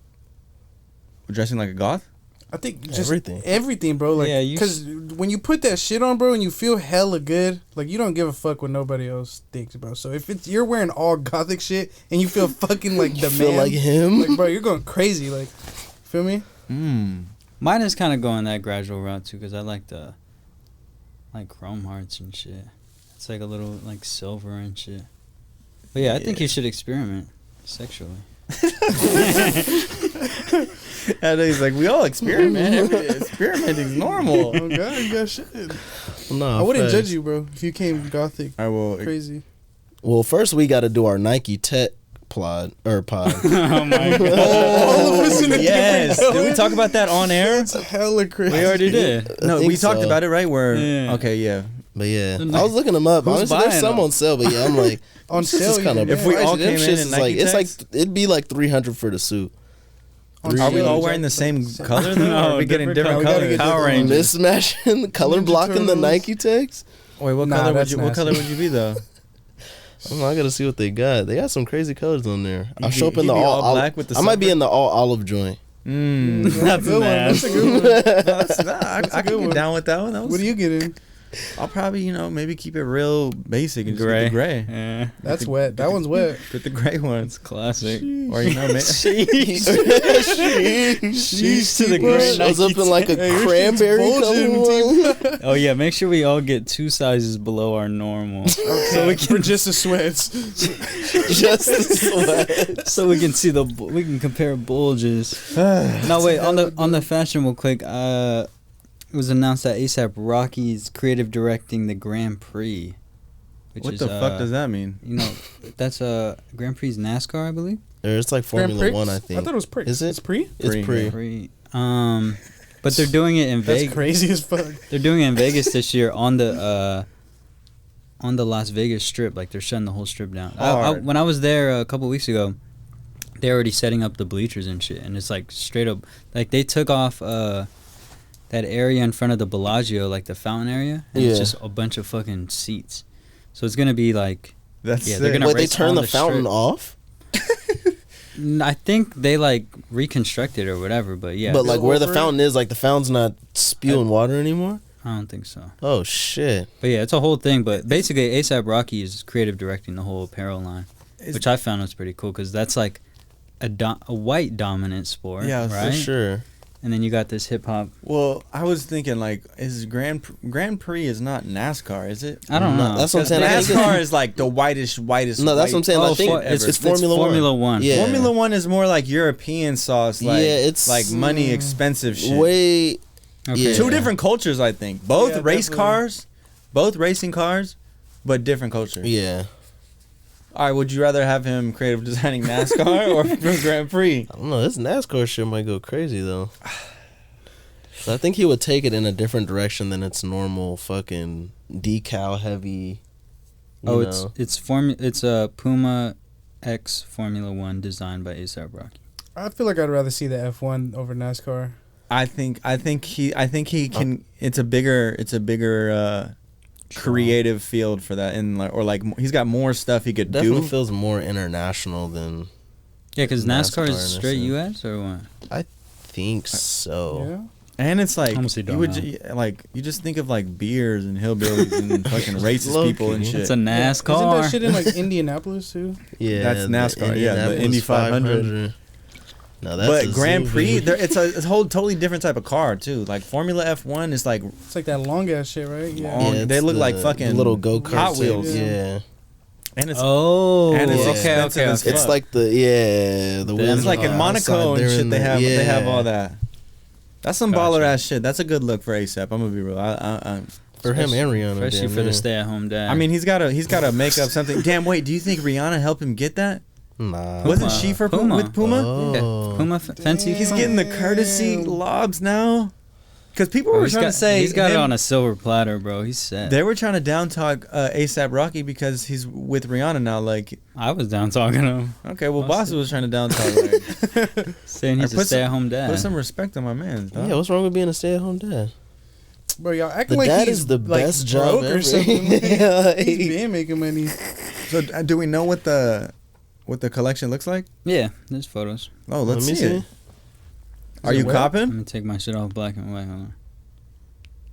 [SPEAKER 1] Dressing like a goth?
[SPEAKER 4] I think just everything, bro. Like, because when you put that shit on, bro, and you feel hella good, like, you don't give a fuck what nobody else thinks, bro. So if you're wearing all gothic shit and you feel fucking like the
[SPEAKER 3] feel
[SPEAKER 4] man,
[SPEAKER 3] like him,
[SPEAKER 4] like, bro, you're going crazy. Like, feel me?
[SPEAKER 2] Mine is kind of going that gradual route too, because I like the chrome hearts and shit. It's like a little like silver and shit. But yeah, I think you should experiment sexually.
[SPEAKER 1] And he's like, we all experiment. Experimenting's normal.
[SPEAKER 4] Oh God, you got shit.
[SPEAKER 3] No,
[SPEAKER 4] I wouldn't judge you, bro, if you came gothic.
[SPEAKER 1] I will.
[SPEAKER 4] Crazy.
[SPEAKER 3] Well, first we got to do our Nike Tech pod.
[SPEAKER 2] Oh my God!
[SPEAKER 4] All of us in a
[SPEAKER 1] yes. Did we talk about that on air?
[SPEAKER 4] It's hella crazy.
[SPEAKER 2] We already did.
[SPEAKER 1] No, we talked about it, right? Where?
[SPEAKER 2] Yeah.
[SPEAKER 1] Okay, yeah.
[SPEAKER 3] But yeah, I was looking them up. Honestly, there's some on sale, but yeah, I'm like,
[SPEAKER 4] on sale.
[SPEAKER 3] Kind of
[SPEAKER 1] if we all came in
[SPEAKER 3] Nike
[SPEAKER 1] Nike
[SPEAKER 3] it's like it'd be like $300 for the suit.
[SPEAKER 1] Are we all wearing the same color though? Or are we getting different colors?
[SPEAKER 2] Power Rangers.
[SPEAKER 3] Mismatching, color blocking the Nike Techs.
[SPEAKER 1] Wait, what color would you? What color would you be though?
[SPEAKER 3] I don't know, I gotta see what they got. They got some crazy colors on there. I'll show up in the
[SPEAKER 1] all black with the.
[SPEAKER 3] I might be in the all olive joint.
[SPEAKER 4] That's a good one. That's a good one.
[SPEAKER 1] I can get down with that one.
[SPEAKER 4] What are you getting?
[SPEAKER 1] I'll probably, maybe keep it real basic and
[SPEAKER 2] gray.
[SPEAKER 1] Just gray.
[SPEAKER 2] Yeah.
[SPEAKER 4] That's wet. That one's wet.
[SPEAKER 1] Put the gray ones.
[SPEAKER 2] Classic.
[SPEAKER 1] Or maybe.
[SPEAKER 2] Sheesh to the gray.
[SPEAKER 3] Shows up in like a cranberry color one.
[SPEAKER 2] Oh yeah, make sure we all get 2 sizes below our normal.
[SPEAKER 4] So we can just the sweats.
[SPEAKER 3] Just the sweats.
[SPEAKER 2] So we can see we can compare bulges. No wait, on the fashion real quick, it was announced that A$AP Rocky is creative directing the Grand Prix.
[SPEAKER 1] What the fuck does that mean?
[SPEAKER 2] That's Grand Prix NASCAR, I believe.
[SPEAKER 3] It's like Formula 1, I think.
[SPEAKER 4] I thought it was pre.
[SPEAKER 3] Is it?
[SPEAKER 4] It's pre?
[SPEAKER 3] It's pre.
[SPEAKER 2] But they're doing it in Vegas.
[SPEAKER 4] That's crazy as fuck.
[SPEAKER 2] They're doing it in Vegas this year on the Las Vegas Strip. Like, they're shutting the whole strip down. When I was there a couple weeks ago, they're already setting up the bleachers and shit. And it's like straight up, like they took off that area in front of the Bellagio, like the fountain area, and it's just a bunch of fucking seats. So it's gonna be like, they're gonna
[SPEAKER 3] Wait, they turn the fountain off?
[SPEAKER 2] I think they like reconstructed or whatever, but yeah.
[SPEAKER 3] But like where the fountain is, like the fountain's not spewing water anymore?
[SPEAKER 2] I don't think so.
[SPEAKER 3] Oh shit.
[SPEAKER 2] But yeah, it's a whole thing. But basically, A$AP Rocky is creative directing the whole apparel line, which I found was pretty cool because that's like a white dominant sport, right?
[SPEAKER 3] For sure.
[SPEAKER 2] And then you got this hip hop.
[SPEAKER 1] Well, I was thinking like, is Grand Prix is not NASCAR, is it?
[SPEAKER 2] I don't know.
[SPEAKER 3] That's what I'm saying.
[SPEAKER 1] NASCAR is like the whitest.
[SPEAKER 3] No, that's what I'm saying. I think it's Formula 1.
[SPEAKER 1] Yeah. Formula 1 is more like European sauce. Like, it's like money expensive shit.
[SPEAKER 3] Okay.
[SPEAKER 1] Two different cultures, I think. Both racing cars, but different cultures.
[SPEAKER 3] Yeah.
[SPEAKER 1] All right, would you rather have him creative designing NASCAR or Grand Prix?
[SPEAKER 3] I don't know. This NASCAR shit might go crazy, though. So I think he would take it in a different direction than its normal fucking decal heavy.
[SPEAKER 2] It's a Puma X Formula 1 designed by A$AP Rocky.
[SPEAKER 4] I feel like I'd rather see the F1 over NASCAR.
[SPEAKER 1] I think he can. It's a bigger creative field for that, and he's got more stuff he could do.
[SPEAKER 3] Definitely feels more international than.
[SPEAKER 2] Yeah, because NASCAR is straight U.S. or what?
[SPEAKER 3] I think so.
[SPEAKER 1] Yeah. And it's like you just think of like beers and hillbillies and fucking racist people and shit.
[SPEAKER 2] It's a NASCAR.
[SPEAKER 4] Isn't that shit in like Indianapolis too?
[SPEAKER 3] Yeah,
[SPEAKER 1] that's NASCAR. The Indy 500.
[SPEAKER 3] No, that's
[SPEAKER 1] but Grand Prix, it's a whole totally different type of car too. Like Formula F1 is like
[SPEAKER 4] it's like that long ass shit, right?
[SPEAKER 1] Yeah, they look like fucking
[SPEAKER 3] little go-kart
[SPEAKER 1] Hot Wheels.
[SPEAKER 3] Yeah.
[SPEAKER 1] And it's
[SPEAKER 2] okay.
[SPEAKER 3] It's like
[SPEAKER 1] it's like in Monaco and shit. They have all that. That's some baller ass shit. That's a good look for A$AP. I'm gonna be real.
[SPEAKER 3] For him and Rihanna,
[SPEAKER 2] especially for the stay-at-home dad.
[SPEAKER 1] I mean, he's gotta make up something. Damn, wait. Do you think Rihanna helped him get that?
[SPEAKER 3] Nah.
[SPEAKER 1] Wasn't she for Puma? With Puma?
[SPEAKER 3] Oh.
[SPEAKER 2] Yeah. Puma Fenty.
[SPEAKER 1] He's getting the courtesy lobs now. Because people were trying to say
[SPEAKER 2] he's got it on a silver platter, bro. He's set.
[SPEAKER 1] They were trying to down talk A$AP Rocky because he's with Rihanna now. Like
[SPEAKER 2] I was down talking him.
[SPEAKER 1] Okay, well, Boss was trying to down talk,
[SPEAKER 2] saying he's a stay-at-home dad.
[SPEAKER 1] Put some respect on my man. Dog.
[SPEAKER 3] Yeah, what's wrong with being a stay-at-home dad?
[SPEAKER 4] Bro, y'all acting like he's
[SPEAKER 3] is the best job
[SPEAKER 4] or something. He's been making money.
[SPEAKER 1] So do we know what the collection looks like?
[SPEAKER 2] Yeah, there's photos.
[SPEAKER 1] Oh, let's see it. Are you
[SPEAKER 4] wet?
[SPEAKER 2] I'm
[SPEAKER 1] copping?
[SPEAKER 2] gonna take my shit off black and white. Hold on.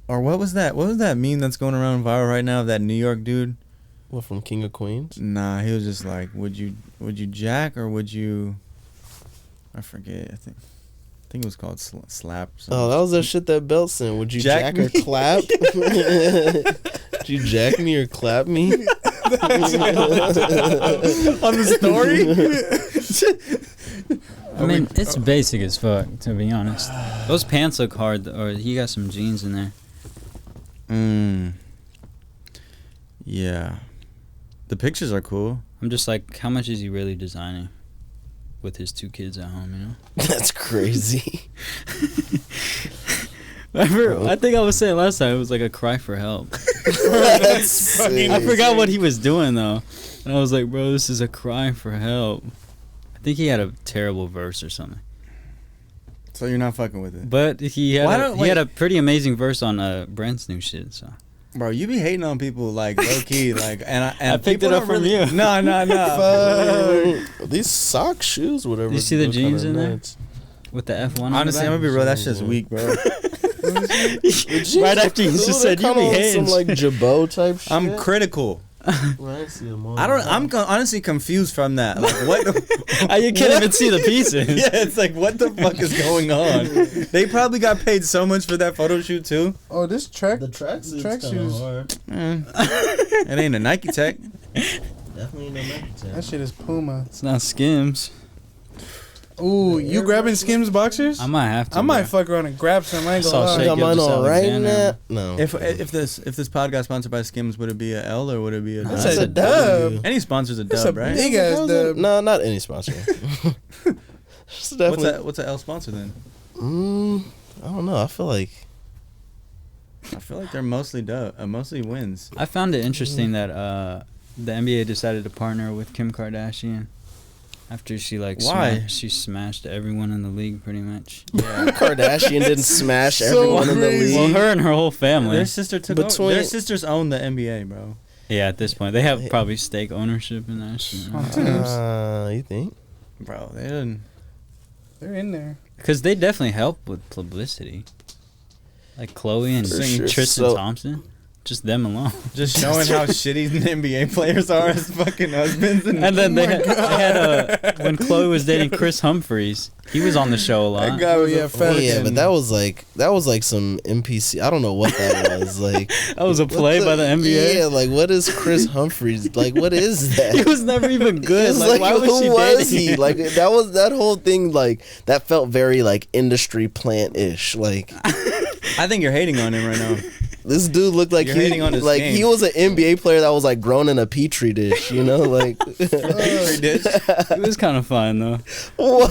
[SPEAKER 1] Or what was that? What was that meme that's going around viral right now of that New York dude?
[SPEAKER 3] What, from King of Queens?
[SPEAKER 1] Nah, he was just like, would you jack or would you? I forget. I think it was called slap. Or something.
[SPEAKER 3] Oh, that was that shit that Belt sent. Would you
[SPEAKER 1] Jack
[SPEAKER 3] jack, or
[SPEAKER 1] me?
[SPEAKER 3] clap? Would you jack me or clap me?
[SPEAKER 1] On the story.
[SPEAKER 2] I mean, it's basic as fuck, to be honest. Those pants look hard, or he got some jeans in there.
[SPEAKER 1] Yeah. The pictures are cool.
[SPEAKER 2] I'm just like, how much is he really designing with his 2 kids at home, you know?
[SPEAKER 3] That's crazy.
[SPEAKER 2] I think I was saying last time, it was like a cry for help.
[SPEAKER 3] That's sick.
[SPEAKER 2] I forgot what he was doing, though. And I was like, bro, this is a cry for help. I think he had a terrible verse or something.
[SPEAKER 1] So you're not fucking with it,
[SPEAKER 2] But he
[SPEAKER 1] Why
[SPEAKER 2] had,
[SPEAKER 1] don't-
[SPEAKER 2] he had a pretty amazing verse on Brent's new shit, so.
[SPEAKER 1] bro. You be hating on people like low key, like, and
[SPEAKER 2] I picked
[SPEAKER 1] people
[SPEAKER 2] it up
[SPEAKER 1] don't
[SPEAKER 2] from
[SPEAKER 1] really,
[SPEAKER 2] you.
[SPEAKER 1] No.
[SPEAKER 3] These sock shoes, whatever.
[SPEAKER 2] You see the
[SPEAKER 3] look
[SPEAKER 2] jeans
[SPEAKER 3] kinda
[SPEAKER 2] in there?
[SPEAKER 3] nuts.
[SPEAKER 2] With the F1
[SPEAKER 1] Honestly, I'm
[SPEAKER 2] on
[SPEAKER 1] gonna be real. That shit's weak, bro.
[SPEAKER 2] Right after you just said you be hating.
[SPEAKER 3] some like Jabot type shit.
[SPEAKER 1] I'm critical. I'm honestly confused from that. Like, what?
[SPEAKER 2] You can't even see the pieces.
[SPEAKER 1] Yeah, it's like, what the fuck is going on? They probably got paid so much for that photo shoot too.
[SPEAKER 4] Oh, this track
[SPEAKER 3] track
[SPEAKER 4] shoes.
[SPEAKER 1] It ain't a Nike Tech.
[SPEAKER 3] Definitely no Nike Tech.
[SPEAKER 4] That shit is Puma.
[SPEAKER 2] It's not Skims.
[SPEAKER 4] Ooh, you grabbing Skims boxers?
[SPEAKER 2] I might have to.
[SPEAKER 4] I might
[SPEAKER 2] bro.
[SPEAKER 4] fuck around and grab some. I ain't
[SPEAKER 2] Saw
[SPEAKER 4] gonna lie.
[SPEAKER 2] Shake
[SPEAKER 3] Got mine
[SPEAKER 2] Gilgeous
[SPEAKER 3] on right
[SPEAKER 2] Alexander.
[SPEAKER 3] now. No.
[SPEAKER 1] If this podcast sponsored by Skims, would it be a L or would it be a?
[SPEAKER 4] That's
[SPEAKER 1] dub?
[SPEAKER 4] a dub.
[SPEAKER 1] Any sponsor's a
[SPEAKER 4] That's
[SPEAKER 1] dub,
[SPEAKER 4] a
[SPEAKER 1] right?
[SPEAKER 4] big ass dub.
[SPEAKER 3] No, not any sponsor. It's definitely.
[SPEAKER 1] What's a L sponsor then?
[SPEAKER 3] I don't know. I feel like
[SPEAKER 1] they're mostly mostly wins.
[SPEAKER 2] I found it interesting that the NBA decided to partner with Kim Kardashian after she
[SPEAKER 1] Why?
[SPEAKER 2] she smashed everyone in the league pretty much.
[SPEAKER 1] Yeah.
[SPEAKER 3] Kardashian didn't smash
[SPEAKER 4] So
[SPEAKER 3] everyone in the
[SPEAKER 4] crazy.
[SPEAKER 3] league.
[SPEAKER 2] Well, her and her whole family.
[SPEAKER 1] Their sister took
[SPEAKER 3] Between-
[SPEAKER 1] their sisters own the NBA, bro.
[SPEAKER 2] Yeah, at this point they have probably stake ownership in that shit.
[SPEAKER 3] You think?
[SPEAKER 1] Bro, they didn't.
[SPEAKER 4] They're in there.
[SPEAKER 2] Because they definitely help with publicity. Like Chloe and
[SPEAKER 3] For sure.
[SPEAKER 2] Tristan
[SPEAKER 3] So-
[SPEAKER 2] Thompson. Just them alone.
[SPEAKER 1] Just showing how shitty the NBA players are as fucking husbands.
[SPEAKER 2] And then they had when Chloe was dating Chris Humphries, he was on the show a lot.
[SPEAKER 1] That guy was
[SPEAKER 4] Yeah,
[SPEAKER 1] a
[SPEAKER 4] fat.
[SPEAKER 3] Oh, yeah,
[SPEAKER 1] fucking-
[SPEAKER 3] but that was like some NPC. I don't know what that was. Like
[SPEAKER 2] That was a play by the NBA.
[SPEAKER 3] Yeah, like what is Chris Humphries? Like what is that?
[SPEAKER 2] He was never even good.
[SPEAKER 3] It's
[SPEAKER 2] Like, why was
[SPEAKER 3] who
[SPEAKER 2] she
[SPEAKER 3] was
[SPEAKER 2] dating
[SPEAKER 3] he?
[SPEAKER 2] him?
[SPEAKER 3] Like that whole thing. Like that felt very like industry plant ish. Like
[SPEAKER 1] I think you're hating on him right now.
[SPEAKER 3] this dude looked like
[SPEAKER 1] You're hating on his
[SPEAKER 3] like
[SPEAKER 1] game.
[SPEAKER 3] he was an NBA player that was like grown in a petri dish. You know, like
[SPEAKER 2] It was kind of fun though.
[SPEAKER 3] what?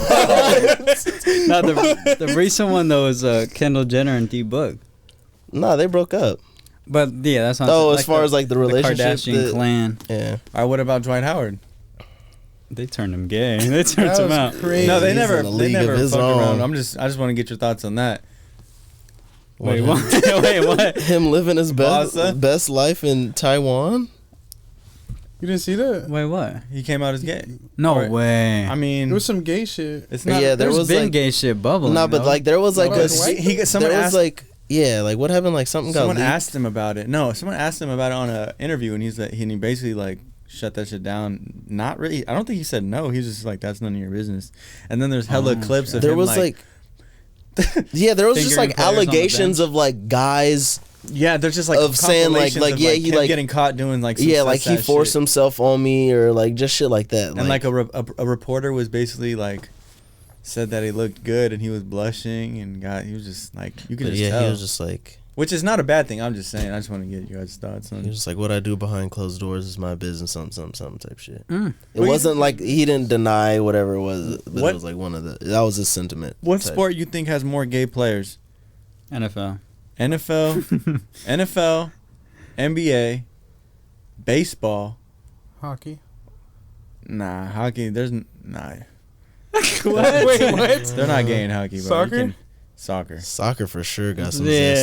[SPEAKER 2] Now the recent one though is Kendall Jenner and D Book.
[SPEAKER 3] Nah, they broke up.
[SPEAKER 2] But yeah, that's not.
[SPEAKER 3] Oh, as far as like the
[SPEAKER 2] the
[SPEAKER 3] relationship,
[SPEAKER 2] Kardashian clan,
[SPEAKER 3] yeah.
[SPEAKER 1] All right, what about Dwight Howard?
[SPEAKER 2] they turned him gay. They turned
[SPEAKER 4] That
[SPEAKER 2] him
[SPEAKER 4] was
[SPEAKER 2] out.
[SPEAKER 4] crazy.
[SPEAKER 1] No, they
[SPEAKER 3] He's
[SPEAKER 1] never.
[SPEAKER 3] in a
[SPEAKER 1] They
[SPEAKER 3] league of
[SPEAKER 1] never
[SPEAKER 3] his
[SPEAKER 1] fucked around.
[SPEAKER 3] own.
[SPEAKER 1] I just want to get your thoughts on that.
[SPEAKER 2] Wait, what? Wait, what?
[SPEAKER 3] Him living his
[SPEAKER 1] Bossa?
[SPEAKER 3] best life in Taiwan.
[SPEAKER 4] You didn't see that?
[SPEAKER 2] Wait, what?
[SPEAKER 1] He came out as gay.
[SPEAKER 2] No
[SPEAKER 1] Or-
[SPEAKER 2] way.
[SPEAKER 1] I
[SPEAKER 4] It
[SPEAKER 1] mean,
[SPEAKER 4] was some gay shit.
[SPEAKER 1] it's not.
[SPEAKER 3] Yeah, there
[SPEAKER 2] There's
[SPEAKER 3] was
[SPEAKER 2] been
[SPEAKER 3] like
[SPEAKER 2] gay shit bubbling.
[SPEAKER 3] no, but
[SPEAKER 2] though.
[SPEAKER 3] like there was like
[SPEAKER 4] Like
[SPEAKER 3] a
[SPEAKER 4] white?
[SPEAKER 1] he got someone
[SPEAKER 3] there was
[SPEAKER 1] asked.
[SPEAKER 3] like yeah, like what happened? Like something got
[SPEAKER 1] Someone
[SPEAKER 3] leaked.
[SPEAKER 1] asked him about it. No, someone asked him about it on an interview, and he basically like shut that shit down. Not really. I don't think he said no. He's just like, that's none of your business. And then there's hella clips of
[SPEAKER 3] There
[SPEAKER 1] him
[SPEAKER 3] was
[SPEAKER 1] like
[SPEAKER 3] yeah, there was just
[SPEAKER 2] fingering
[SPEAKER 3] like
[SPEAKER 2] players on the
[SPEAKER 3] allegations
[SPEAKER 2] bench.
[SPEAKER 3] of like guys.
[SPEAKER 1] yeah, they're just like
[SPEAKER 3] of saying, like,
[SPEAKER 1] compilations
[SPEAKER 3] yeah,
[SPEAKER 1] of,
[SPEAKER 3] he,
[SPEAKER 1] him
[SPEAKER 3] like-
[SPEAKER 1] getting caught doing like some
[SPEAKER 3] Yeah, like he
[SPEAKER 1] sus-ass
[SPEAKER 3] forced
[SPEAKER 1] shit.
[SPEAKER 3] himself on me or like just shit like that.
[SPEAKER 1] And like a reporter was basically like said that he looked good and he was blushing and he was just like you could
[SPEAKER 3] but
[SPEAKER 1] just
[SPEAKER 3] yeah,
[SPEAKER 1] tell.
[SPEAKER 3] he was just like
[SPEAKER 1] Which is not a bad thing. I'm just saying. I just want to get your guys' thoughts on
[SPEAKER 3] he was
[SPEAKER 1] it.
[SPEAKER 3] just like what I do behind closed doors is my business, something type shit.
[SPEAKER 2] Mm.
[SPEAKER 3] It
[SPEAKER 1] Well,
[SPEAKER 3] wasn't like he didn't deny whatever it was, but
[SPEAKER 1] What-
[SPEAKER 3] it was like one of that was his sentiment.
[SPEAKER 1] What
[SPEAKER 3] type.
[SPEAKER 1] sport you think has more gay players?
[SPEAKER 2] NFL.
[SPEAKER 1] NFL, NFL, NBA, baseball.
[SPEAKER 4] Hockey.
[SPEAKER 1] Nah, hockey. Nah.
[SPEAKER 2] What?
[SPEAKER 4] Wait, what?
[SPEAKER 1] They're not gay in hockey, bro.
[SPEAKER 4] Soccer?
[SPEAKER 1] Soccer.
[SPEAKER 3] Soccer for sure got some
[SPEAKER 2] Yeah.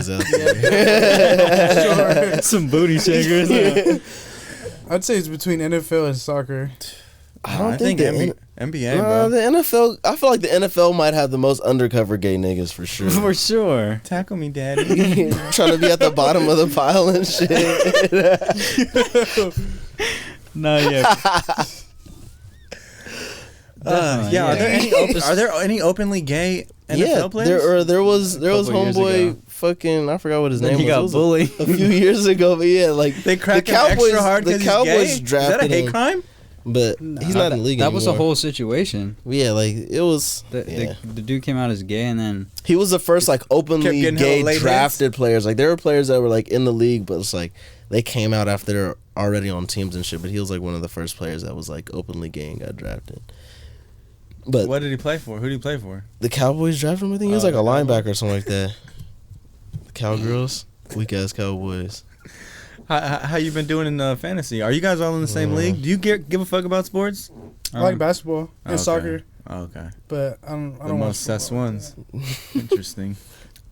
[SPEAKER 3] zesty niggas out there.
[SPEAKER 2] Some booty shakers.
[SPEAKER 4] I'd say it's between NFL and soccer.
[SPEAKER 3] I don't
[SPEAKER 1] think
[SPEAKER 3] the
[SPEAKER 1] NBA, bro.
[SPEAKER 3] The NFL. I feel like the NFL might have the most undercover gay niggas for sure.
[SPEAKER 2] For sure.
[SPEAKER 1] Tackle me, daddy.
[SPEAKER 3] Trying to be at the bottom of the pile and shit.
[SPEAKER 2] No, yeah.
[SPEAKER 1] Are there any openly gay NFL players?
[SPEAKER 3] There was homeboy fucking, I forgot what his name was.
[SPEAKER 2] He got bullied
[SPEAKER 3] a few years ago, but yeah, like
[SPEAKER 1] they cracked him extra hard because he's gay? Is that a hate crime?
[SPEAKER 3] But he's not in the league
[SPEAKER 2] That
[SPEAKER 3] anymore.
[SPEAKER 2] was a whole situation.
[SPEAKER 3] Yeah, like it was.
[SPEAKER 2] The dude came out as gay, and then
[SPEAKER 3] he was the first like openly gay drafted players. Like there were players that were like in the league, but it's like they came out after they're already on teams and shit. But he was like one of the first players that was like openly gay and got drafted. But
[SPEAKER 1] what did he play for? Who did he play for?
[SPEAKER 3] The Cowboys drafted him. I think he was like a linebacker or something like that. The Cowgirls, weak ass Cowboys.
[SPEAKER 1] How you been doing in fantasy? Are you guys all in the same league? Do you give a fuck about sports?
[SPEAKER 4] I like basketball and soccer.
[SPEAKER 1] Okay.
[SPEAKER 4] But I don't
[SPEAKER 1] the most sus ones. Interesting.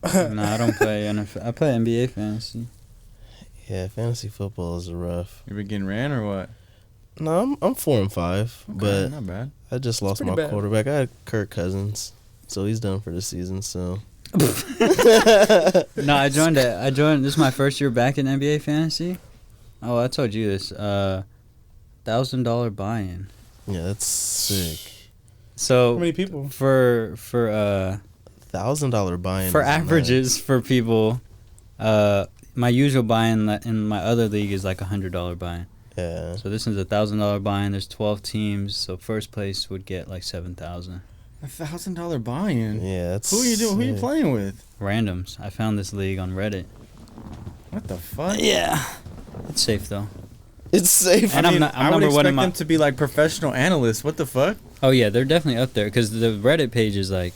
[SPEAKER 2] No, I don't play NFL. I play NBA fantasy.
[SPEAKER 3] Yeah, fantasy football is rough.
[SPEAKER 1] You been getting ran or what?
[SPEAKER 3] No, I'm 4-5, but
[SPEAKER 1] not bad.
[SPEAKER 3] I just lost my quarterback. I had Kirk Cousins, so he's done for the season. So.
[SPEAKER 2] No, I joined. This is my first year back in NBA fantasy. Oh, I told you this. $1,000 buy-in.
[SPEAKER 3] Yeah, that's sick.
[SPEAKER 2] So
[SPEAKER 4] how many people
[SPEAKER 2] for
[SPEAKER 3] $1,000 buy-in
[SPEAKER 2] for averages for people? My usual buy-in in my other league is like $100 buy-in.
[SPEAKER 3] Yeah.
[SPEAKER 2] So this is $1,000 buy-in. There's 12 teams, so first place would get like $7,000.
[SPEAKER 1] $1,000 buy-in.
[SPEAKER 3] Yeah, that's
[SPEAKER 1] who are you doing? Who are you playing with?
[SPEAKER 2] Randoms. I found this league on Reddit.
[SPEAKER 1] What the fuck?
[SPEAKER 2] Yeah, it's safe though.
[SPEAKER 3] It's safe.
[SPEAKER 1] And I would expect them to be like professional analysts. What the fuck?
[SPEAKER 2] Oh yeah, they're definitely up there because the Reddit page is like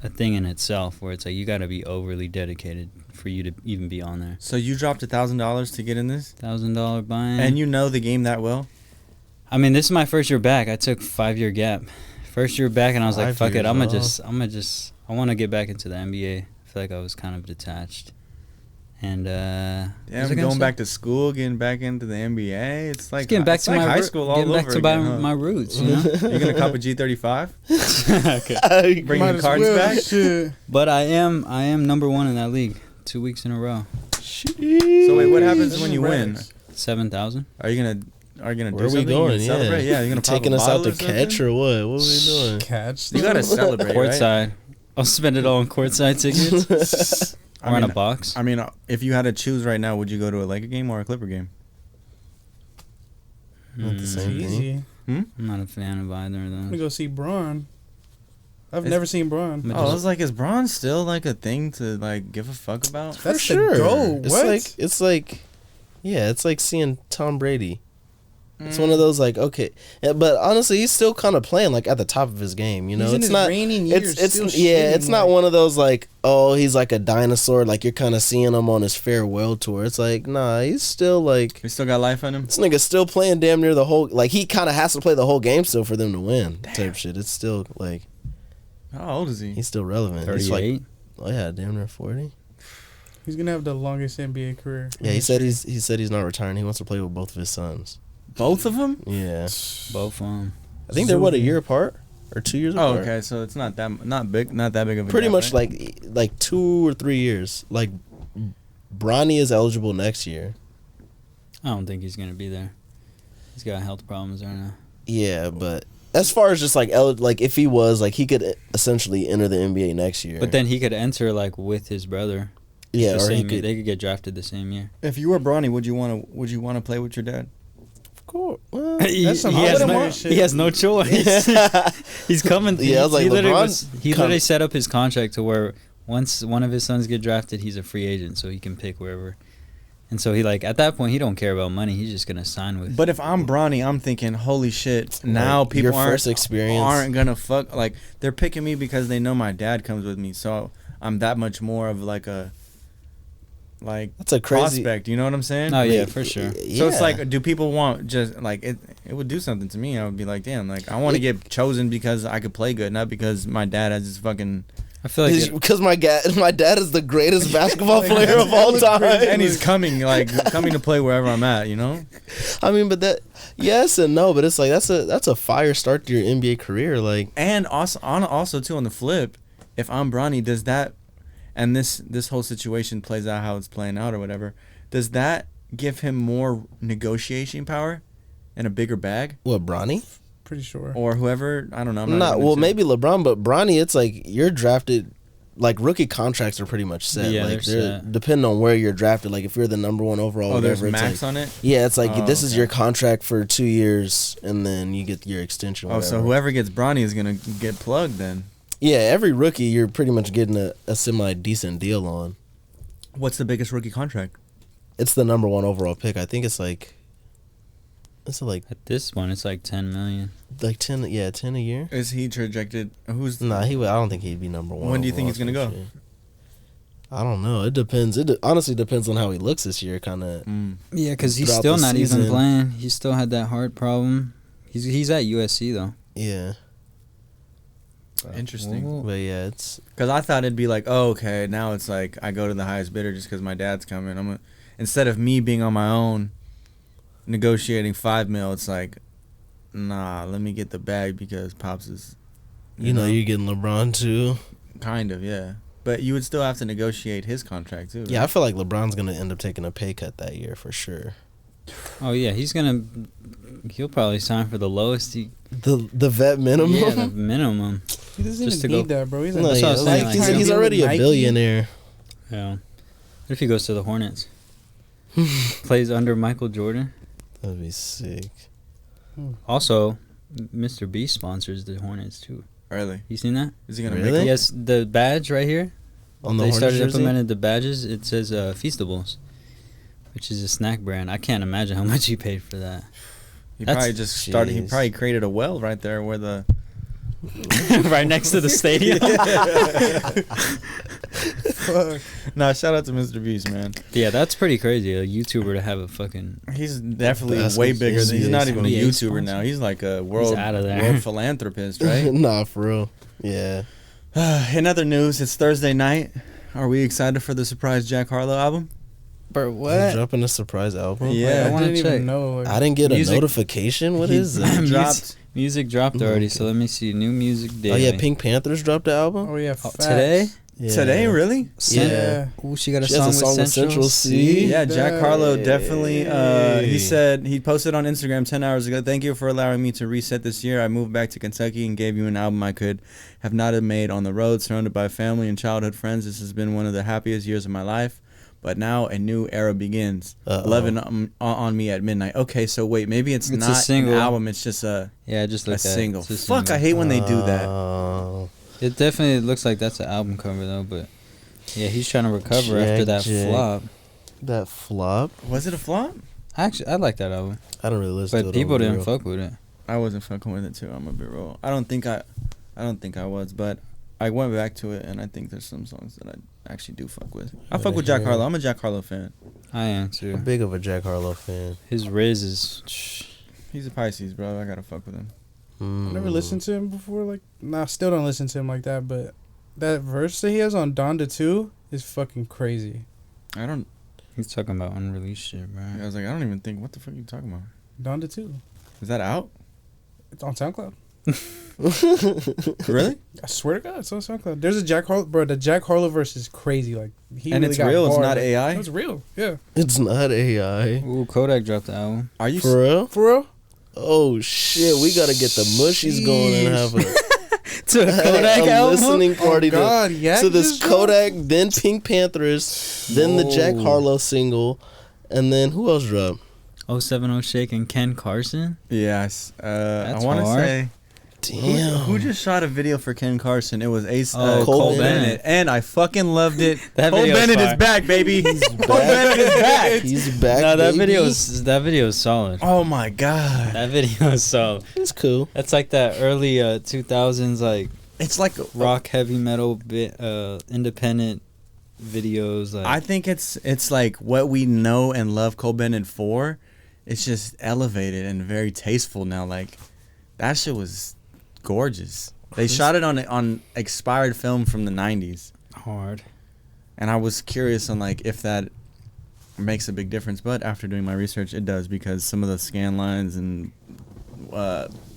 [SPEAKER 2] a thing in itself, where it's like you got to be overly dedicated for you to even be on there.
[SPEAKER 1] So you dropped $1,000 to get in this?
[SPEAKER 2] $1,000 buy-in.
[SPEAKER 1] And you know the game that well?
[SPEAKER 2] I mean, this is my first year back. I took 5-year gap. First year back, and I was like, fuck it. I want to get back into the NBA. I feel like I was kind of detached. And
[SPEAKER 1] going back to school, getting back into the NBA. It's like
[SPEAKER 2] getting back to
[SPEAKER 1] like
[SPEAKER 2] my
[SPEAKER 1] high school all over again.
[SPEAKER 2] My roots, you know?
[SPEAKER 1] You're gonna cop a G35?
[SPEAKER 2] Okay.
[SPEAKER 1] Bring the cards back.
[SPEAKER 4] Shit.
[SPEAKER 2] But I am number 1 in that league 2 weeks in a row.
[SPEAKER 3] Jeez.
[SPEAKER 1] So wait, what happens when you win?
[SPEAKER 2] 7,000.
[SPEAKER 1] Are you gonna
[SPEAKER 3] Where
[SPEAKER 1] do
[SPEAKER 3] are
[SPEAKER 1] something?
[SPEAKER 3] we going?
[SPEAKER 1] You celebrate? Yeah, you're gonna
[SPEAKER 3] taking us out to catch or what? What are we doing?
[SPEAKER 4] Catch.
[SPEAKER 1] You gotta celebrate,
[SPEAKER 2] Courtside.
[SPEAKER 1] Right?
[SPEAKER 2] I'll spend it all on courtside tickets. Or in a box.
[SPEAKER 1] I mean, if you had to choose right now, would you go to a Laker game or a Clipper game?
[SPEAKER 3] Not the same thing.
[SPEAKER 2] I'm not a fan of either of those.
[SPEAKER 4] I'm gonna go see Braun. I've never seen Braun.
[SPEAKER 1] I was like, is Braun still like a thing to like give a fuck about?
[SPEAKER 4] That's
[SPEAKER 3] sure.
[SPEAKER 4] the goal.
[SPEAKER 3] It's like seeing Tom Brady. It's one of those like, okay, but honestly, he's still kind of playing like at the top of his game. You know,
[SPEAKER 4] it's not reigning years.
[SPEAKER 3] It's not one of those like, oh, he's like a dinosaur. Like you're kind of seeing him on his farewell tour. It's like, nah, he's still like,
[SPEAKER 1] he still got life on him.
[SPEAKER 3] This nigga's still playing damn near the whole. Like he kind of has to play the whole game still for them to win. Type shit. It's still like,
[SPEAKER 1] how old is he?
[SPEAKER 3] He's still relevant.
[SPEAKER 2] 38.
[SPEAKER 3] He's like, oh yeah, damn near 40.
[SPEAKER 4] He's gonna have the longest NBA career.
[SPEAKER 3] Yeah, he said he's not retiring. He wants to play with both of his sons.
[SPEAKER 1] Both of them?
[SPEAKER 3] Yeah,
[SPEAKER 2] both of them.
[SPEAKER 3] I think they're a year apart or 2 years apart.
[SPEAKER 1] Oh, okay, so it's not that big of a
[SPEAKER 3] pretty
[SPEAKER 1] gap,
[SPEAKER 3] much
[SPEAKER 1] right?
[SPEAKER 3] like 2 or 3 years. Like Bronny is eligible next year.
[SPEAKER 2] I don't think he's gonna be there. He's got health problems right now.
[SPEAKER 3] Yeah, but as far as just like if he was like he could essentially enter the NBA next year.
[SPEAKER 2] But then he could enter like with his brother.
[SPEAKER 3] Yeah, or
[SPEAKER 2] they could get drafted the same year.
[SPEAKER 1] If you were Bronny, would you want to play with your dad?
[SPEAKER 3] Cool. Well,
[SPEAKER 2] he has no choice. He's coming.
[SPEAKER 3] Yeah, I was like,
[SPEAKER 2] he literally set up his contract to where once one of his sons get drafted, he's a free agent, so he can pick wherever. And so he like at that point he don't care about money. He's just gonna sign with.
[SPEAKER 1] But if I'm Bronny, I'm thinking, holy shit! Now
[SPEAKER 3] like
[SPEAKER 1] people
[SPEAKER 3] aren't
[SPEAKER 1] gonna fuck. Like they're picking me because they know my dad comes with me, so I'm that much more of like a. Like
[SPEAKER 3] that's a crazy
[SPEAKER 1] prospect, you know what I'm saying?
[SPEAKER 2] Oh yeah, for sure.
[SPEAKER 3] Yeah.
[SPEAKER 1] So it's like, do people want just like it? It would do something to me. I would be like, damn, like I want to get chosen because I could play good, not because my dad has this fucking
[SPEAKER 2] I feel like
[SPEAKER 3] because my dad is the greatest basketball player of all time,
[SPEAKER 1] and he's coming to play wherever I'm at. You know.
[SPEAKER 3] I mean, but that yes and no, but it's like that's a fire start to your NBA career, like.
[SPEAKER 1] And also too on the flip, if I'm Bronny, does that, and this whole situation plays out how it's playing out or whatever, does that give him more negotiation power and a bigger bag?
[SPEAKER 3] What, Bronny?
[SPEAKER 4] Pretty sure.
[SPEAKER 1] Or whoever, I don't know. I'm
[SPEAKER 3] not well, maybe LeBron, but Bronny, it's like you're drafted. Like rookie contracts are pretty much set.
[SPEAKER 2] Yeah,
[SPEAKER 3] like
[SPEAKER 2] they're set.
[SPEAKER 3] Depending on where you're drafted. Like if you're the number 1 overall,
[SPEAKER 1] there's
[SPEAKER 3] whatever,
[SPEAKER 1] max
[SPEAKER 3] it's like,
[SPEAKER 1] on it.
[SPEAKER 3] Yeah, it's like this is your contract for 2 years, and then you get your extension.
[SPEAKER 1] Oh, so whoever gets Bronny is gonna get plugged then.
[SPEAKER 3] Yeah, every rookie you're pretty much getting a semi decent deal on.
[SPEAKER 1] What's the biggest rookie contract?
[SPEAKER 3] It's the number 1 overall pick. I think it's like
[SPEAKER 2] at this one it's like 10 million.
[SPEAKER 3] Like 10 a year.
[SPEAKER 1] Is he projected? Who's?
[SPEAKER 3] Nah, I don't think he'd be number 1.
[SPEAKER 1] When do you think he's gonna go?
[SPEAKER 3] Year. I don't know. It depends. It honestly depends on how he looks this year, kind of.
[SPEAKER 2] Yeah, because he's still not even playing. He still had that heart problem. He's at USC though.
[SPEAKER 3] Yeah.
[SPEAKER 1] Interesting.
[SPEAKER 3] But yeah, it's
[SPEAKER 1] because I thought it'd be like, oh, okay, now it's like I go to the highest bidder just because my dad's coming. Instead of me being on my own, negotiating $5 million, it's like, nah, let me get the bag because Pops is.
[SPEAKER 3] You know, you're getting LeBron too.
[SPEAKER 1] Kind of, yeah. But you would still have to negotiate his contract too. Right?
[SPEAKER 3] Yeah, I feel like LeBron's gonna end up taking a pay cut that year for sure.
[SPEAKER 2] Oh yeah, he'll probably sign for the lowest.
[SPEAKER 3] The vet minimum.
[SPEAKER 2] Yeah, the minimum.
[SPEAKER 4] He doesn't even need that, bro. He's
[SPEAKER 3] he's already a billionaire.
[SPEAKER 2] Yeah. What if he goes to the Hornets? Plays under Michael Jordan.
[SPEAKER 3] That'd be sick.
[SPEAKER 2] Also, Mr. Beast sponsors the Hornets too.
[SPEAKER 1] Really?
[SPEAKER 2] You seen that?
[SPEAKER 1] Is he gonna
[SPEAKER 3] really?
[SPEAKER 1] make it?
[SPEAKER 2] Yes, the badge right here.
[SPEAKER 3] On the
[SPEAKER 2] they
[SPEAKER 3] Hornets
[SPEAKER 2] started
[SPEAKER 3] jersey?
[SPEAKER 2] implementing the badges. It says Feastables, which is a snack brand. I can't imagine how much he paid for that.
[SPEAKER 1] He probably just started. He probably created a well right there where the.
[SPEAKER 2] Right next to the stadium.
[SPEAKER 1] Fuck. Nah, shout out to Mr. Beast, man.
[SPEAKER 2] Yeah, that's pretty crazy. A YouTuber to have a fucking.
[SPEAKER 1] He's definitely way bigger. He's not even a YouTuber now. He's like a world philanthropist, right?
[SPEAKER 3] Nah, for real. Yeah.
[SPEAKER 1] In other news, it's Thursday night. Are we excited for the surprise Jack Harlow album?
[SPEAKER 2] Bro, what?
[SPEAKER 3] He's dropping a surprise album?
[SPEAKER 1] Yeah,
[SPEAKER 2] I want to check.
[SPEAKER 3] I didn't get a notification. What is it?
[SPEAKER 2] Music dropped already, so let me see. New music day.
[SPEAKER 3] Oh yeah, Pink Panthers dropped the album.
[SPEAKER 4] Oh yeah,
[SPEAKER 2] today.
[SPEAKER 1] Yeah. Today, really?
[SPEAKER 3] Yeah.
[SPEAKER 2] Ooh, she got a
[SPEAKER 3] She
[SPEAKER 2] song,
[SPEAKER 3] has a song with Central C.
[SPEAKER 1] Yeah, Jack Harlow definitely. He said he posted on Instagram 10 hours ago. Thank you for allowing me to reset this year. I moved back to Kentucky and gave you an album I could have not have made on the road, surrounded by family and childhood friends. This has been one of the happiest years of my life. But now a new era begins. 11 on me at midnight. Okay, so wait, maybe it's not a single. An album. It's just a
[SPEAKER 2] just like
[SPEAKER 1] a single. Fuck, I hate when they do that.
[SPEAKER 2] It definitely looks like that's an album cover though, but yeah, he's trying to recover after that flop.
[SPEAKER 3] That flop?
[SPEAKER 1] Was it a flop?
[SPEAKER 2] Actually, I like that album.
[SPEAKER 3] I don't really listen to it.
[SPEAKER 2] But people didn't fuck with it.
[SPEAKER 1] I wasn't fucking with it too. I'm a bit real. I don't think I was, but I went back to it and I think there's some songs that I actually do fuck with. I fuck with Jack Harlow. I'm a Jack Harlow fan.
[SPEAKER 2] I am too.
[SPEAKER 3] I'm big of a Jack Harlow fan.
[SPEAKER 2] His Rizz is.
[SPEAKER 1] He's a Pisces, bro. I gotta fuck with him.
[SPEAKER 4] I never listened to him before. Still don't listen to him like that. But that verse that he has on Donda 2 is fucking crazy.
[SPEAKER 2] He's talking about unreleased shit, bro.
[SPEAKER 1] Yeah, I was like, I don't even think. What the fuck are you talking about?
[SPEAKER 4] Donda 2.
[SPEAKER 1] Is that out?
[SPEAKER 4] It's on SoundCloud.
[SPEAKER 1] Really?
[SPEAKER 4] I swear to God, it's on SoundCloud. There's a Jack Harlow, bro. The Jack Harlow verse is crazy. Like
[SPEAKER 1] and it's real. It's not AI.
[SPEAKER 4] It's real. Yeah.
[SPEAKER 3] It's not AI.
[SPEAKER 2] Ooh, Kodak dropped the album.
[SPEAKER 1] Are you
[SPEAKER 3] for real?
[SPEAKER 4] For real?
[SPEAKER 3] Oh shit! We gotta get the mushies going and have
[SPEAKER 2] to a Kodak album?
[SPEAKER 3] Listening party
[SPEAKER 4] to
[SPEAKER 3] this Kodak, then Pink Panthers, then the Jack Harlow single, and then who else dropped?
[SPEAKER 2] 070 Shake and Ken Carson.
[SPEAKER 1] Yes,
[SPEAKER 2] I
[SPEAKER 1] want to say.
[SPEAKER 3] Damn.
[SPEAKER 1] Who just shot a video for Ken Carson? It was
[SPEAKER 3] Cole
[SPEAKER 1] Bennett. And I fucking loved it.
[SPEAKER 2] Cole
[SPEAKER 1] Bennett is back, baby. Cole Bennett is back.
[SPEAKER 3] He's back.
[SPEAKER 2] No, that video is solid.
[SPEAKER 1] Oh my god.
[SPEAKER 2] That video is solid.
[SPEAKER 3] It's cool.
[SPEAKER 2] That's like that early 2000s like
[SPEAKER 1] it's like
[SPEAKER 2] rock heavy metal bit independent videos. Like
[SPEAKER 1] I think it's like what we know and love Cole Bennett for. It's just elevated and very tasteful now. Like that shit was gorgeous. They shot it on expired film from the 90s.
[SPEAKER 2] Hard.
[SPEAKER 1] And I was curious on like if that makes a big difference, but after doing my research, it does, because some of the scan lines and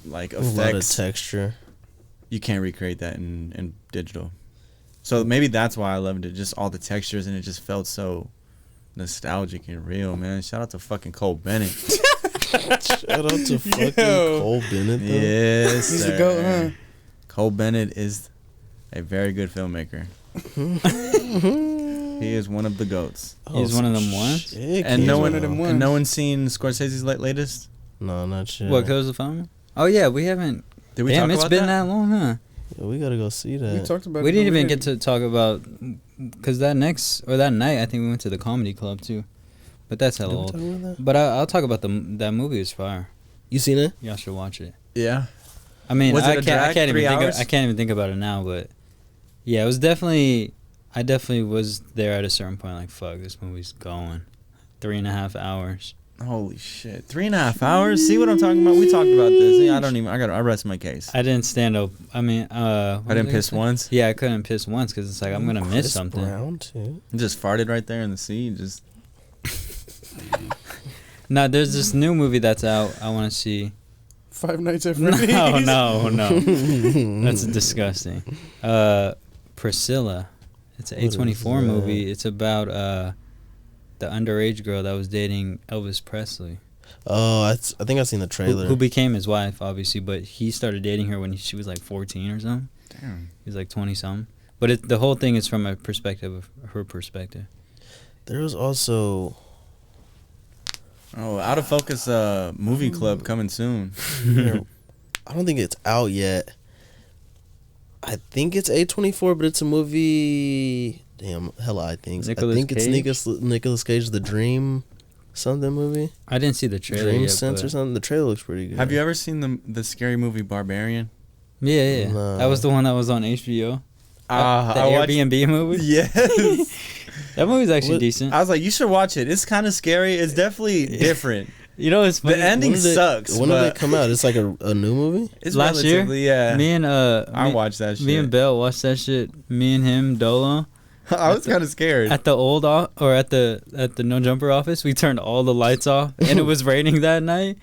[SPEAKER 1] like effects,
[SPEAKER 3] a lot of texture,
[SPEAKER 1] you can't recreate that in digital. So maybe that's why I loved it, just all the textures, and it just felt so nostalgic and real, man. Shout out to fucking Cole Bennett.
[SPEAKER 3] Shout out to fucking Cole Bennett, though.
[SPEAKER 1] Yes,
[SPEAKER 4] He's
[SPEAKER 1] sir.
[SPEAKER 4] a goat, huh?
[SPEAKER 1] Cole Bennett is a very good filmmaker. He is one of the goats.
[SPEAKER 2] He's one of them ones.
[SPEAKER 1] And no one's seen Scorsese's latest?
[SPEAKER 3] No, not yet.
[SPEAKER 2] What, Killers of the Flower Moon? Oh yeah, we haven't.
[SPEAKER 1] Did we
[SPEAKER 2] Damn,
[SPEAKER 1] talk
[SPEAKER 2] it's
[SPEAKER 1] about
[SPEAKER 2] been
[SPEAKER 1] that?
[SPEAKER 2] that long, huh?
[SPEAKER 3] Yeah, we gotta go see that.
[SPEAKER 4] We talked about
[SPEAKER 2] We
[SPEAKER 4] it.
[SPEAKER 2] didn't
[SPEAKER 4] but
[SPEAKER 2] even get to talk about, because that night I think we went to the comedy club too, but that's hella
[SPEAKER 3] Did we
[SPEAKER 2] old.
[SPEAKER 3] talk about that?
[SPEAKER 2] But I'll talk about that movie. Is fire.
[SPEAKER 3] You seen it?
[SPEAKER 2] Y'all should watch it.
[SPEAKER 1] Yeah.
[SPEAKER 2] I mean,
[SPEAKER 1] Was it a
[SPEAKER 2] I
[SPEAKER 1] drag?
[SPEAKER 2] can't
[SPEAKER 1] 3
[SPEAKER 2] even think.
[SPEAKER 1] hours?
[SPEAKER 2] I can't even think about it now. But yeah, it was definitely. I definitely was there at a certain point. Like, fuck, this movie's going. 3.5 hours.
[SPEAKER 1] Holy shit. 3.5 hours? See what I'm talking about? We talked about this. Yeah, I rest my case.
[SPEAKER 2] I didn't stand up. I mean,
[SPEAKER 1] I didn't piss once.
[SPEAKER 2] Yeah, I couldn't piss once because it's like I'm gonna miss something.
[SPEAKER 3] Brown too.
[SPEAKER 1] Just farted right there in the sea. Just.
[SPEAKER 2] No, there's this new movie that's out. I want to see.
[SPEAKER 4] Five Nights at Freddy's.
[SPEAKER 2] No. That's disgusting. Priscilla. It's an
[SPEAKER 3] What is
[SPEAKER 2] A24
[SPEAKER 3] that?
[SPEAKER 2] movie. It's about the underage girl that was dating Elvis Presley.
[SPEAKER 3] Oh, I think I've seen the trailer.
[SPEAKER 2] Who became his wife, obviously, but he started dating her when she was like 14 or something.
[SPEAKER 1] Damn.
[SPEAKER 2] He was like 20-something. But the whole thing is from a perspective of her perspective.
[SPEAKER 3] There was also...
[SPEAKER 1] Oh, Out of Focus movie club coming soon.
[SPEAKER 3] I don't think it's out yet. I think it's A24, but it's a movie... Damn, hella I think. I think it's Nicolas Cage, The Dream something movie.
[SPEAKER 2] I didn't see the trailer
[SPEAKER 3] Dream
[SPEAKER 2] yet.
[SPEAKER 3] Sense or something. The trailer looks pretty good.
[SPEAKER 1] Have you ever seen the scary movie Barbarian?
[SPEAKER 2] Yeah.
[SPEAKER 3] No.
[SPEAKER 2] That was the one that was on HBO. The
[SPEAKER 1] I watched-
[SPEAKER 2] Airbnb movie?
[SPEAKER 1] Yes.
[SPEAKER 2] That movie's actually decent.
[SPEAKER 1] I was like, you should watch it. It's kind of scary. It's definitely different.
[SPEAKER 2] You know, it's funny.
[SPEAKER 1] The ending sucks.
[SPEAKER 3] When did
[SPEAKER 1] but
[SPEAKER 3] it come out? It's like a new movie?
[SPEAKER 1] It's
[SPEAKER 2] Last year?
[SPEAKER 1] relatively, yeah.
[SPEAKER 2] Me and
[SPEAKER 1] I watched that shit.
[SPEAKER 2] Me and Belle watched that shit. Me and him, Dolo.
[SPEAKER 1] I was kind of scared.
[SPEAKER 2] At the at the No Jumper office, we turned all the lights off, and it was raining that night.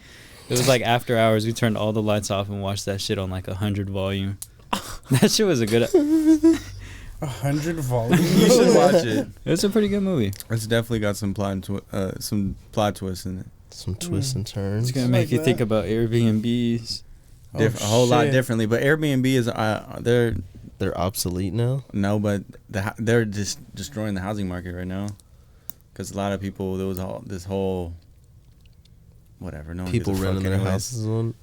[SPEAKER 2] It was like after hours. We turned all the lights off and watched that shit on like 100 volume. That shit was a good.
[SPEAKER 4] 100 volumes.
[SPEAKER 1] You should watch it.
[SPEAKER 2] It's a pretty good movie.
[SPEAKER 1] It's definitely got some plot twists in it.
[SPEAKER 3] Some twists and turns.
[SPEAKER 2] It's gonna
[SPEAKER 4] Like
[SPEAKER 2] make you
[SPEAKER 4] that.
[SPEAKER 2] think about Airbnbs.
[SPEAKER 1] A whole lot
[SPEAKER 4] shit.
[SPEAKER 1] differently. But Airbnb is
[SPEAKER 3] They're obsolete now?
[SPEAKER 1] no, but they're just destroying the housing market right now. Because a lot of people, there was this whole whatever. No one
[SPEAKER 3] People
[SPEAKER 1] gives a fuck
[SPEAKER 3] renting their
[SPEAKER 1] anyways.
[SPEAKER 3] houses on.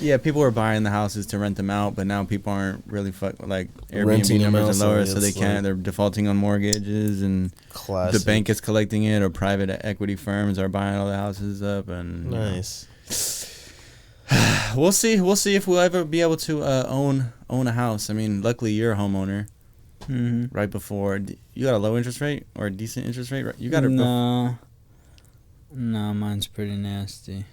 [SPEAKER 1] Yeah, people were buying the houses to rent them out, but now people aren't really like
[SPEAKER 3] Renting
[SPEAKER 1] Airbnb
[SPEAKER 3] them
[SPEAKER 1] numbers
[SPEAKER 3] out,
[SPEAKER 1] are lower,
[SPEAKER 3] so
[SPEAKER 1] so they
[SPEAKER 3] it's
[SPEAKER 1] can't.
[SPEAKER 3] like-
[SPEAKER 1] They're defaulting on mortgages, and
[SPEAKER 3] Classic.
[SPEAKER 1] the bank is collecting it, or private equity firms are buying all the houses up, and you know.
[SPEAKER 3] Nice.
[SPEAKER 1] We'll see if we'll ever be able to own a house. I mean, luckily you're a homeowner.
[SPEAKER 2] Mm-hmm.
[SPEAKER 1] Right before you got a low interest rate or a decent interest rate. Right? You got a
[SPEAKER 2] No, mine's pretty nasty.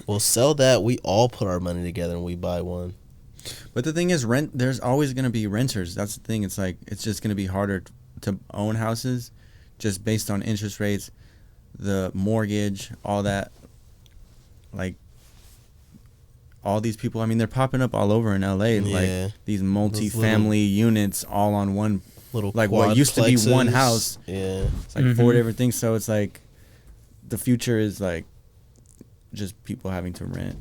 [SPEAKER 3] We'll sell that. We all put our money together and we buy one.
[SPEAKER 1] But the thing is, rent. There's always gonna be renters. That's the thing. It's like it's just gonna be harder to own houses, just based on interest rates, the mortgage, all that. Like all these people. I mean, they're popping up all over in LA.
[SPEAKER 3] Yeah.
[SPEAKER 1] Like these multi-family units all on one.
[SPEAKER 3] Little
[SPEAKER 1] Like what used to be one
[SPEAKER 3] quadplexes.
[SPEAKER 1] house.
[SPEAKER 3] Yeah.
[SPEAKER 1] It's like 4 different things. So it's like the future is like just people having to rent,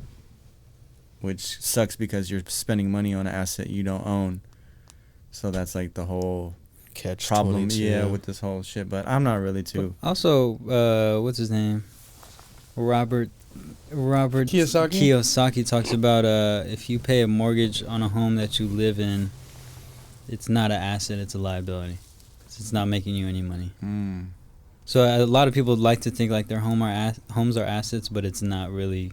[SPEAKER 1] which sucks because you're spending money on an asset you don't own. So that's like the whole
[SPEAKER 3] Catch
[SPEAKER 1] problem,
[SPEAKER 3] 22.
[SPEAKER 1] yeah, with this whole shit. But I'm not really too.
[SPEAKER 2] Also, what's his name? Robert
[SPEAKER 4] Kiyosaki?
[SPEAKER 2] Kiyosaki talks about if you pay a mortgage on a home that you live in, it's not an asset, it's a liability. It's not making you any money. So a lot of people like to think like their homes are assets, but it's not really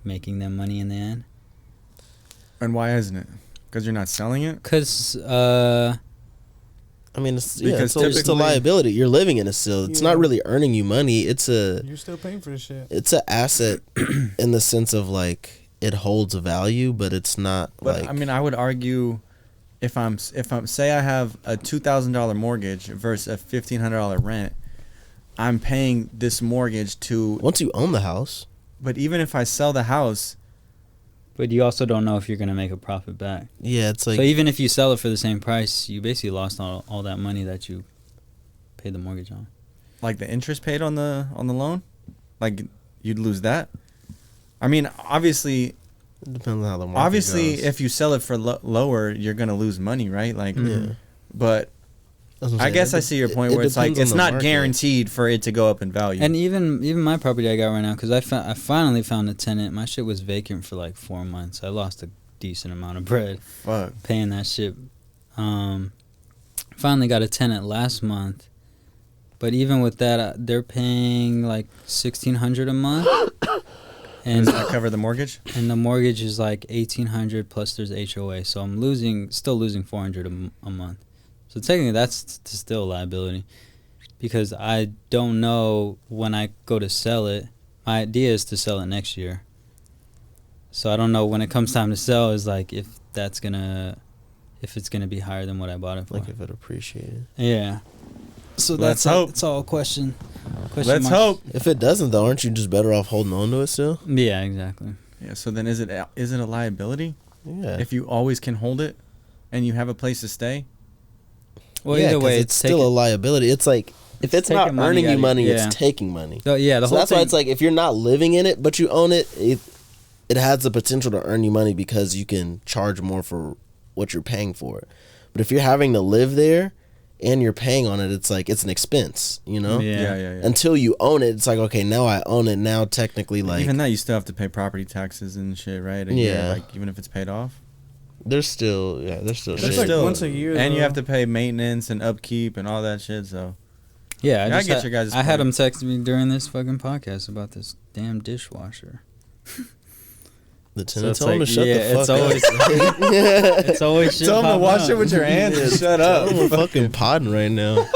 [SPEAKER 2] making them money in the end.
[SPEAKER 1] And why isn't it? Because you're not selling it?
[SPEAKER 2] Because
[SPEAKER 3] I mean, it's
[SPEAKER 1] Because
[SPEAKER 3] it's a
[SPEAKER 1] typically-
[SPEAKER 3] liability. You're living in it still. It's not
[SPEAKER 4] Yeah.
[SPEAKER 3] really earning you money. It's
[SPEAKER 4] You're still paying for this shit.
[SPEAKER 3] an asset in the sense of like it holds a value, but it's not.
[SPEAKER 1] But
[SPEAKER 3] like,
[SPEAKER 1] I mean, I would argue, if I'm say I have a $2,000 mortgage versus a $1,500 rent, I'm paying this mortgage to.
[SPEAKER 3] Once you own the house.
[SPEAKER 1] But even if I sell the house.
[SPEAKER 2] But you also don't know if you're gonna make a profit back.
[SPEAKER 3] Yeah, it's like.
[SPEAKER 2] So even if you sell it for the same price, you basically lost all that money that you paid the mortgage on.
[SPEAKER 1] Like the interest paid on the loan, like you'd lose that. I mean, obviously.
[SPEAKER 3] It depends on how the market
[SPEAKER 1] Obviously,
[SPEAKER 3] goes.
[SPEAKER 1] if you sell it for lower, you're gonna lose money, right? Like,
[SPEAKER 3] yeah.
[SPEAKER 1] But I guess I see your point where it's like it's not guaranteed for it to go up in value.
[SPEAKER 2] And even my property I got right now, because I finally found a tenant. My shit was vacant for like 4 months. I lost a decent amount of bread.
[SPEAKER 1] Fuck.
[SPEAKER 2] Paying that shit. Finally got a tenant last month, but even with that, they're paying like $1,600 a month. And
[SPEAKER 1] does that cover the mortgage?
[SPEAKER 2] And the mortgage is like $1,800 plus there's HOA, so I'm still losing $400 a month. So technically, that's still a liability, because I don't know when I go to sell it. My idea is to sell it next year. So I don't know when it comes time to sell is like if it's gonna be higher than what I bought it for.
[SPEAKER 3] Like if it appreciated.
[SPEAKER 2] Yeah. So
[SPEAKER 1] Let's hope.
[SPEAKER 2] It's all a question.
[SPEAKER 1] Let's hope.
[SPEAKER 3] If it doesn't, though, aren't you just better off holding on to it still?
[SPEAKER 2] Yeah, exactly.
[SPEAKER 1] Yeah. So then, is it a liability?
[SPEAKER 3] Yeah.
[SPEAKER 1] If you always can hold it, and you have a place to stay.
[SPEAKER 2] Well,
[SPEAKER 3] yeah,
[SPEAKER 2] either way,
[SPEAKER 3] it's still a liability. It's like if it's not earning you money, it's taking money.
[SPEAKER 2] So, yeah,
[SPEAKER 3] so that's why it's like if you're not living in it, but you own it, it has the potential to earn you money because you can charge more for what you're paying for it. But if you're having to live there and you're paying on it, it's like it's an expense, you know?
[SPEAKER 1] Yeah.
[SPEAKER 3] Until you own it, it's like, okay, now I own it. Now technically, like
[SPEAKER 1] even that, you still have to pay property taxes and shit, right? Like even if it's paid off.
[SPEAKER 3] There's still shit.
[SPEAKER 4] Like once a year,
[SPEAKER 1] and you have to pay maintenance and upkeep and all that shit. So
[SPEAKER 2] yeah,
[SPEAKER 1] I get your guys'
[SPEAKER 2] I had them text me during this fucking podcast about this damn dishwasher.
[SPEAKER 3] The tenant told him to shut the fuck
[SPEAKER 2] up. It's always shit.
[SPEAKER 1] Tell him to wash it with your hands and shut up.
[SPEAKER 3] We're fucking podding right now.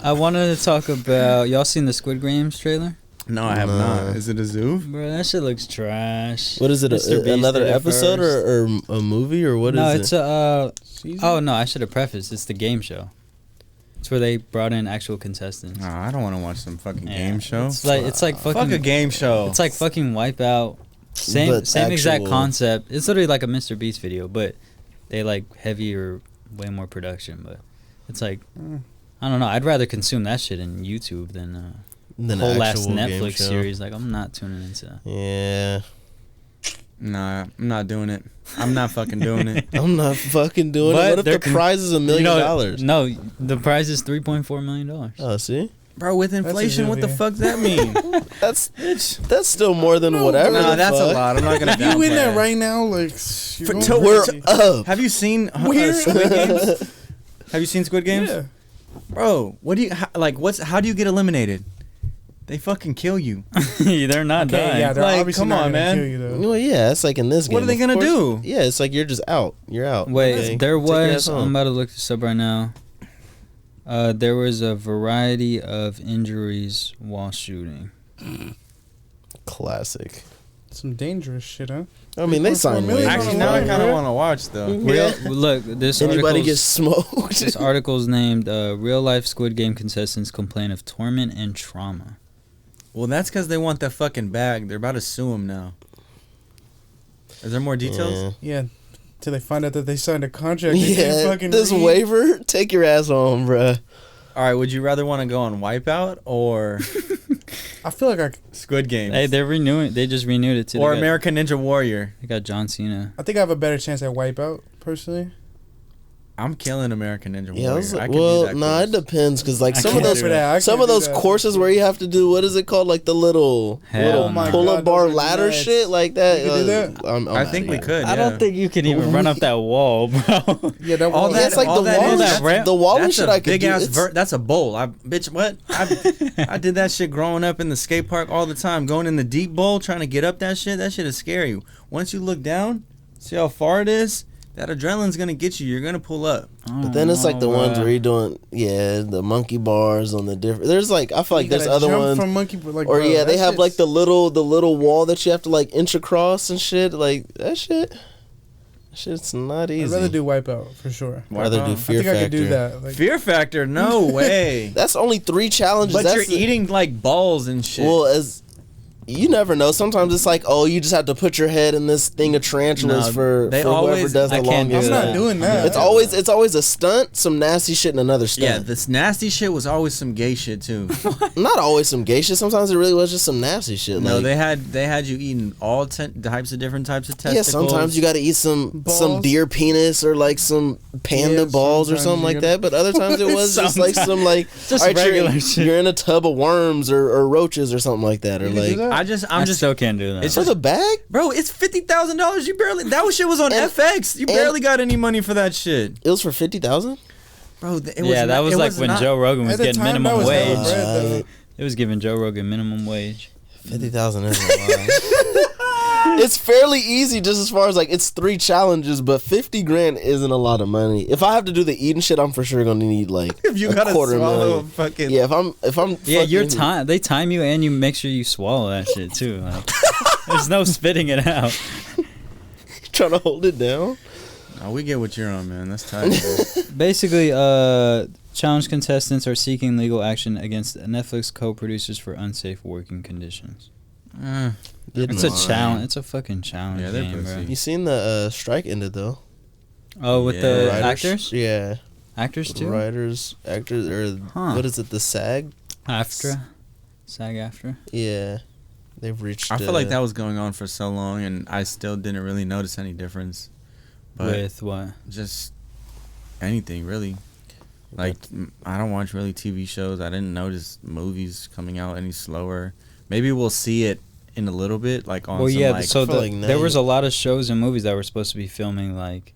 [SPEAKER 2] I wanted to talk about, y'all seen the Squid Games trailer?
[SPEAKER 1] No, I have not. Is it a zoo?
[SPEAKER 2] Bro, that shit looks trash.
[SPEAKER 3] What is it? Another episode or a movie or what is it?
[SPEAKER 2] No, it's a. Oh no, I should have prefaced. It's the game show. It's where they brought in actual contestants.
[SPEAKER 1] No, I don't want to watch some fucking game show.
[SPEAKER 2] It's like fucking.
[SPEAKER 1] Fuck a game show.
[SPEAKER 2] It's like fucking Wipeout. Same exact concept. It's literally like a Mr. Beast video, but they like heavier, way more production. But it's like, I don't know. I'd rather consume that shit in YouTube than a whole last Netflix series. Like, I'm not tuning into.
[SPEAKER 3] Yeah.
[SPEAKER 1] Nah, I'm not doing it. I'm not fucking doing it.
[SPEAKER 3] I'm not fucking doing it. What if the prize is $1 million?
[SPEAKER 2] No, the prize is $3.4 million.
[SPEAKER 3] Oh, see?
[SPEAKER 1] Bro, with inflation, what the fuck does that mean?
[SPEAKER 3] That's still more than whatever.
[SPEAKER 1] No, that's a lot. I'm not gonna.
[SPEAKER 4] If you win that right now, like
[SPEAKER 3] we're up.
[SPEAKER 1] Have you seen Squid Games? Have you seen Squid Games?
[SPEAKER 4] Yeah.
[SPEAKER 1] Bro, what do you how do you get eliminated? They fucking kill you.
[SPEAKER 2] They're not dying.
[SPEAKER 4] Yeah, they're
[SPEAKER 1] like,
[SPEAKER 4] obviously
[SPEAKER 1] come
[SPEAKER 4] not
[SPEAKER 1] on, man.
[SPEAKER 4] kill you, though.
[SPEAKER 3] Well, yeah, it's like in this game.
[SPEAKER 1] What are they gonna do?
[SPEAKER 3] Yeah, it's like you're just out. You're out.
[SPEAKER 2] Wait,
[SPEAKER 3] okay.
[SPEAKER 2] there was. I'm about to look this up right now. There was a variety of injuries while shooting.
[SPEAKER 3] Classic.
[SPEAKER 4] Some dangerous shit, huh?
[SPEAKER 3] I mean, they signed waivers.
[SPEAKER 1] Actually, now I kind of want to watch though.
[SPEAKER 2] Look, this
[SPEAKER 3] anybody gets smoked.
[SPEAKER 2] This article's named "Real Life Squid Game Contestants Complain of Torment and Trauma."
[SPEAKER 1] Well, that's because they want that fucking bag. They're about to sue him now. Is there more details?
[SPEAKER 4] Yeah. Till they find out that they signed a contract.
[SPEAKER 3] This waiver, take your ass home, bruh.
[SPEAKER 1] All right, would you rather want to go on Wipeout or
[SPEAKER 4] I feel like
[SPEAKER 1] Squid Games?
[SPEAKER 2] Hey, they're renewing. They just renewed it too.
[SPEAKER 1] Or American Ninja Warrior.
[SPEAKER 2] They got John Cena.
[SPEAKER 4] I think I have a better chance at Wipeout, personally.
[SPEAKER 1] I'm killing American Ninja Warrior.
[SPEAKER 3] Yeah, it depends because like some of those courses where you have to do what is it called, like the little pull-up bar ladder shit like that.
[SPEAKER 4] You can do that?
[SPEAKER 1] I think we could.
[SPEAKER 2] I don't think you can even run up that wall, bro.
[SPEAKER 4] Yeah, that wall.
[SPEAKER 3] That's like the wall shit. I could do.
[SPEAKER 1] That's a bowl. What? I did that shit growing up in the skate park all the time. Going in the deep bowl, trying to get up that shit. That shit is scary. Once you look down, see how far it is. that adrenaline's gonna get you. You're gonna pull up.
[SPEAKER 3] But then it's like the ones where you're doing, the monkey bars on the different. There's like, I feel like there's other ones.
[SPEAKER 4] From monkey, like,
[SPEAKER 3] or
[SPEAKER 4] bro,
[SPEAKER 3] they have like the little wall that you have to like inch across and shit. Like that shit's not easy.
[SPEAKER 4] I'd rather do Wipeout for sure.
[SPEAKER 3] I'd rather do Fear Factor.
[SPEAKER 4] I think I could do that. Like,
[SPEAKER 1] Fear Factor, no way.
[SPEAKER 3] That's only 3 challenges.
[SPEAKER 1] But you're eating like balls and shit.
[SPEAKER 3] Well, as you never know. Sometimes it's like, oh, you just have to put your head in this thing of tarantulas for whoever does the longest.
[SPEAKER 4] I'm not doing that.
[SPEAKER 3] It's always a stunt, some nasty shit, and another stunt.
[SPEAKER 1] Yeah, this nasty shit was always some gay shit too.
[SPEAKER 3] Not always some gay shit. Sometimes it really was just some nasty shit.
[SPEAKER 1] No,
[SPEAKER 3] like,
[SPEAKER 1] they had you eating all different types of testicles.
[SPEAKER 3] Yeah, sometimes you got to eat some deer penis or like some panda balls or something like that. But other times it was just like some like
[SPEAKER 2] just regular shit.
[SPEAKER 3] You're in a tub of worms or roaches or something like that. Or like
[SPEAKER 1] I still
[SPEAKER 2] can't do that.
[SPEAKER 3] It's for the bag,
[SPEAKER 1] bro. It's $50,000. You barely shit was on FX. You barely got any money for that shit.
[SPEAKER 3] It was for $50,000,
[SPEAKER 1] bro.
[SPEAKER 2] That was like when Joe Rogan was getting minimum wage. It was giving Joe Rogan minimum wage.
[SPEAKER 3] 50,000 isn't a lot. It's fairly easy, just as far as like it's 3 challenges, but 50 grand isn't a lot of money. If I have to do the eating shit, I'm for sure gonna need like
[SPEAKER 1] if you gotta swallow a fucking
[SPEAKER 3] if I'm
[SPEAKER 2] your time they time you and you make sure you swallow that shit too. Like, there's no spitting it out.
[SPEAKER 3] Trying to hold it down.
[SPEAKER 1] Oh, we get what you're on, man. That's tight.
[SPEAKER 2] Basically, challenge contestants are seeking legal action against Netflix co-producers for unsafe working conditions. It's a challenge. It's a fucking challenge game, bro.
[SPEAKER 3] You seen the strike ended though?
[SPEAKER 2] Oh, with the actors?
[SPEAKER 3] Yeah.
[SPEAKER 2] Actors too?
[SPEAKER 3] Writers, actors, or what is it, the SAG? SAG-AFTRA? Yeah. They've reached...
[SPEAKER 1] I feel like that was going on for so long, and I still didn't really notice any difference. But
[SPEAKER 2] with what?
[SPEAKER 1] Just anything, really. Like, I don't watch really TV shows. I didn't notice movies coming out any slower. Maybe we'll see it in a little bit, like on
[SPEAKER 2] there was a lot of shows and movies that were supposed to be filming like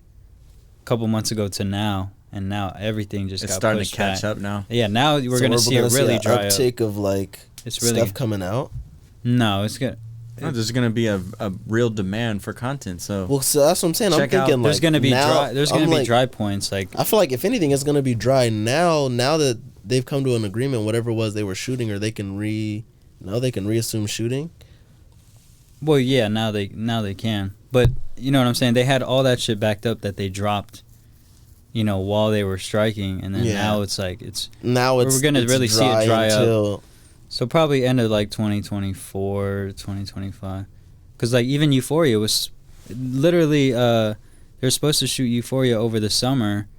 [SPEAKER 2] a couple months ago to now, and now everything just got
[SPEAKER 1] starting
[SPEAKER 2] pushed
[SPEAKER 1] to catch
[SPEAKER 2] back.
[SPEAKER 1] Up now.
[SPEAKER 2] Yeah, now we're gonna see it really dry up.
[SPEAKER 3] Uptick of like stuff coming out.
[SPEAKER 2] No, it's good.
[SPEAKER 1] No, there's gonna be a real demand for content. So
[SPEAKER 3] that's what I'm saying. I'm thinking
[SPEAKER 2] there's gonna be dry points. Like
[SPEAKER 3] I feel like if anything, it's gonna be dry now. Now that they've come to an agreement, whatever it was they were shooting, or they can reassume shooting.
[SPEAKER 2] Well, yeah, now they can. But you know what I'm saying? They had all that shit backed up that they dropped, while they were striking, and then now it's like we're gonna really see it dry up. So probably end of like 2024, 2025, because like even Euphoria was literally they're supposed to shoot Euphoria over the summer,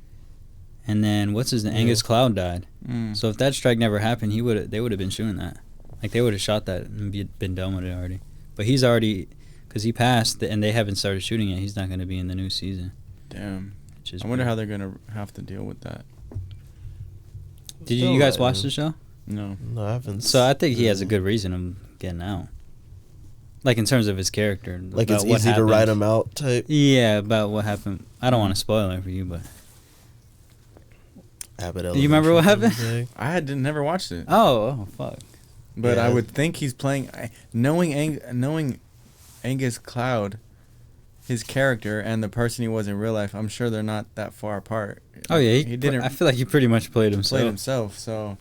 [SPEAKER 2] and then what's his name? Angus Cloud died. So if that strike never happened, they would have been shooting that. Like they would have shot that and been done with it already. But he's already, because he passed and they haven't started shooting it. He's not going to be in the new season.
[SPEAKER 1] Damn. I wonder how they're going to have to deal with that.
[SPEAKER 2] Did you guys watch the show?
[SPEAKER 1] No,
[SPEAKER 3] I haven't.
[SPEAKER 2] So I think he has a good reason of getting out. Like in terms of his character.
[SPEAKER 3] Like it's easy to write him out type.
[SPEAKER 2] Yeah, about what happened. I don't want to spoil it for you, but.
[SPEAKER 3] Do
[SPEAKER 2] you remember what happened?
[SPEAKER 1] I never watched it.
[SPEAKER 2] Oh, fuck.
[SPEAKER 1] But I would think he's playing, knowing Angus Cloud, his character and the person he was in real life. I'm sure they're not that far apart.
[SPEAKER 2] Oh yeah, he didn't. I feel like he pretty much played himself.
[SPEAKER 1] So,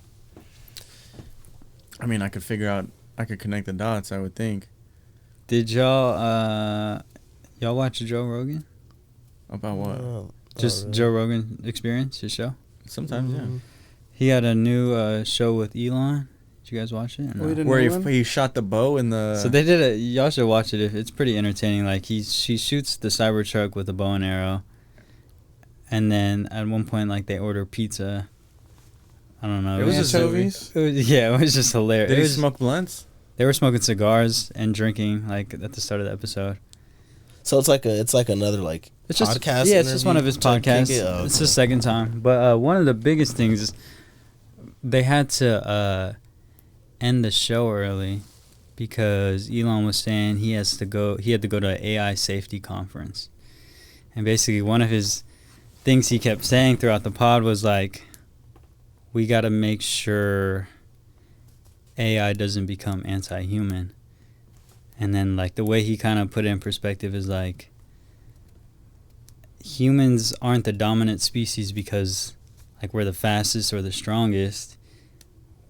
[SPEAKER 1] I mean, I could connect the dots. I would think.
[SPEAKER 2] Did y'all watch Joe Rogan?
[SPEAKER 1] About what?
[SPEAKER 2] Just Joe Rogan Experience, his show.
[SPEAKER 1] Sometimes, yeah.
[SPEAKER 2] He had a new show with Elon. Did you guys watch it?
[SPEAKER 1] No? Where he shot the bow in the...
[SPEAKER 2] So they did it. Y'all should watch it. It's pretty entertaining. Like, she shoots the Cybertruck with a bow and arrow. And then at one point, like, they order pizza. I don't know.
[SPEAKER 1] It was
[SPEAKER 2] just hilarious.
[SPEAKER 1] Did he smoke blunts?
[SPEAKER 2] They were smoking cigars and drinking, like, at the start of the episode.
[SPEAKER 3] So it's like another like podcast.
[SPEAKER 2] It's just one of his podcasts. It's the second time. But one of the biggest things is they had to end the show early because Elon was saying he had to go to an AI safety conference. And basically one of his things he kept saying throughout the pod was like, we got to make sure AI doesn't become anti-human. And then like the way he kind of put it in perspective is like, humans aren't the dominant species because like we're the fastest or the strongest.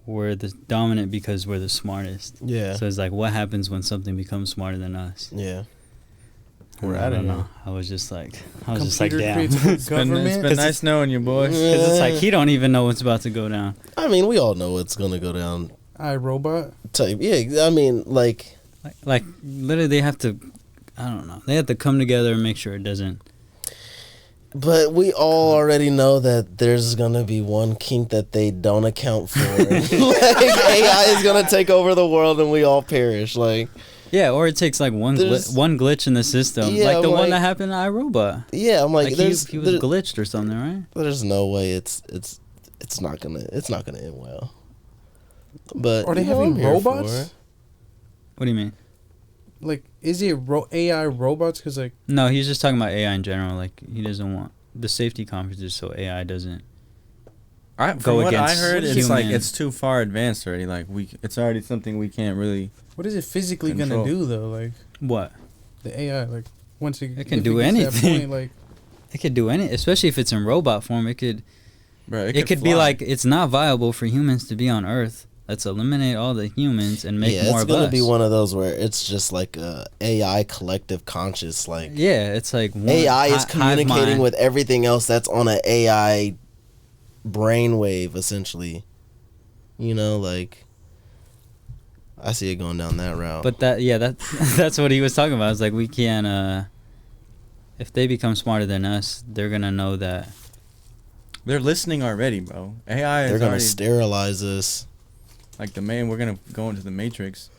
[SPEAKER 2] We're the dominant because we're the smartest.
[SPEAKER 3] Yeah.
[SPEAKER 2] So it's like, what happens when something becomes smarter than us?
[SPEAKER 3] Yeah.
[SPEAKER 2] We're
[SPEAKER 3] I don't
[SPEAKER 2] know. I was just like, damn.
[SPEAKER 4] creates
[SPEAKER 1] It's been nice knowing you, boys.
[SPEAKER 2] Because it's like he don't even know what's about to go down.
[SPEAKER 3] I mean, we all know what's gonna go down.
[SPEAKER 4] iRobot.
[SPEAKER 3] Type. Yeah. I mean, like
[SPEAKER 2] Literally, they have to. I don't know. They have to come together and make sure it doesn't.
[SPEAKER 3] But we all already know that there's gonna be one kink that they don't account for. Like AI is gonna take over the world and we all perish. Like
[SPEAKER 2] Yeah, or it takes like one glitch in the system,
[SPEAKER 3] Yeah,
[SPEAKER 2] like the
[SPEAKER 3] like-
[SPEAKER 2] one that happened to iRobot.
[SPEAKER 3] yeah, I'm like,
[SPEAKER 2] Like
[SPEAKER 3] there's
[SPEAKER 2] he was glitched or something, right?
[SPEAKER 3] there's no way it's not gonna end well. But
[SPEAKER 4] Are they
[SPEAKER 3] you know,
[SPEAKER 4] having
[SPEAKER 3] I'm here for
[SPEAKER 4] robots?
[SPEAKER 3] it.
[SPEAKER 2] What do you mean?
[SPEAKER 4] Like, is it AI robots? Because, like,
[SPEAKER 2] No, he's just talking about AI in general. Like he doesn't want the safety conferences, so AI doesn't.
[SPEAKER 1] From what I
[SPEAKER 2] against
[SPEAKER 1] heard, it's like
[SPEAKER 2] human-
[SPEAKER 1] it's too far advanced already. Like it's already something we can't really.
[SPEAKER 4] what is it physically
[SPEAKER 1] Control.
[SPEAKER 4] gonna do though? Like
[SPEAKER 2] What?
[SPEAKER 4] the AI, like once
[SPEAKER 2] It can
[SPEAKER 4] if
[SPEAKER 2] do
[SPEAKER 4] gets to that
[SPEAKER 2] anything.
[SPEAKER 4] point, like,
[SPEAKER 2] It could do any, especially if it's in robot form. It could.
[SPEAKER 1] Bro,
[SPEAKER 2] It could be
[SPEAKER 1] fly.
[SPEAKER 2] like it's not viable for humans to be on Earth. Let's eliminate all the humans and make
[SPEAKER 3] Yeah,
[SPEAKER 2] more
[SPEAKER 3] it's
[SPEAKER 2] of
[SPEAKER 3] gonna
[SPEAKER 2] us.
[SPEAKER 3] be one of those where it's just like a AI collective conscious. Like
[SPEAKER 2] Yeah, it's like one,
[SPEAKER 3] AI is
[SPEAKER 2] hive
[SPEAKER 3] communicating
[SPEAKER 2] mind.
[SPEAKER 3] with everything else that's on an AI brainwave, essentially. You know, like I see it going down that route.
[SPEAKER 2] But that's what he was talking about. It's like we can't. If they become smarter than us, they're gonna know that.
[SPEAKER 1] They're listening already, bro. AI
[SPEAKER 3] they're
[SPEAKER 1] is
[SPEAKER 3] gonna
[SPEAKER 1] already
[SPEAKER 3] sterilize us.
[SPEAKER 1] like we're gonna go into the Matrix.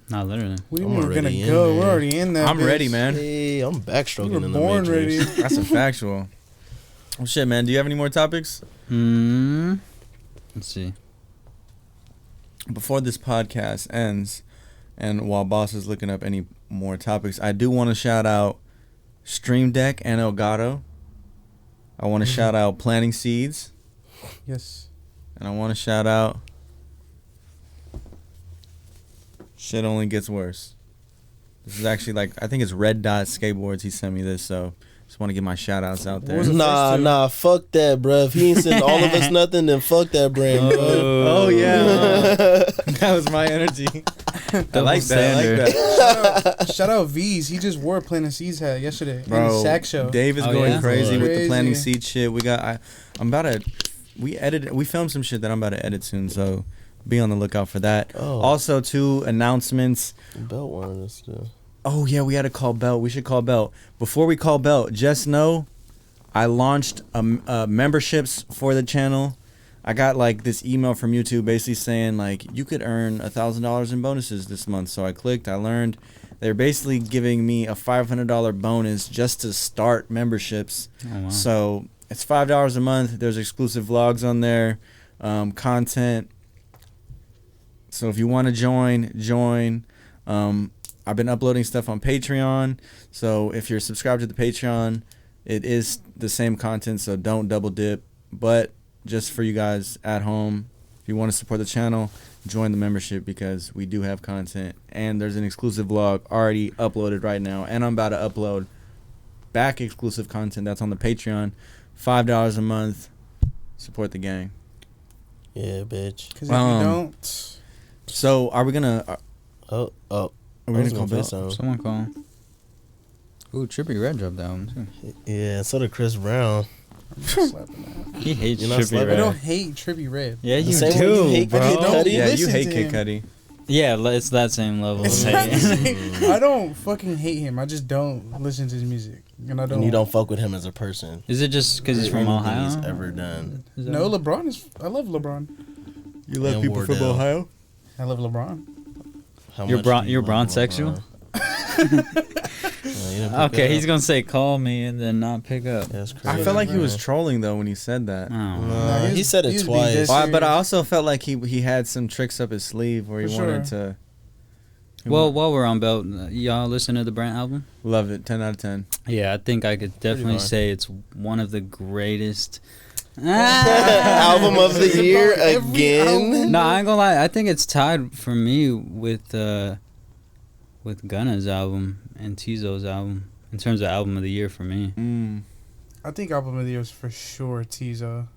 [SPEAKER 2] Not literally.
[SPEAKER 4] we
[SPEAKER 3] I'm
[SPEAKER 4] were gonna
[SPEAKER 3] already in
[SPEAKER 4] go.
[SPEAKER 3] there.
[SPEAKER 4] We're already in that.
[SPEAKER 1] I'm ready,
[SPEAKER 4] bitch.
[SPEAKER 1] man.
[SPEAKER 3] Hey, I'm
[SPEAKER 4] We
[SPEAKER 3] backstroking
[SPEAKER 4] were
[SPEAKER 3] in the
[SPEAKER 4] born
[SPEAKER 3] Matrix.
[SPEAKER 4] ready.
[SPEAKER 1] That's a factual. Oh shit, man. Do you have any more topics?
[SPEAKER 2] Let's see.
[SPEAKER 1] Before this podcast ends, and while Boss is looking up any more topics, I do want to shout out Stream Deck and Elgato. I want to shout out Planting Seeds,
[SPEAKER 4] Yes.
[SPEAKER 1] and I want to shout out Shit Only Gets Worse. This is actually like, I think it's Red Dot Skateboards. He sent me this, so just want to get my shout outs out there.
[SPEAKER 4] What was the first two?
[SPEAKER 3] Nah, fuck that, bruh. If he ain't send all of us nothing, then fuck that brand, bro.
[SPEAKER 1] Oh yeah, that was my energy. I like that.
[SPEAKER 4] Shout out V's. He just wore a Planet Seeds hat yesterday in
[SPEAKER 1] Bro,
[SPEAKER 4] the sack show.
[SPEAKER 1] Dave is
[SPEAKER 2] Oh,
[SPEAKER 1] going
[SPEAKER 2] yeah?
[SPEAKER 1] crazy with the
[SPEAKER 4] Crazy.
[SPEAKER 1] Planting Seed shit. We filmed some shit that I'm about to edit soon, so be on the lookout for that.
[SPEAKER 3] Oh.
[SPEAKER 1] Also, 2 announcements.
[SPEAKER 3] Belt wanted us to.
[SPEAKER 1] Oh yeah, we had to call Belt. We should call Belt. Before we call Belt, just know I launched memberships for the channel. I got like this email from YouTube basically saying like you could earn $1,000 in bonuses this month. So I clicked. I learned they're basically giving me a $500 bonus just to start memberships.
[SPEAKER 2] Oh, wow.
[SPEAKER 1] So it's $5 a month. There's exclusive vlogs on there, content. So if you want to join. I've been uploading stuff on Patreon. So if you're subscribed to the Patreon, it is the same content. So don't double dip. But just for you guys at home, if you want to support the channel, join the membership because we do have content. And there's an exclusive vlog already uploaded right now. And I'm about to upload back exclusive content that's on the Patreon. $5 a month. Support the gang.
[SPEAKER 3] Yeah, bitch.
[SPEAKER 4] Because if you don't,
[SPEAKER 1] So are we going to...
[SPEAKER 3] Oh.
[SPEAKER 1] Are we
[SPEAKER 3] I was
[SPEAKER 1] gonna call
[SPEAKER 3] gonna
[SPEAKER 1] Belt?
[SPEAKER 3] say something.
[SPEAKER 2] Someone call him. Ooh, Trippie Red dropped that one too.
[SPEAKER 3] Yeah, so did Chris Brown.
[SPEAKER 4] I'm not slapping that.
[SPEAKER 2] He hates
[SPEAKER 3] You're not
[SPEAKER 2] Trippie
[SPEAKER 3] slapping?
[SPEAKER 4] I
[SPEAKER 2] Red.
[SPEAKER 4] don't hate Trippie Red.
[SPEAKER 2] Yeah,
[SPEAKER 3] The
[SPEAKER 2] you
[SPEAKER 3] same way
[SPEAKER 2] do,
[SPEAKER 3] you hate
[SPEAKER 2] bro.
[SPEAKER 3] Kid Cudi?
[SPEAKER 1] Yeah, you
[SPEAKER 4] Listen
[SPEAKER 1] hate
[SPEAKER 4] to
[SPEAKER 1] Kid
[SPEAKER 4] him.
[SPEAKER 1] Cudi.
[SPEAKER 2] Yeah, it's that same level.
[SPEAKER 4] It's
[SPEAKER 2] of
[SPEAKER 4] not
[SPEAKER 2] hate.
[SPEAKER 4] the same. I don't fucking hate him. I just don't listen to his music, and I don't.
[SPEAKER 3] And you don't fuck with him as a person.
[SPEAKER 2] Is it just because he's
[SPEAKER 3] Or
[SPEAKER 2] from
[SPEAKER 3] anything
[SPEAKER 2] Ohio?
[SPEAKER 3] he's ever done.
[SPEAKER 2] Is that
[SPEAKER 4] No,
[SPEAKER 2] it?
[SPEAKER 4] LeBron is. I love LeBron.
[SPEAKER 1] You
[SPEAKER 3] love people from
[SPEAKER 1] Ohio?
[SPEAKER 4] I love LeBron.
[SPEAKER 3] How
[SPEAKER 2] You're
[SPEAKER 3] much
[SPEAKER 2] bron-
[SPEAKER 3] do you
[SPEAKER 2] you're
[SPEAKER 3] love
[SPEAKER 2] bronsexual?
[SPEAKER 3] LeBron? You didn't pick
[SPEAKER 2] Okay,
[SPEAKER 3] it
[SPEAKER 2] he's
[SPEAKER 3] up.
[SPEAKER 2] gonna say call me and then not pick up.
[SPEAKER 3] That's crazy.
[SPEAKER 1] I felt like he was
[SPEAKER 3] man.
[SPEAKER 1] trolling though when he said that.
[SPEAKER 2] Oh.
[SPEAKER 3] Nah,
[SPEAKER 4] he
[SPEAKER 3] he
[SPEAKER 4] was-
[SPEAKER 3] said
[SPEAKER 4] he
[SPEAKER 3] it
[SPEAKER 4] was being
[SPEAKER 3] twice.
[SPEAKER 4] dead
[SPEAKER 1] But I
[SPEAKER 4] serious.
[SPEAKER 1] also felt like he had some tricks up his sleeve where he
[SPEAKER 4] For
[SPEAKER 1] wanted
[SPEAKER 4] sure.
[SPEAKER 1] to.
[SPEAKER 2] Well, while we're on Belt, y'all listen to the Brent album?
[SPEAKER 1] Love it. 10 out of 10.
[SPEAKER 2] Yeah, I think I could definitely
[SPEAKER 3] hard.
[SPEAKER 2] say it's one of the greatest.
[SPEAKER 3] Album of the year
[SPEAKER 4] Every
[SPEAKER 3] again.
[SPEAKER 4] album.
[SPEAKER 2] No, I ain't gonna lie. I think it's tied for me with Gunna's album and Tizo's album in terms of album of the year for me.
[SPEAKER 4] I think album of the year is for sure Tizo.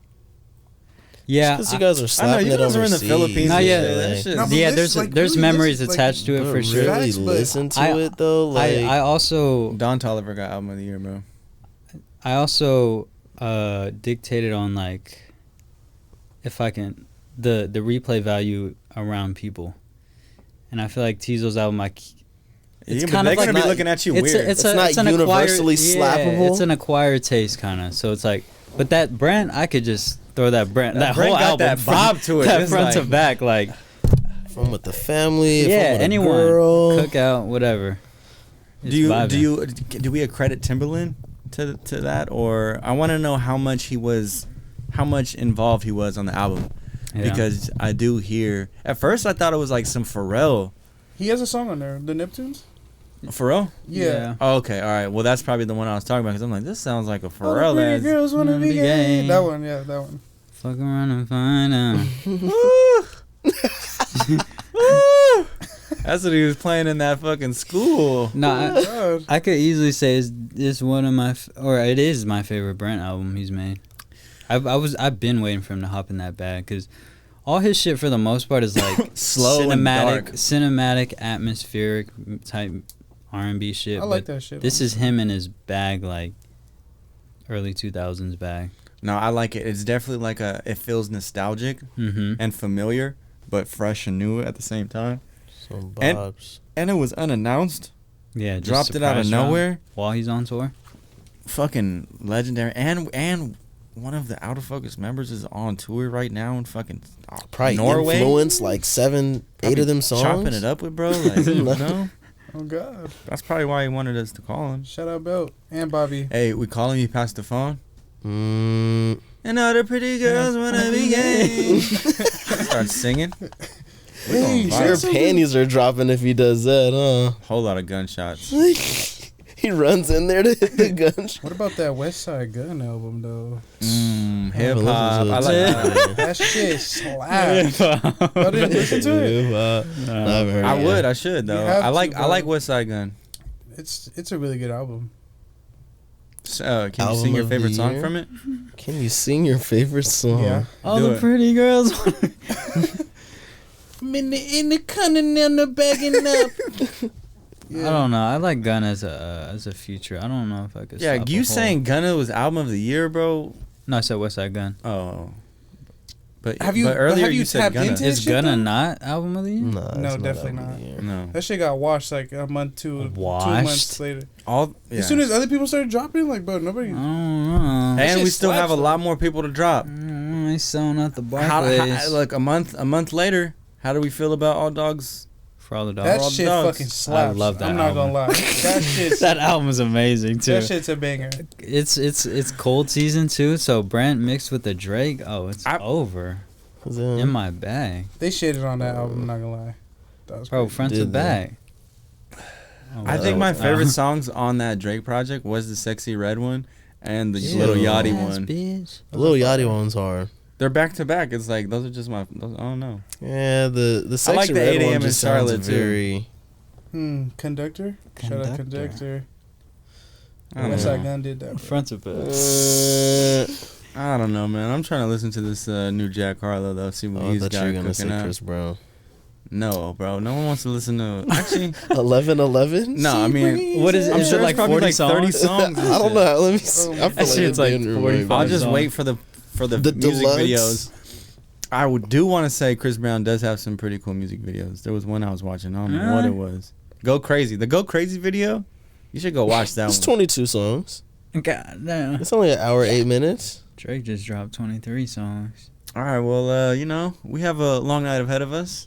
[SPEAKER 2] Yeah,
[SPEAKER 3] because you guys are
[SPEAKER 1] I know
[SPEAKER 3] slapping
[SPEAKER 1] you
[SPEAKER 3] it
[SPEAKER 1] guys are in the
[SPEAKER 3] overseas.
[SPEAKER 1] Philippines.
[SPEAKER 2] Not
[SPEAKER 1] and
[SPEAKER 2] yet.
[SPEAKER 1] shit. That
[SPEAKER 3] Like,
[SPEAKER 1] shit-
[SPEAKER 4] No, but
[SPEAKER 2] yeah.
[SPEAKER 4] listen,
[SPEAKER 2] There's
[SPEAKER 4] really
[SPEAKER 2] memories
[SPEAKER 4] listen,
[SPEAKER 2] attached to it for
[SPEAKER 3] Bro,
[SPEAKER 2] sure.
[SPEAKER 3] really
[SPEAKER 4] Facts, but
[SPEAKER 3] listen to
[SPEAKER 2] I-
[SPEAKER 3] it though. Like,
[SPEAKER 2] I also
[SPEAKER 1] Don Toliver got album of the year, bro.
[SPEAKER 2] dictated on like if I can the replay value around people, and I feel like Tizo's album like it's
[SPEAKER 1] They're
[SPEAKER 2] kind of like
[SPEAKER 1] gonna be
[SPEAKER 3] not-
[SPEAKER 1] looking at you
[SPEAKER 2] it's
[SPEAKER 1] weird.
[SPEAKER 2] it's
[SPEAKER 3] It's not
[SPEAKER 2] an
[SPEAKER 3] universally
[SPEAKER 2] acquired,
[SPEAKER 3] slappable.
[SPEAKER 2] Yeah, it's an acquired taste kind of. So it's like, but that Brent, I could just throw that Brent that
[SPEAKER 1] Brent
[SPEAKER 2] whole
[SPEAKER 1] got
[SPEAKER 2] album
[SPEAKER 1] that vibe to it.
[SPEAKER 2] that
[SPEAKER 1] It's
[SPEAKER 2] front
[SPEAKER 1] like-
[SPEAKER 2] to back, like
[SPEAKER 3] from with the family,
[SPEAKER 2] yeah,
[SPEAKER 3] from with
[SPEAKER 2] anyone,
[SPEAKER 3] a girl.
[SPEAKER 2] cookout, whatever. It's vibing.
[SPEAKER 1] do we accredit Timberland to that, or I want to know how much involved he was on the album,
[SPEAKER 2] Yeah.
[SPEAKER 1] because I do hear. At first, I thought it was like some Pharrell.
[SPEAKER 4] He has a song on there, the Neptunes.
[SPEAKER 1] Pharrell?
[SPEAKER 4] Yeah.
[SPEAKER 1] Oh, okay, all right. Well, that's probably the one I was talking about, because I'm like, this sounds like a
[SPEAKER 4] All the
[SPEAKER 1] Pharrell
[SPEAKER 4] pretty
[SPEAKER 1] ass.
[SPEAKER 4] girls wanna be
[SPEAKER 2] Wanna be
[SPEAKER 4] gay.
[SPEAKER 2] gay.
[SPEAKER 4] That one, yeah, that one.
[SPEAKER 2] Fuck around and find out.
[SPEAKER 1] That's what he was playing in that fucking school.
[SPEAKER 2] No,
[SPEAKER 4] God.
[SPEAKER 2] I could easily say it's one of my it is my favorite Brent album he's made. I've been waiting for him to hop in that bag because all his shit for the most part is like
[SPEAKER 1] Slow and dark.
[SPEAKER 2] cinematic, atmospheric type R&B shit.
[SPEAKER 4] I like
[SPEAKER 2] but
[SPEAKER 4] that shit.
[SPEAKER 2] This is him in his bag, like early 2000s bag.
[SPEAKER 1] No, I like it. It's definitely like it feels nostalgic
[SPEAKER 2] Mm-hmm.
[SPEAKER 1] and familiar, but fresh and new at the same time.
[SPEAKER 3] Some
[SPEAKER 1] And-
[SPEAKER 3] bobs.
[SPEAKER 1] And it was unannounced.
[SPEAKER 2] Yeah, just
[SPEAKER 1] Dropped it out of
[SPEAKER 2] surprise drop
[SPEAKER 1] nowhere.
[SPEAKER 2] while he's on tour.
[SPEAKER 1] Fucking legendary. And one of the Out of Focus members is on tour right now in fucking
[SPEAKER 3] Probably
[SPEAKER 1] Norway.
[SPEAKER 3] influenced like 7, 8 of them songs.
[SPEAKER 1] Chopping it up with bro. Like, you know?
[SPEAKER 4] Oh God!
[SPEAKER 1] That's probably why he wanted us to call him.
[SPEAKER 4] Shout out Belt and Bobby.
[SPEAKER 1] Hey, we call him, he passed the phone.
[SPEAKER 3] Mm,
[SPEAKER 1] And other pretty girls wanna be gay. Start singing. We
[SPEAKER 4] Hey,
[SPEAKER 1] gonna
[SPEAKER 4] say
[SPEAKER 3] your
[SPEAKER 1] vibe.
[SPEAKER 4] something.
[SPEAKER 3] panties are dropping if he does that,
[SPEAKER 1] Whole lot of gunshots.
[SPEAKER 3] huh? He runs in there to hit the gun.
[SPEAKER 4] What about that West Side Gun album though?
[SPEAKER 1] Hip hop. I like that.
[SPEAKER 4] That shit slaps. Y'all didn't listen to it?
[SPEAKER 1] I would. I should though.
[SPEAKER 4] You have
[SPEAKER 1] I like.
[SPEAKER 4] to,
[SPEAKER 1] I
[SPEAKER 4] bro.
[SPEAKER 1] like West Side Gun.
[SPEAKER 4] It's a really good album.
[SPEAKER 1] So, can you
[SPEAKER 3] Album
[SPEAKER 1] sing your
[SPEAKER 3] of the
[SPEAKER 1] favorite song
[SPEAKER 3] year?
[SPEAKER 1] from it?
[SPEAKER 3] Can you sing your favorite song?
[SPEAKER 4] Yeah.
[SPEAKER 2] All
[SPEAKER 1] Do
[SPEAKER 2] the
[SPEAKER 1] it.
[SPEAKER 2] pretty girls.
[SPEAKER 4] I'm in the continental bagging up.
[SPEAKER 2] I don't know. I like Gun as a feature. I don't know if I could.
[SPEAKER 1] Yeah,
[SPEAKER 2] stop a
[SPEAKER 1] you
[SPEAKER 2] whole-
[SPEAKER 1] saying Gunna was album of the year, bro?
[SPEAKER 2] No, I said West Side Gun.
[SPEAKER 1] Oh, but
[SPEAKER 4] Have you-
[SPEAKER 1] But earlier
[SPEAKER 4] have you
[SPEAKER 1] you said
[SPEAKER 4] tapped
[SPEAKER 1] Gunna.
[SPEAKER 4] into
[SPEAKER 2] Is
[SPEAKER 4] shit,
[SPEAKER 2] Gunna
[SPEAKER 4] though?
[SPEAKER 2] not album of the year?
[SPEAKER 3] Nah,
[SPEAKER 4] No,
[SPEAKER 3] it's
[SPEAKER 4] definitely
[SPEAKER 3] album of
[SPEAKER 4] not.
[SPEAKER 3] the year.
[SPEAKER 1] No,
[SPEAKER 4] That shit got washed like a month, 2
[SPEAKER 2] Washed?
[SPEAKER 4] months later.
[SPEAKER 1] all. Yeah.
[SPEAKER 4] As soon as other people started dropping, like, bro, nobody.
[SPEAKER 2] I don't know.
[SPEAKER 4] That
[SPEAKER 1] and
[SPEAKER 4] shit
[SPEAKER 1] we still have
[SPEAKER 4] slaps,
[SPEAKER 1] a
[SPEAKER 4] though.
[SPEAKER 1] lot more people to drop.
[SPEAKER 2] He's selling out the
[SPEAKER 1] How,
[SPEAKER 2] Barclays.
[SPEAKER 1] look, a month later, how do we feel about All Dogs?
[SPEAKER 2] For all the
[SPEAKER 4] That
[SPEAKER 2] dogs.
[SPEAKER 1] All
[SPEAKER 4] shit
[SPEAKER 1] dogs.
[SPEAKER 4] fucking slaps.
[SPEAKER 2] I love that
[SPEAKER 4] I'm not
[SPEAKER 2] album.
[SPEAKER 4] gonna lie. That shit's
[SPEAKER 2] That album is amazing too.
[SPEAKER 4] that shit's a banger.
[SPEAKER 2] It's cold season too, so Brent mixed with the Drake. Oh, it's over.
[SPEAKER 3] Is it-
[SPEAKER 2] In my bag,
[SPEAKER 4] They shitted on that album. I'm not gonna lie. That was
[SPEAKER 2] bro,
[SPEAKER 4] crazy.
[SPEAKER 2] front to
[SPEAKER 3] Did they?
[SPEAKER 2] back.
[SPEAKER 1] I think my
[SPEAKER 2] wow.
[SPEAKER 1] favorite songs on that Drake project was the Sexy Red one and the
[SPEAKER 3] Yeah.
[SPEAKER 1] Little Yachty
[SPEAKER 2] Ass
[SPEAKER 1] one.
[SPEAKER 2] bitch.
[SPEAKER 3] The Lil Yachty ones are.
[SPEAKER 1] They're back to back. It's like those are just my. I don't know.
[SPEAKER 3] Yeah, the
[SPEAKER 1] I
[SPEAKER 3] Sexy
[SPEAKER 1] like the
[SPEAKER 3] Red
[SPEAKER 1] 8
[SPEAKER 3] one
[SPEAKER 1] a.m. in
[SPEAKER 3] just sounds
[SPEAKER 1] Charlotte, too.
[SPEAKER 3] very.
[SPEAKER 4] Conductor. Shout out
[SPEAKER 2] Conductor.
[SPEAKER 4] Conductor.
[SPEAKER 1] I don't
[SPEAKER 4] West
[SPEAKER 1] know.
[SPEAKER 4] Side Gun did that. Bro.
[SPEAKER 2] Front to back.
[SPEAKER 1] I don't know, man. I'm trying to listen to this new Jack Harlow though. See what
[SPEAKER 3] Oh, I
[SPEAKER 1] he's
[SPEAKER 3] thought you
[SPEAKER 1] got
[SPEAKER 3] were gonna say
[SPEAKER 1] cooking up.
[SPEAKER 3] Chris Brown.
[SPEAKER 1] No, bro. No one wants to listen to. Actually,
[SPEAKER 3] 11:11.
[SPEAKER 1] no. I mean,
[SPEAKER 2] What is it?
[SPEAKER 1] I'm
[SPEAKER 2] Is
[SPEAKER 1] sure
[SPEAKER 2] it
[SPEAKER 1] it's
[SPEAKER 2] like
[SPEAKER 1] probably
[SPEAKER 2] 40
[SPEAKER 1] like 30
[SPEAKER 2] songs?
[SPEAKER 1] songs. and
[SPEAKER 3] I don't
[SPEAKER 1] shit.
[SPEAKER 3] know. Let me see.
[SPEAKER 4] Oh,
[SPEAKER 3] I
[SPEAKER 4] my
[SPEAKER 3] feel
[SPEAKER 2] That shit's
[SPEAKER 3] like
[SPEAKER 2] like
[SPEAKER 3] being
[SPEAKER 2] 45
[SPEAKER 3] removed.
[SPEAKER 1] I'll just
[SPEAKER 2] songs.
[SPEAKER 1] wait for the
[SPEAKER 3] The
[SPEAKER 1] music
[SPEAKER 3] deluxe?
[SPEAKER 1] videos. I do want to say Chris Brown does have some pretty cool music videos. There was one I was watching. I don't know what it was. Go Crazy. The Go Crazy video. You should go watch that
[SPEAKER 3] It's
[SPEAKER 1] one.
[SPEAKER 3] 22 songs.
[SPEAKER 2] God damn.
[SPEAKER 3] It's only an hour 8 minutes.
[SPEAKER 2] Drake just dropped 23 songs.
[SPEAKER 1] All right. Well, we have a long night ahead of us.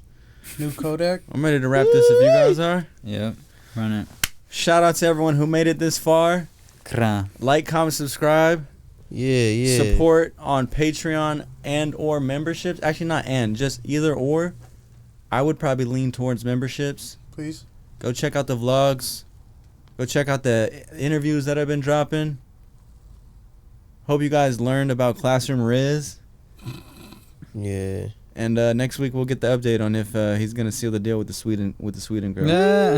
[SPEAKER 4] New Kodak.
[SPEAKER 1] I'm ready to wrap this if you guys are.
[SPEAKER 2] Yep. Run it.
[SPEAKER 1] Shout out to everyone who made it this far.
[SPEAKER 2] Kra.
[SPEAKER 1] Like, comment, subscribe.
[SPEAKER 3] Yeah.
[SPEAKER 1] Support on Patreon and or memberships. Actually, not and, just either or. I would probably lean towards memberships.
[SPEAKER 4] Please.
[SPEAKER 1] Go check out the vlogs. Go check out the interviews that I've been dropping. Hope you guys learned about Classroom Rizz.
[SPEAKER 3] Yeah.
[SPEAKER 1] And next week we'll get the update on if he's gonna seal the deal with the Sweden girl.
[SPEAKER 2] Nah.